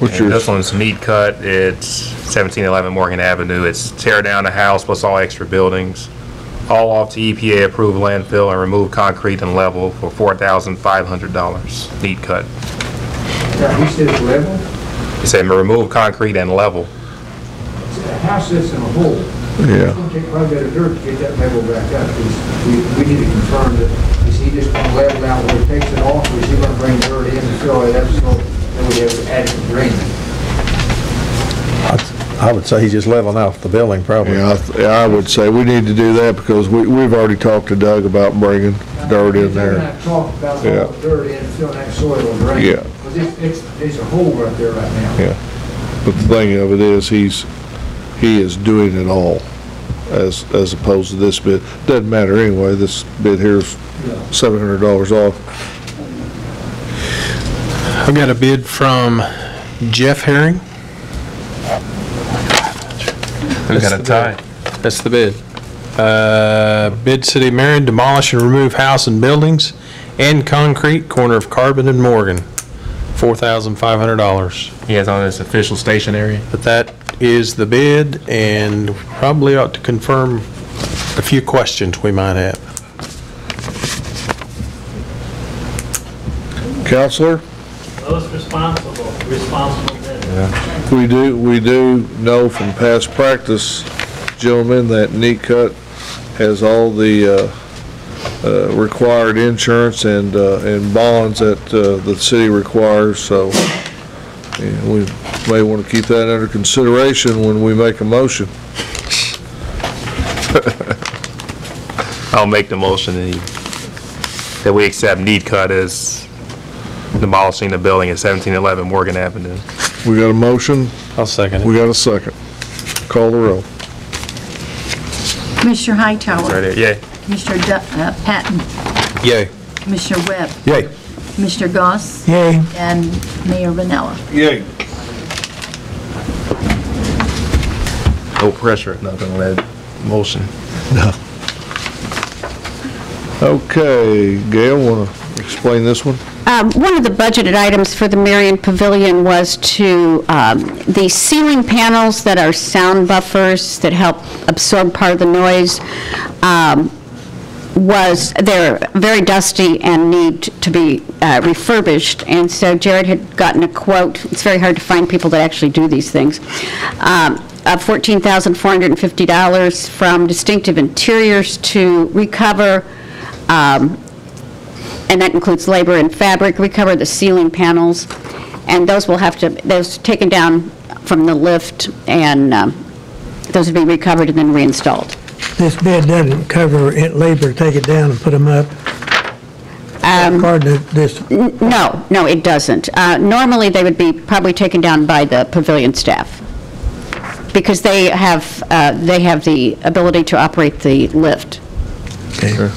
What's yours? This one's neat cut. It's 1711 Morgan Avenue. It's tear down the house plus all extra buildings, all off to EPA approved landfill and remove concrete and level for $4,500. Neat cut. Now, he says level? He said remove concrete and level. The house sits in a hole. Yeah. It's going to take quite a bit of dirt to get that level back up. We need to confirm that, is he just going to level out where he takes it off, or is he going to bring dirt in and fill it up so that we have adequate drainage? I would say he's just leveling off the building, probably. Yeah, I would say we need to do that because we've already talked to Doug about bringing dirt in there. We're going to talk about all the dirt in and filling that soil and drain. Yeah. Because it's a hole right there right now. Yeah. But the thing of it is, he is doing it all as opposed to this bid. Doesn't matter anyway. This bid here is $700 off. I've got a bid from Jeff Herring. We've got a tie. That's the bid. Bid City of Marion, demolish and remove house and buildings and concrete, corner of Carbon and Morgan, $4,500. He has on his official stationery. But that is the bid, and probably ought to confirm a few questions we might have. Counselor? Most responsible bidder. We do know from past practice, gentlemen, that Neat Cut has all the required insurance and bonds that the city requires, so we may want to keep that under consideration when we make a motion. I'll make the motion that we accept Neat Cut as demolishing the building at 1711 Morgan Avenue. We got a motion? I'll second it. We got a second. Call the roll. Commissioner Hightower. Right there, yay. Commissioner Patton. Yay. Commissioner Webb. Yay. Commissioner Goss. Yay. And Mayor Vanella. Yay. No pressure, nothing on that motion. No. Okay, Gail, want to explain this one? One of the budgeted items for the Marion Pavilion was to, the ceiling panels that are sound buffers that help absorb part of the noise. they're very dusty and need to be refurbished, and so Jared had gotten a quote. It's very hard to find people that actually do these things. Of $14,450 from Distinctive Interiors to recover, and that includes labor and fabric, recover the ceiling panels, and those will have to, those taken down from the lift, and those will be recovered and then reinstalled. This bid doesn't cover labor, take it down and put them up? According to this? No, it doesn't. Normally, they would be probably taken down by the pavilion staff, because they have the ability to operate the lift. Okay.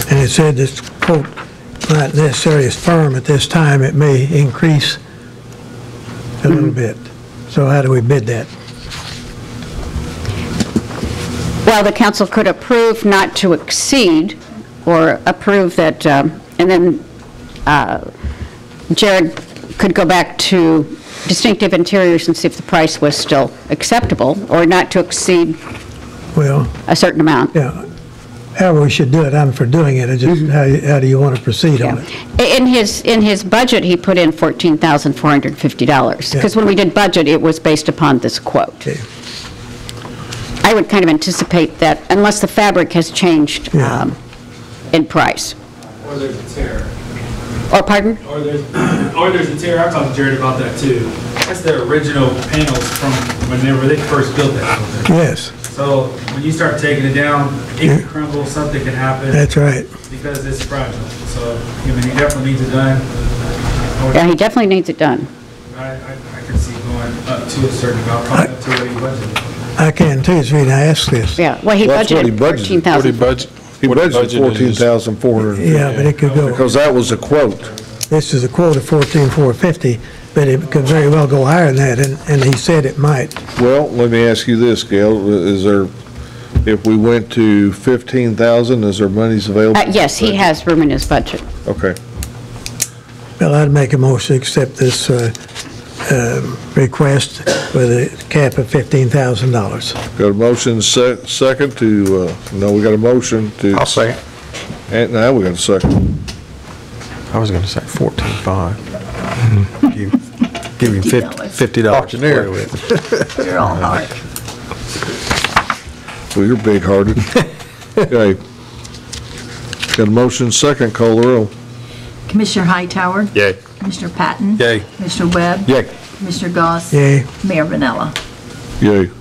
And it said this quote not necessarily as firm at this time. It may increase a little bit. So how do we bid that? Well, the council could approve not to exceed, or approve that, and then Jared could go back to Distinctive Interiors and see if the price was still acceptable, or not to exceed a certain amount. Yeah. However we should do it, I'm for doing it. It's just how do you want to proceed on it? In his budget, he put in $14,450, because when we did budget, it was based upon this quote. Okay. I would kind of anticipate that, unless the fabric has changed in price. Or there's a tear. Or pardon? Or there's a tear. I talked to Jared about that too. That's the original panels from whenever they first built that building. Yes. So when you start taking it down, it can crumble, something can happen. That's right. Because it's fragile. So, I mean, he definitely needs it done. Yeah, he definitely needs it done. I can see going up to a certain amount, probably up to what he budgeted. I can too, it's reason I asked this. Yeah, well, he budgeted $14,000. He budgeted $14,450. Yeah, but it could go. Because that was a quote. This is a quote of $14,450, but it could very well go higher than that, and he said it might. Well, let me ask you this, Gail, is there, if we went to $15,000, is there monies available? Yes, he has room in his budget. Okay. Well, I'd make a motion to accept this request with a cap of $15,000. Got a motion second to, no, we got a motion to. I'll say it. And now we got a second. I was going to say 14.5. Give him $50 to play with. You're all hard. Well, you're big-hearted. Okay. Got a motion second, call the roll. Commissioner Hightower? Yay. Commissioner Patton? Yay. Commissioner Webb? Yay. Commissioner Goss? Yay. Mayor Vanella? Yay.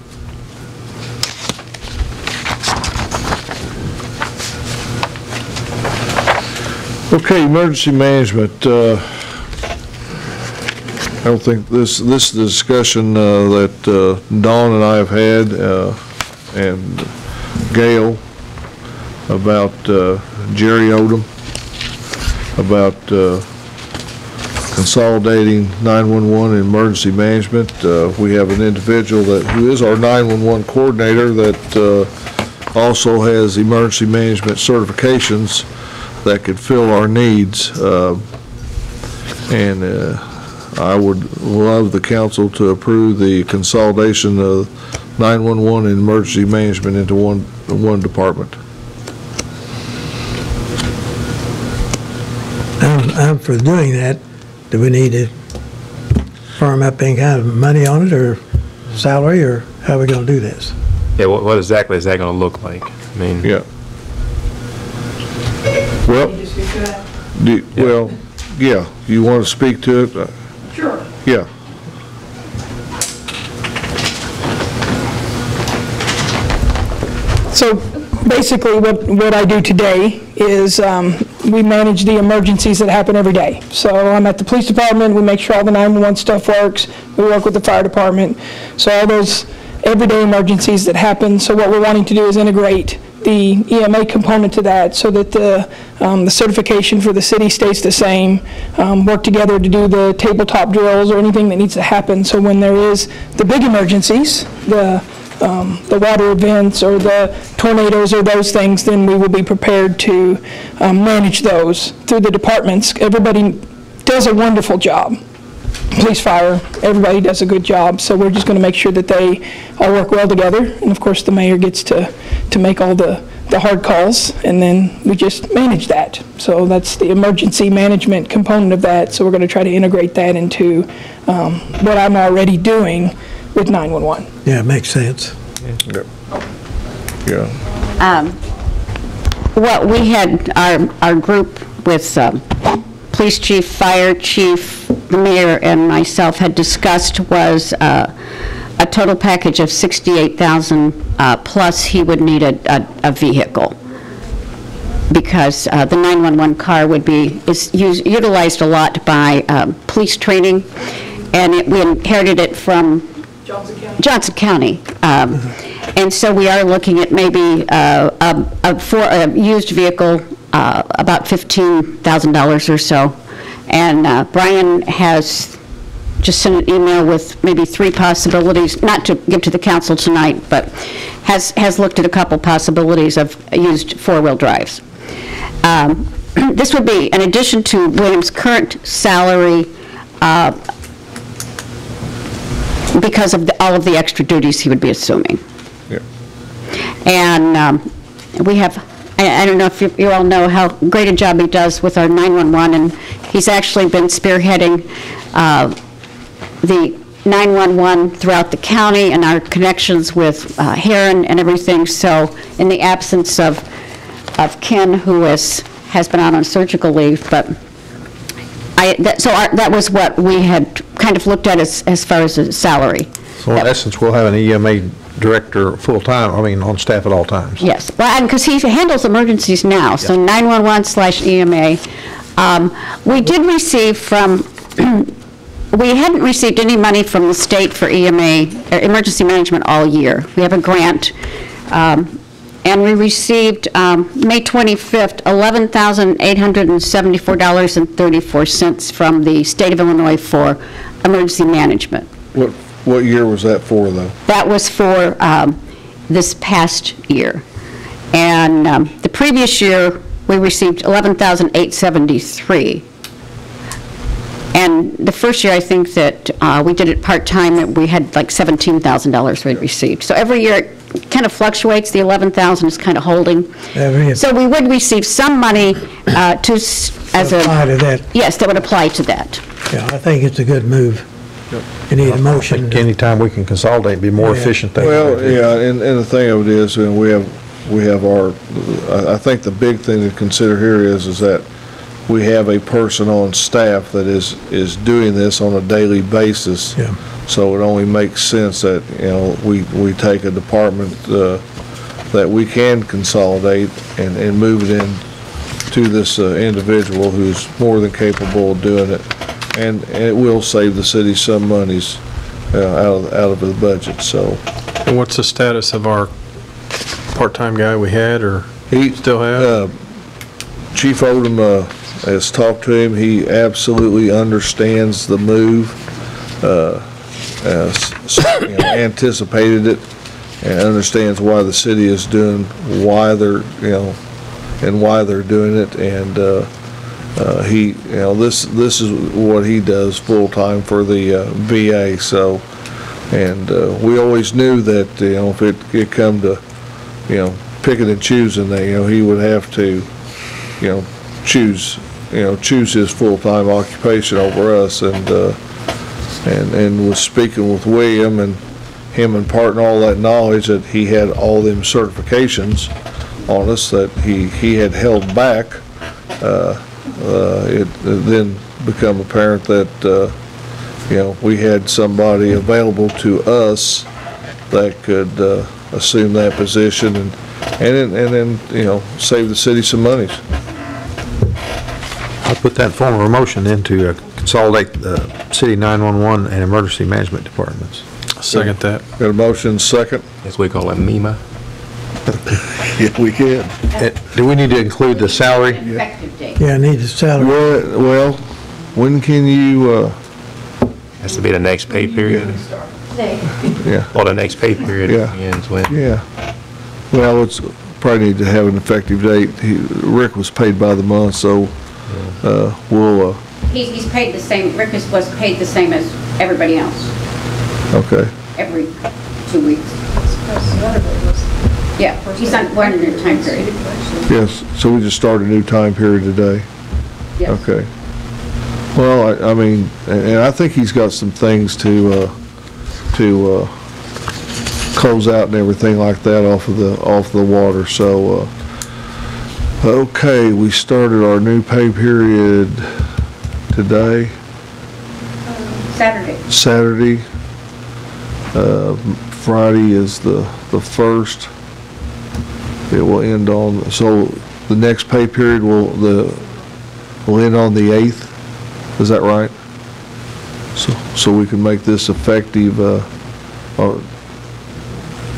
Okay, emergency management. I don't think this is the discussion that Dawn and I have had, and Gail, about Jerry Odom, about consolidating 911 and emergency management. We have an individual who is our 911 coordinator that also has emergency management certifications that could fill our needs. And I would love the council to approve the consolidation of 911 and emergency management into one department. I'm for doing that. Do we need to firm up any kind of money on it, or salary, or how are we going to do this? Yeah, what exactly is that going to look like? I mean, yeah. Well, well, yeah. You want to speak to it? Sure. Yeah. So basically what I do today is we manage the emergencies that happen every day. So I'm at the police department, we make sure all the 911 stuff works, we work with the fire department. So all those everyday emergencies that happen, so what we're wanting to do is integrate the EMA component to that so that the certification for the city stays the same, work together to do the tabletop drills or anything that needs to happen. So when there is the big emergencies, the water events or the tornadoes or those things, then we will be prepared to manage those through the departments. Everybody does a wonderful job. Police, fire, everybody does a good job. So we're just going to make sure that they all work well together. And of course, the mayor gets to make all the the hard calls, and then we just manage that. So that's the emergency management component of that. So we're going to try to integrate that into what I'm already doing with 911. Yeah, it makes sense. Yeah. What we had, our group with police chief, fire chief, the mayor, and myself had discussed was a total package of $68,000 plus he would need a vehicle, because the 911 car is utilized a lot by police training, and we inherited it from Johnson County. And so we are looking at maybe for a used vehicle, about $15,000 or so. And Brian has just sent an email with maybe 3 possibilities, not to give to the council tonight, but has looked at a couple possibilities of used 4-wheel drives. This would be in addition to William's current salary, because of all of the extra duties he would be assuming. Yeah. And we have, I don't know if you all know how great a job he does with our 911, and he's actually been spearheading the 911 throughout the county and our connections with Heron and everything. So in the absence of Ken, who has been out on surgical leave, but that was what we had kind of looked at as far as a salary. So in essence, we'll have an EMA director full-time, on staff at all times. Yes, well, and because he handles emergencies now, so 911/EMA. We did receive from, we hadn't received any money from the state for EMA, emergency management, all year. We have a grant, and we received, May 25th, $11,874.34 from the state of Illinois for emergency management. What year was that for, though? That was for this past year. And the previous year, we received $11,873. And the first year, I think that we did it part-time, that we had like $17,000 we'd received. So every year, it kind of fluctuates. The $11,000 is kind of holding. So we would receive some money apply to that. Yes, that would apply to that. Yeah, I think it's a good move. You need a motion. I think anytime we can consolidate, be more efficient. Well, yeah, and the thing of it is, we have our, I think the big thing to consider here is that we have a person on staff that is doing this on a daily basis. Yeah. So it only makes sense that, we take a department that we can consolidate and move it in to this individual who's more than capable of doing it. And it will save the city some monies out of the budget, so. And what's the status of our part-time guy we had, or he still have? Chief Odom has talked to him. He absolutely understands the move, anticipated it, and understands why the city is doing, why they're doing it, and this is what he does full-time for the VA. So, and we always knew that if it come to picking and choosing, that he would have to choose his full-time occupation over us, and was speaking with William and him imparting all that knowledge that he had all them certifications on us that he had held back. It then become apparent that we had somebody available to us that could assume that position and then save the city some monies. I'll put that form of a motion in to consolidate the city 911 and emergency management departments. Second that. Got a motion, second? As we call it, MEMA. Yeah, we can. Do we need to include the salary? Effective date. Yeah, I need the salary. Well, when can you? Has to be the next pay period. Yeah. Or the next pay period ends when. Yeah. Well, it's probably need to have an effective date. Rick was paid by the month, so we'll. He's paid the same. Rick was paid the same as everybody else. Okay. Every 2 weeks. Yeah, he's on one in a time period. Yes, so we just started a new time period today? Yes. Okay. Well, I mean, and I think he's got some things to close out and everything like that off the water, so, okay, we started our new pay period today. Saturday. Friday is the 1st. It will end on, so the next pay period will end on the 8th. Is that right? So we can make this effective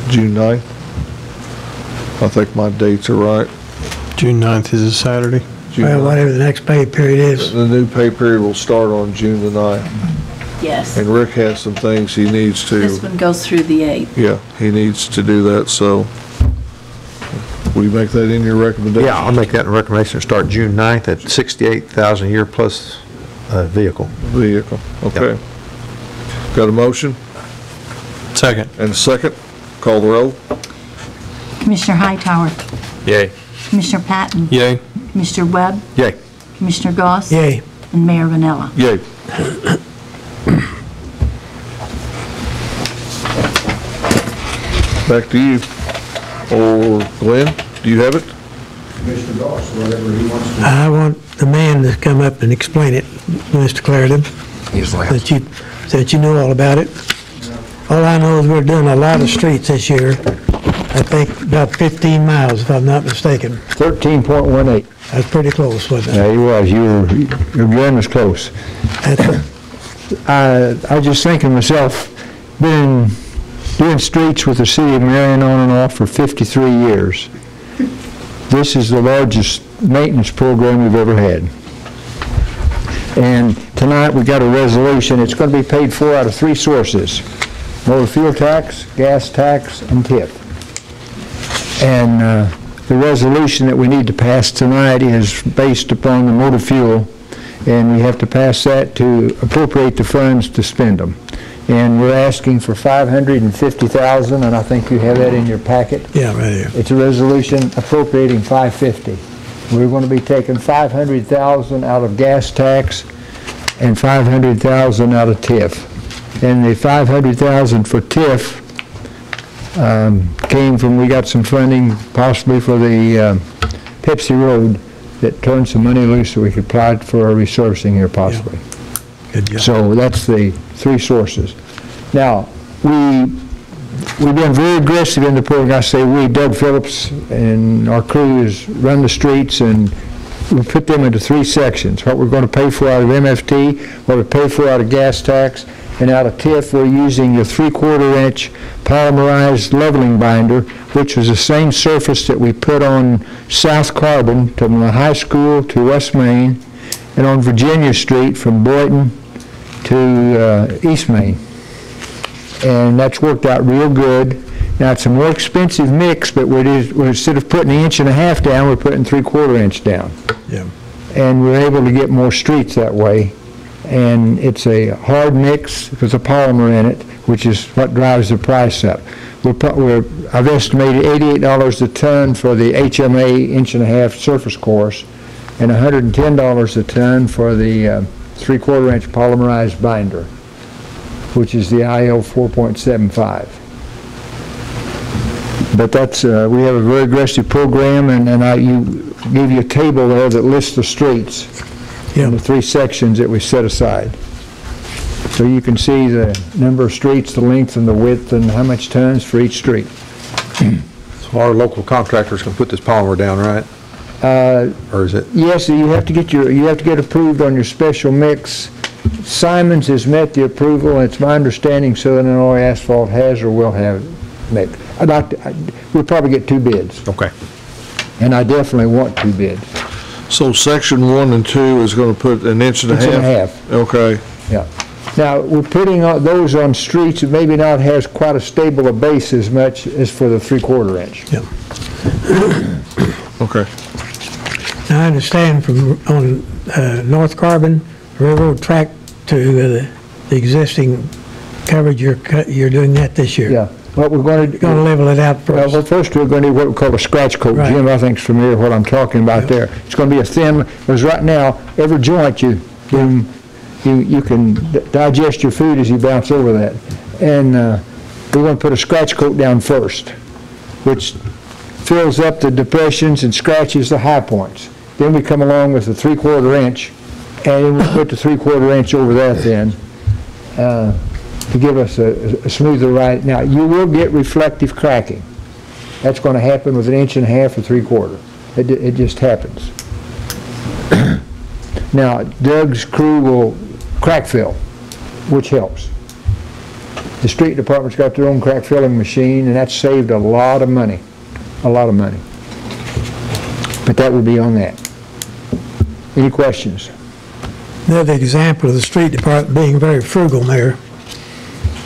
June 9th? I think my dates are right. June 9th is a Saturday. Well, whatever the next pay period is. The new pay period will start on June the 9th. Yes. And Rick has some things he needs to. This one goes through the 8th. Yeah, he needs to do that, so will you make that in your recommendation? Yeah, I'll make that in recommendation to start June 9th at $68,000 a year plus vehicle. Vehicle, okay. Yep. Got a motion? Second. And a second? Call the roll. Commissioner Hightower. Yay. Commissioner Patton. Yay. Commissioner Webb. Yay. Commissioner Goss. Yay. And Mayor Vanella. Yay. Back to you. Or Glenn, do you have it? Commissioner Goss, whatever he wants to. I want the man to come up and explain it, Mr. Clarendon, that you know all about it. All I know is we're doing a lot of streets this year. I think about 15 miles, if I'm not mistaken. 13.18. That's pretty close, wasn't it? Yeah, he was. Your gun was close. I was just thinking myself, been doing streets with the City of Marion on and off for 53 years. This is the largest maintenance program we've ever had. And tonight we got a resolution. It's going to be paid for out of 3 sources: motor fuel tax, gas tax, and TIF. And the resolution that we need to pass tonight is based upon the motor fuel, and we have to pass that to appropriate the funds to spend them. And we're asking for $550,000, and I think you have that in your packet. Yeah, right here. It's a resolution appropriating $550,000. We're going to be taking $500,000 out of gas tax and $500,000 out of TIF. And the $500,000 for TIF came from, we got some funding possibly for the Pepsi Road that turned some money loose so we could apply for a resurfacing here possibly. Yeah. Good job. So that's the 3 sources. Now, we've been very aggressive in the program. I say we, Doug Phillips and our crew has run the streets, and we put them into 3 sections. What we're going to pay for out of MFT, what we pay for out of gas tax, and out of TIF we're using the 3/4 inch polymerized leveling binder, which was the same surface that we put on South Carbon from the high school to West Main, and on Virginia Street from Boynton to East Main. And that's worked out real good. Now, it's a more expensive mix, but we're instead of putting 1.5 inches down, we're putting 3/4 inch down. Yeah. And we're able to get more streets that way. And it's a hard mix with a polymer in it, which is what drives the price up. I've estimated $88 a ton for the HMA 1.5 inch surface course, and $110 a ton for the 3/4 inch polymerized binder, which is the IL 4.75. But that's, we have a very aggressive program, and you give you a table there that lists the streets in the 3 sections that we set aside. So you can see the number of streets, the length and the width, and how much tons for each street. So our local contractors can put this polymer down, right? Or is it? Yes, you have to get approved on your special mix. Simon's has met the approval, and it's my understanding Southern Illinois Asphalt has or will have mixed. We'll probably get 2 bids. Okay. And I definitely want 2 bids. So section 1 and 2 is going to put 1.5 inches? 1.5. Okay. Yeah. Now, we're putting those on streets that maybe not has quite a stable a base as much as for the 3/4 inch. Yeah. Okay. Now, I understand from on North Carbon Railroad track to the existing coverage, you're doing that this year. Yeah. What we're going to... Going to level it out first. Well, first we're going to do what we call a scratch coat. Right. Jim, I think, is familiar with what I'm talking about there. It's going to be a thin, because right now, every joint you can digest your food as you bounce over that. And we're going to put a scratch coat down first, which fills up the depressions and scratches the high points. Then we come along with the 3/4 inch, and then we put the 3/4 inch over that then to give us a smoother ride. Now, you will get reflective cracking. That's going to happen with 1.5 inches or 3/4. It just happens. Now, Doug's crew will crack fill, which helps. The street department's got their own crack filling machine, and that's saved a lot of money. A lot of money. But that would be on that. Any questions? Another example of the street department being very frugal, Mayor.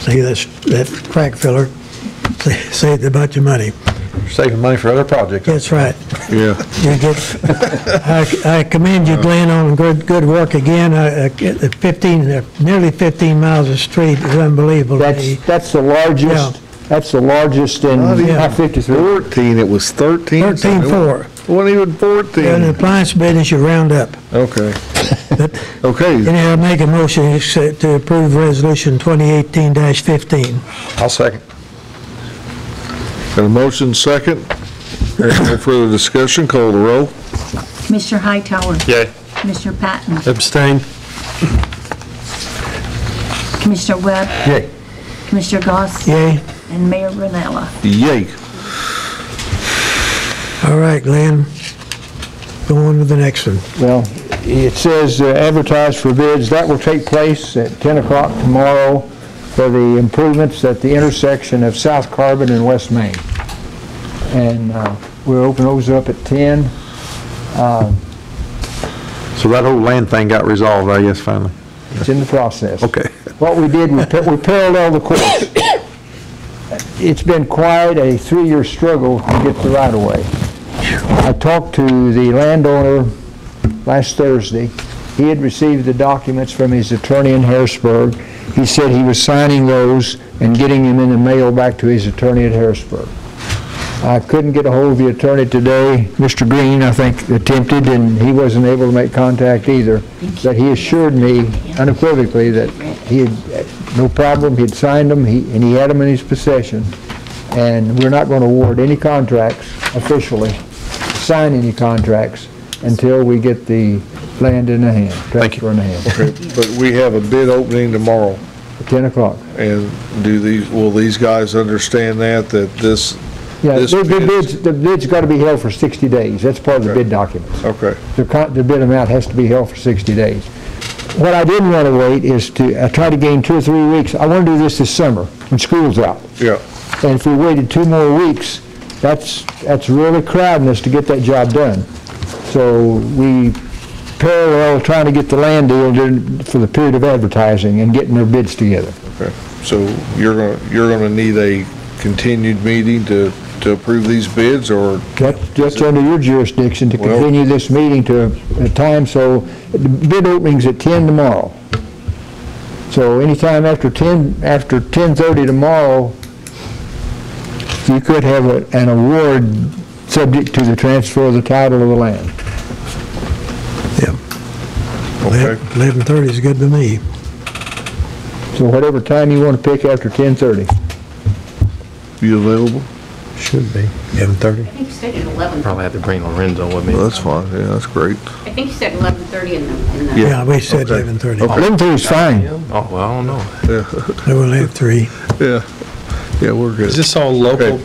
See, that crack filler saved a bunch of money. Saving money for other projects. That's right. Yeah. You get, I commend you, Glenn, on good work again. Nearly 15 miles of street is unbelievable. That's the largest. Yeah. That's the largest in not 53. 14, it was 13. 13.4. It wasn't even 14. In the appliance business, you round up. Okay. Okay. Anyhow, I make a motion to approve Resolution 2018-15. I'll second. Got a motion second. There's no further discussion. Call the roll. Commissioner Hightower. Yay. Commissioner Patton. Abstain. Commissioner Webb. Yay. Commissioner Goss. Yay. And Mayor Ranella. Yay. All right, Glenn. Go on with the next one. Well, it says advertise for bids. That will take place at 10 o'clock tomorrow for the improvements at the intersection of South Carbon and West Main. And we'll open those up at 10. So that whole land thing got resolved, I guess, finally? It's in the process. Okay. What we did, we paralleled the course. It's been quite a 3-year struggle to get the right-of-way. I talked to the landowner last Thursday. He had received the documents from his attorney in Harrisburg. He said he was signing those and getting them in the mail back to his attorney at Harrisburg. I couldn't get a hold of the attorney today. Mr. Green, I think, attempted, and he wasn't able to make contact either. But he assured me unequivocally that he had no problem. He had signed them, and he had them in his possession. And we're not going to award any contracts officially, sign any contracts, until we get the land in the hand, transfer in the hand. Okay. But we have a bid opening tomorrow. At 10 o'clock. And will these guys understand that this... Yeah, the bid's got to be held for 60 days. That's part of the bid documents. Okay. The bid amount has to be held for 60 days. What I didn't want to wait is to try to gain 2 or 3 weeks. I want to do this summer when school's out. Yeah. And if we waited 2 more weeks, that's really crowding us to get that job done. So we parallel trying to get the land deal for the period of advertising and getting their bids together. Okay. So you're gonna need a continued meeting to approve these bids, or? That's under your jurisdiction to continue this meeting to a time, so the bid opening's at 10 tomorrow. So anytime after 10:30 tomorrow, you could have an award subject to the transfer of the title of the land. Yeah. Okay. 11:30 is good to me. So whatever time you want to pick after 10:30. You available? Should be. 11:30. I think you said at 11. Probably have to bring Lorenzo with me. Well, that's fine. Yeah, that's great. I think you said 11:30 in the... Yeah, we said 11:30. 11:30 is fine. Oh, well, I don't know. Yeah. We'll have 3. Yeah, we're good. Is this all local,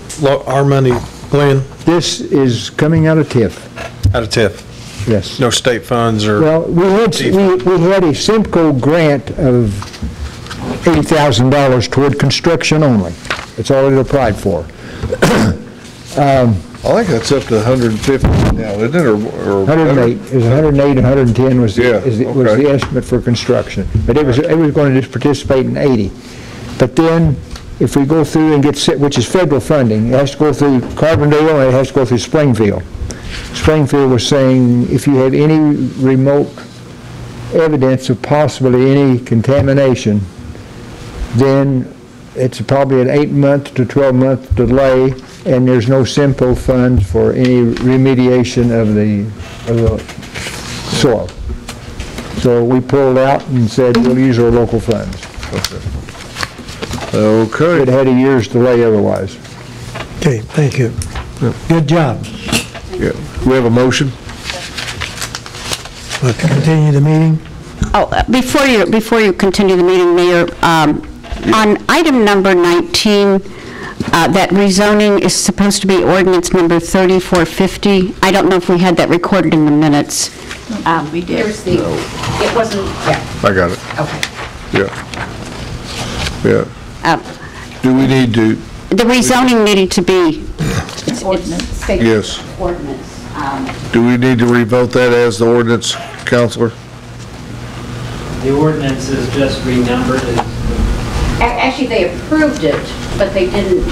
our money, Glenn? This is coming out of TIF. Out of TIF? Yes. No state funds or? Well, we had a Simcoe grant of $80,000 toward construction only. It's all it applied for. I think that's up to 150 now, isn't it? Or 108. It was 108 and 110 was the estimate for construction. But it was going to just participate in 80. But then, if we go through and get, which is federal funding, it has to go through Carbondale and it has to go through Springfield. Springfield was saying if you have any remote evidence of possibly any contamination, then it's probably an 8-month to 12-month delay, and there's no simple funds for any remediation of the soil. So we pulled out and said, we'll use our local funds. Okay. It had a year's delay otherwise. Okay, thank you. Good job. Yeah. We have a motion? To continue the meeting? Oh, before you continue the meeting, Mayor, on item number 19, that rezoning is supposed to be ordinance number 3450. I don't know if we had that recorded in the minutes. We did. It wasn't, yeah. I got it. Okay. Yeah. Do we need to? The rezoning needed to be. It's ordinance. Yes. Ordinance. Do we need to revote that as the ordinance, Counselor? The ordinance is just renumbered. Actually, they approved it, but they didn't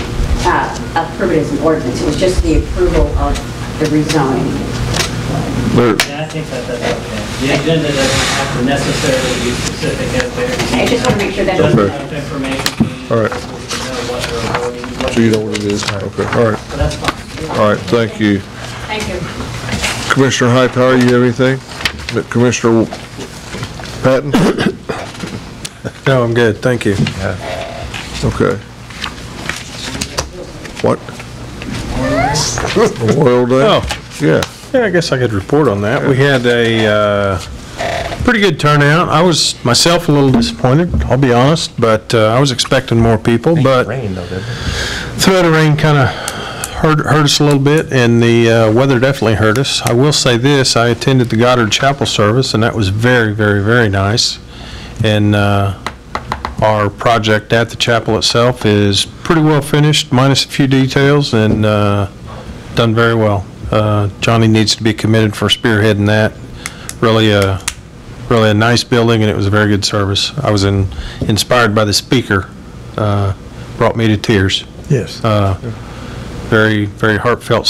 approve it as an ordinance. It was just the approval of the rezoning. Yeah, I think that's okay. The agenda doesn't have to necessarily be specific as there. I just want to make sure that. Okay. Enough information. All right. Know what they're voting. So you know what it is? Okay, all right. So that's fine. All right, thank you. Thank you. Commissioner Hightower, you have anything? Commissioner Patton? No, I'm good, thank you. Okay. What? Memorial Day? Oh. Yeah. Yeah, I guess I could report on that. We had a pretty good turnout. I was myself a little disappointed, I'll be honest, but I was expecting more people, but threat of rain kind of hurt us a little bit, and the weather definitely hurt us. I will say this, I attended the Goddard Chapel service, and that was very, very, very nice. And our project at the chapel itself is pretty well finished, minus a few details, and done very well. Johnny needs to be committed for spearheading that. Really a nice building, and it was a very good service. I was inspired by the speaker, brought me to tears. Yes. Very, very heartfelt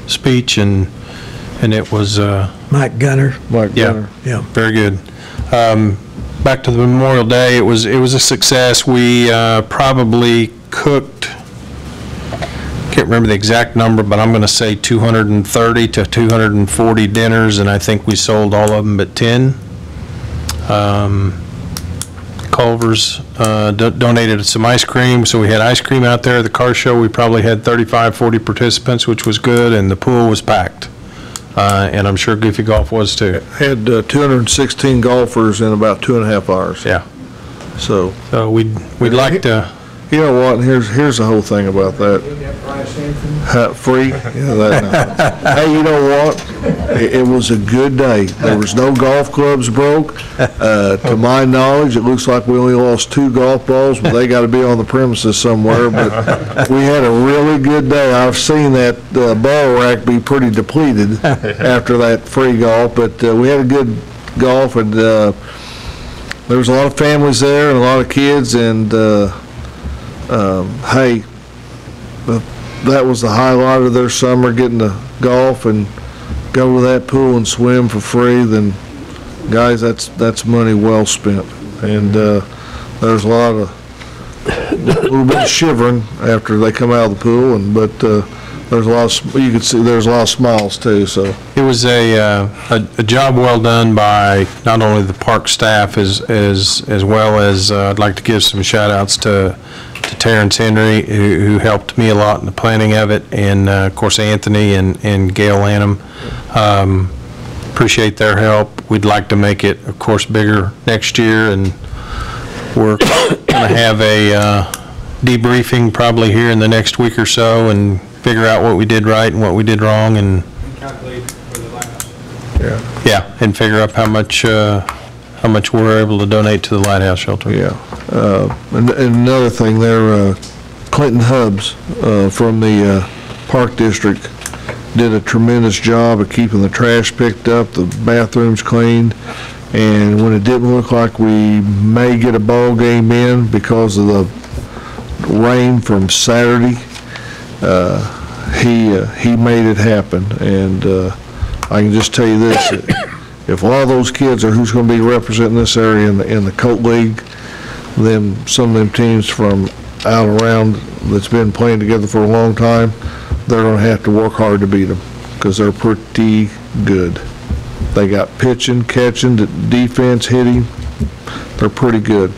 speech, and it was Mike Gunner. Yeah, very good. Back to the Memorial Day, it was a success. We probably cooked, can't remember the exact number, but I'm going to say 230 to 240 dinners, and I think we sold all of them but 10. Culver's donated some ice cream, so we had ice cream out there at the car show. We probably had 35, 40 participants, which was good, and the pool was packed. And I'm sure Goofy Golf was too. Had 216 golfers in about 2.5 hours. Yeah. So we'd like to. You know what? Here's the whole thing about that. Free? Yeah, that. Hey, you know what? It was a good day. There was no golf clubs broke. To my knowledge, it looks like we only lost 2 golf balls, but they got to be on the premises somewhere. But we had a really good day. I've seen that ball rack be pretty depleted after that free golf, but we had a good golf, and there was a lot of families there and a lot of kids, and hey, that was the highlight of their summer, getting to golf and go to that pool and swim for free. Then, guys, that's money well spent. And there's a little bit of shivering after they come out of the pool, but there's a lot of, you could see there's a lot of smiles too. So it was a job well done by not only the park staff as well as I'd like to give some shout outs to Terrence Henry, who helped me a lot in the planning of it, and of course Anthony and Gail Lanham. Appreciate their help. We'd like to make it, of course, bigger next year, and we're going to have a debriefing probably here in the next week or so, and figure out what we did right and what we did wrong, and calculate for the lighthouse. yeah, and figure out how much we're able to donate to the lighthouse shelter. Yeah, and another thing there, Clinton Hubbs from the Park District did a tremendous job of keeping the trash picked up, the bathrooms cleaned, and when it didn't look like we may get a ball game in because of the rain from Saturday, he made it happen. And I can just tell you this, if all those kids are who's going to be representing this area in the Colt League, some of them teams from out around that's been playing together for a long time, they're going to have to work hard to beat them because they're pretty good. They got pitching, catching, defense, hitting. They're pretty good.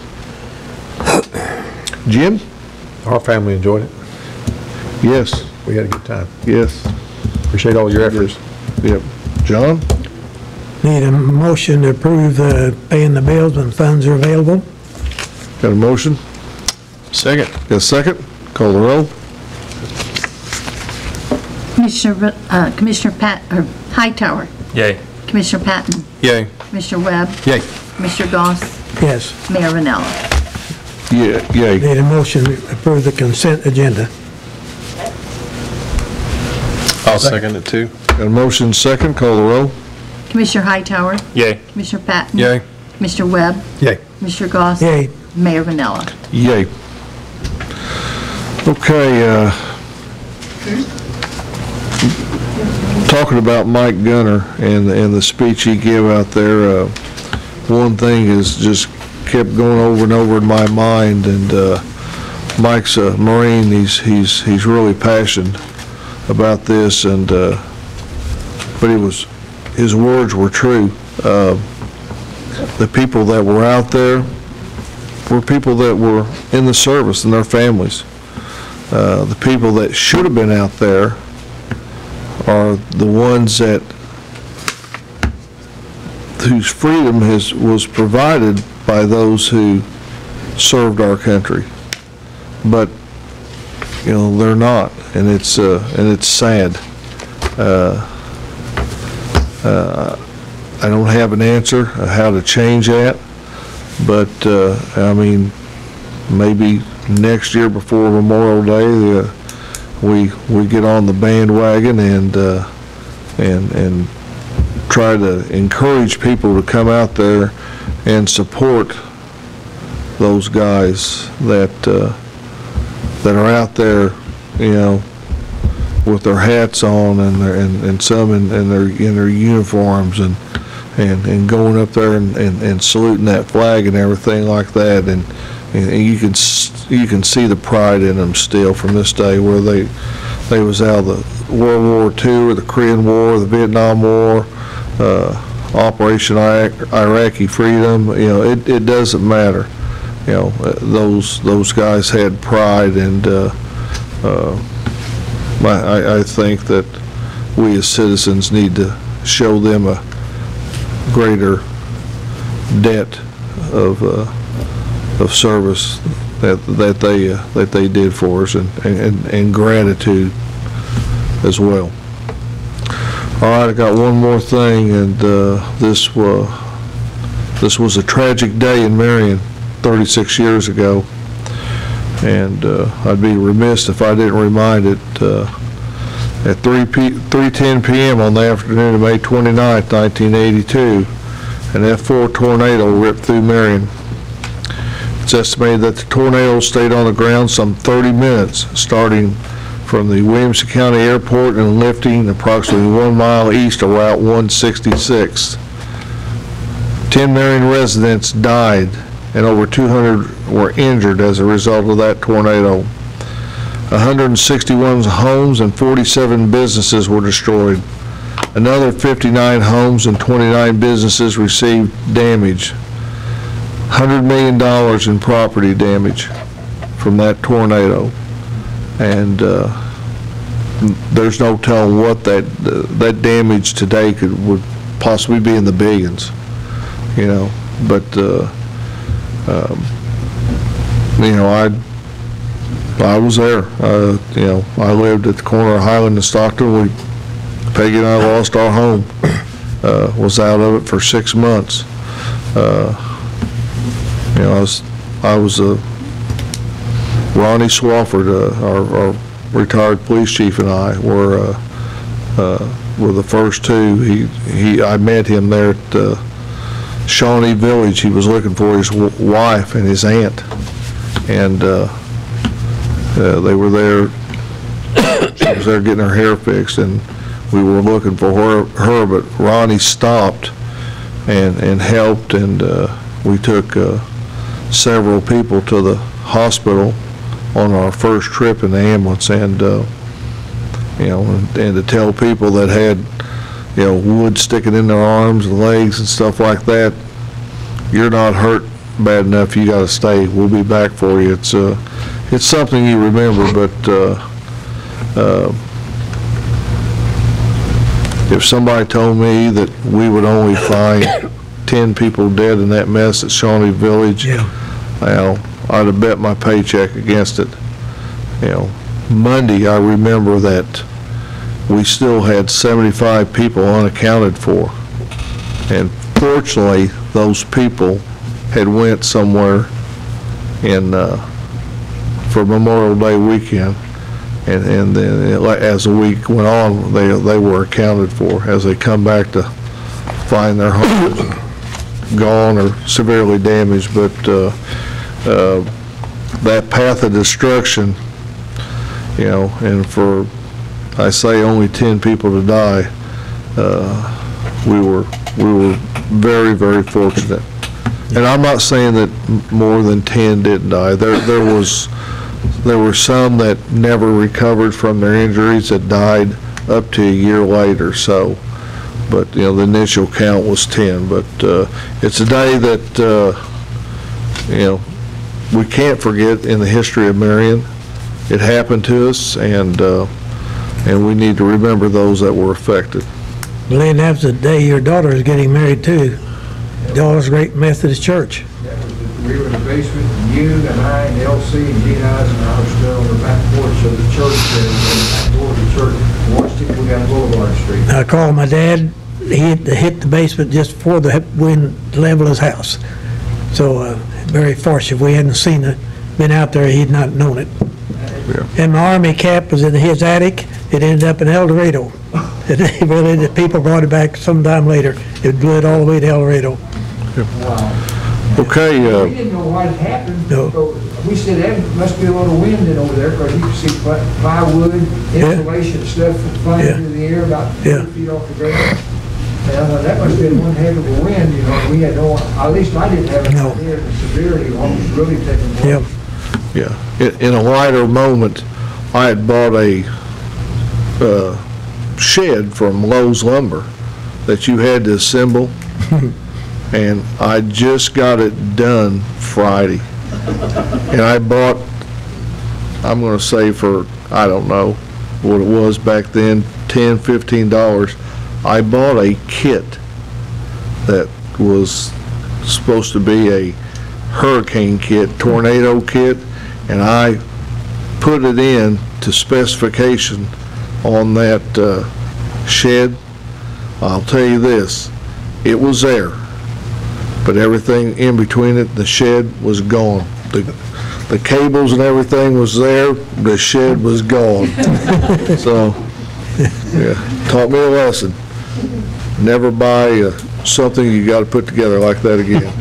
Jim? Our family enjoyed it. Yes. We had a good time. Yes. Appreciate all your efforts. Yep. John? Need a motion to approve paying the bills when funds are available. Got a motion? Second. Got a second? Call the roll. Commissioner Hightower. Yay. Commissioner Patton. Yay. Commissioner Webb. Yay. Commissioner Goss. Yes. Mayor Vanella. Yeah, yay. Need a motion to approve the consent agenda. I'll second it too. Got a motion second, call the roll. Commissioner Hightower. Yay. Commissioner Patton. Yay. Commissioner Webb. Yay. Commissioner Goss. Yay. Mayor Vanella. Yay. Okay, talking about Mike Gunner and the speech he gave out there, one thing is just kept going over and over in my mind, and Mike's a Marine. He's really passionate about this, and but his words were true. The people that were out there were people that were in the service and their families. The people that should have been out there are the ones whose freedom was provided by those who served our country, but they're not, and it's sad. I don't have an answer of how to change that, but I mean, maybe next year before Memorial Day, we get on the bandwagon and try to encourage people to come out there and support those guys that are out there, with their hats on and some in their uniforms and going up there and saluting that flag and everything like that, and you can see the pride in them still from this day, where they was out of the World War II or the Korean War, the Vietnam War, Operation Iraqi Freedom. It doesn't matter. Those guys had pride, and I think that we as citizens need to show them a greater debt of service that they did for us, and gratitude as well. All right, I got one more thing, and this was a tragic day in Marion 36 years ago, and I'd be remiss if I didn't remind it. At 3:10 p.m. on the afternoon of May 29, 1982, an F4 tornado ripped through Marion. It's estimated that the tornado stayed on the ground some 30 minutes, starting from the Williamson County Airport and lifting approximately 1 mile east of Route 166. 10 Marion residents died, and over 200 were injured as a result of that tornado. 161 homes and 47 businesses were destroyed. Another 59 homes and 29 businesses received damage. $100 million in property damage from that tornado, and there's no telling what that damage today would possibly be in the billions, But I was there. I lived at the corner of Highland and Stockton. Peggy and I lost our home. Was out of it for 6 months. I was Ronnie Swafford, our retired police chief, and I were the first two. I met him there at Shawnee Village. He was looking for his wife and his aunt, and they were there. She was there getting her hair fixed, and we were looking for her, but Ronnie stopped and helped, and we took several people to the hospital on our first trip in the ambulance, and you know, and to tell people that had, you know, wood sticking in their arms and legs and stuff like that, you're not hurt bad enough, you got to stay. We'll be back for you. It's something you remember, but if somebody told me that we would only find 10 people dead in that mess at Shawnee Village, well, I'd have bet my paycheck against it. You know, Monday, I remember that we still had 75 people unaccounted for, and fortunately, those people had went somewhere in for Memorial Day weekend, and then as the week went on, they were accounted for as they come back to find their homes gone or severely damaged. But that path of destruction, you know, and for, I say, only 10 people to die, we were very, very fortunate. And I'm not saying that more than 10 didn't die. There were some that never recovered from their injuries that died up to a year later. So, but you know, the initial count was 10. But it's a day that you know, we can't forget in the history of Marion. It happened to us, and we need to remember those that were affected. Lynn, that's the day your daughter is getting married too. Dallas Great Methodist Church. We were in the basement, and you and I and Elsie and Gene Eisenhower were still on the back porch of the church, and the back door of the church, watched it go down Boulevard Street. I called my dad. He hit the basement just before the wind leveled his house. So very fortunate. If we hadn't seen it, been out there, he'd not known it. Yeah. And my Army cap was in his attic. It ended up in El Dorado. The people brought it back sometime later. It blew it all the way to El Dorado. Wow. Okay. We didn't know what had happened. No. So we said there must be a little wind in over there, because you could see plywood, insulation stuff flying through the air about 2 feet off the ground. And I thought that must have been one heck of a wind, you know. We had no, at least I didn't have an idea of the severity of what was really taking place. Yeah. In a lighter moment, I had bought a shed from Lowe's Lumber that you had to assemble, and I just got it done Friday. And I bought, I'm going to say for, I don't know what it was back then, $10, $15. I bought a kit that was supposed to be a hurricane kit, tornado kit, and I put it in to specification on that shed. I'll tell you this, it was there, but everything in between it, the shed was gone. The cables and everything was there, the shed was gone. So, yeah, taught me a lesson. Never buy something you got to put together like that again.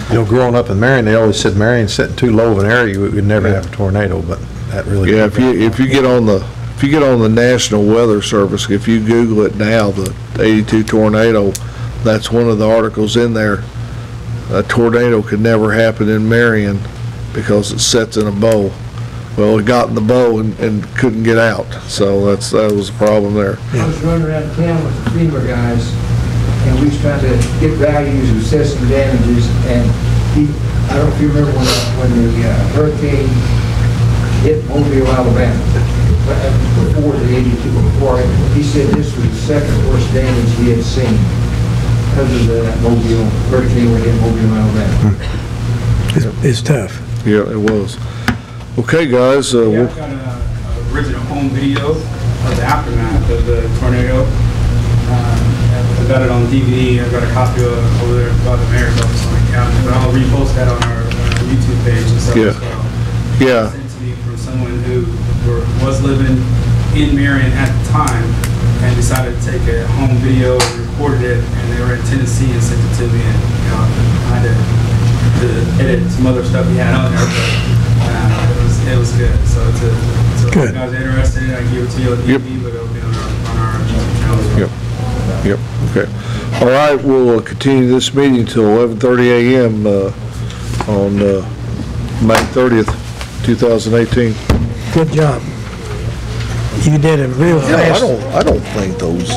You know, growing up in Marion, they always said Marion's sitting too low of an area, we'd never have a tornado, but that really. Yeah, if you get on the National Weather Service, if you Google it now, the 82 tornado, that's one of the articles in there. A tornado could never happen in Marion because it sets in a bow. Well, it got in the bow and couldn't get out, so that was a problem there. I was running around town with the FEMA guys, and we was trying to get values of assessing damages, and I don't know if you remember when the hurricane hit Mobile, Alabama, before the 82, before it, he said this was the second worst damage he had seen because of that Mobile hurricane when it hit Mobile, Alabama. It's tough. Yeah, it was. Okay, guys. I've got an original home video of the aftermath of the tornado. I got it on DVD. I've got a copy of it over there by the mayor's office on the county, but I'll repost that on our YouTube page and stuff as well. Yeah. Sent to me from someone who was living in Marion at the time and decided to take a home video and recorded it, and they were in Tennessee and sent it to me, and you know, I had to edit some other stuff he had on there, but it was good. So if you guys are interested, I can give it to you on DVD, but it'll be on our channel as well. Yep. Okay. All right. We'll continue this meeting until 11:30 a.m. On May 30th, 2018. Good job. You did it real fast. I don't think those,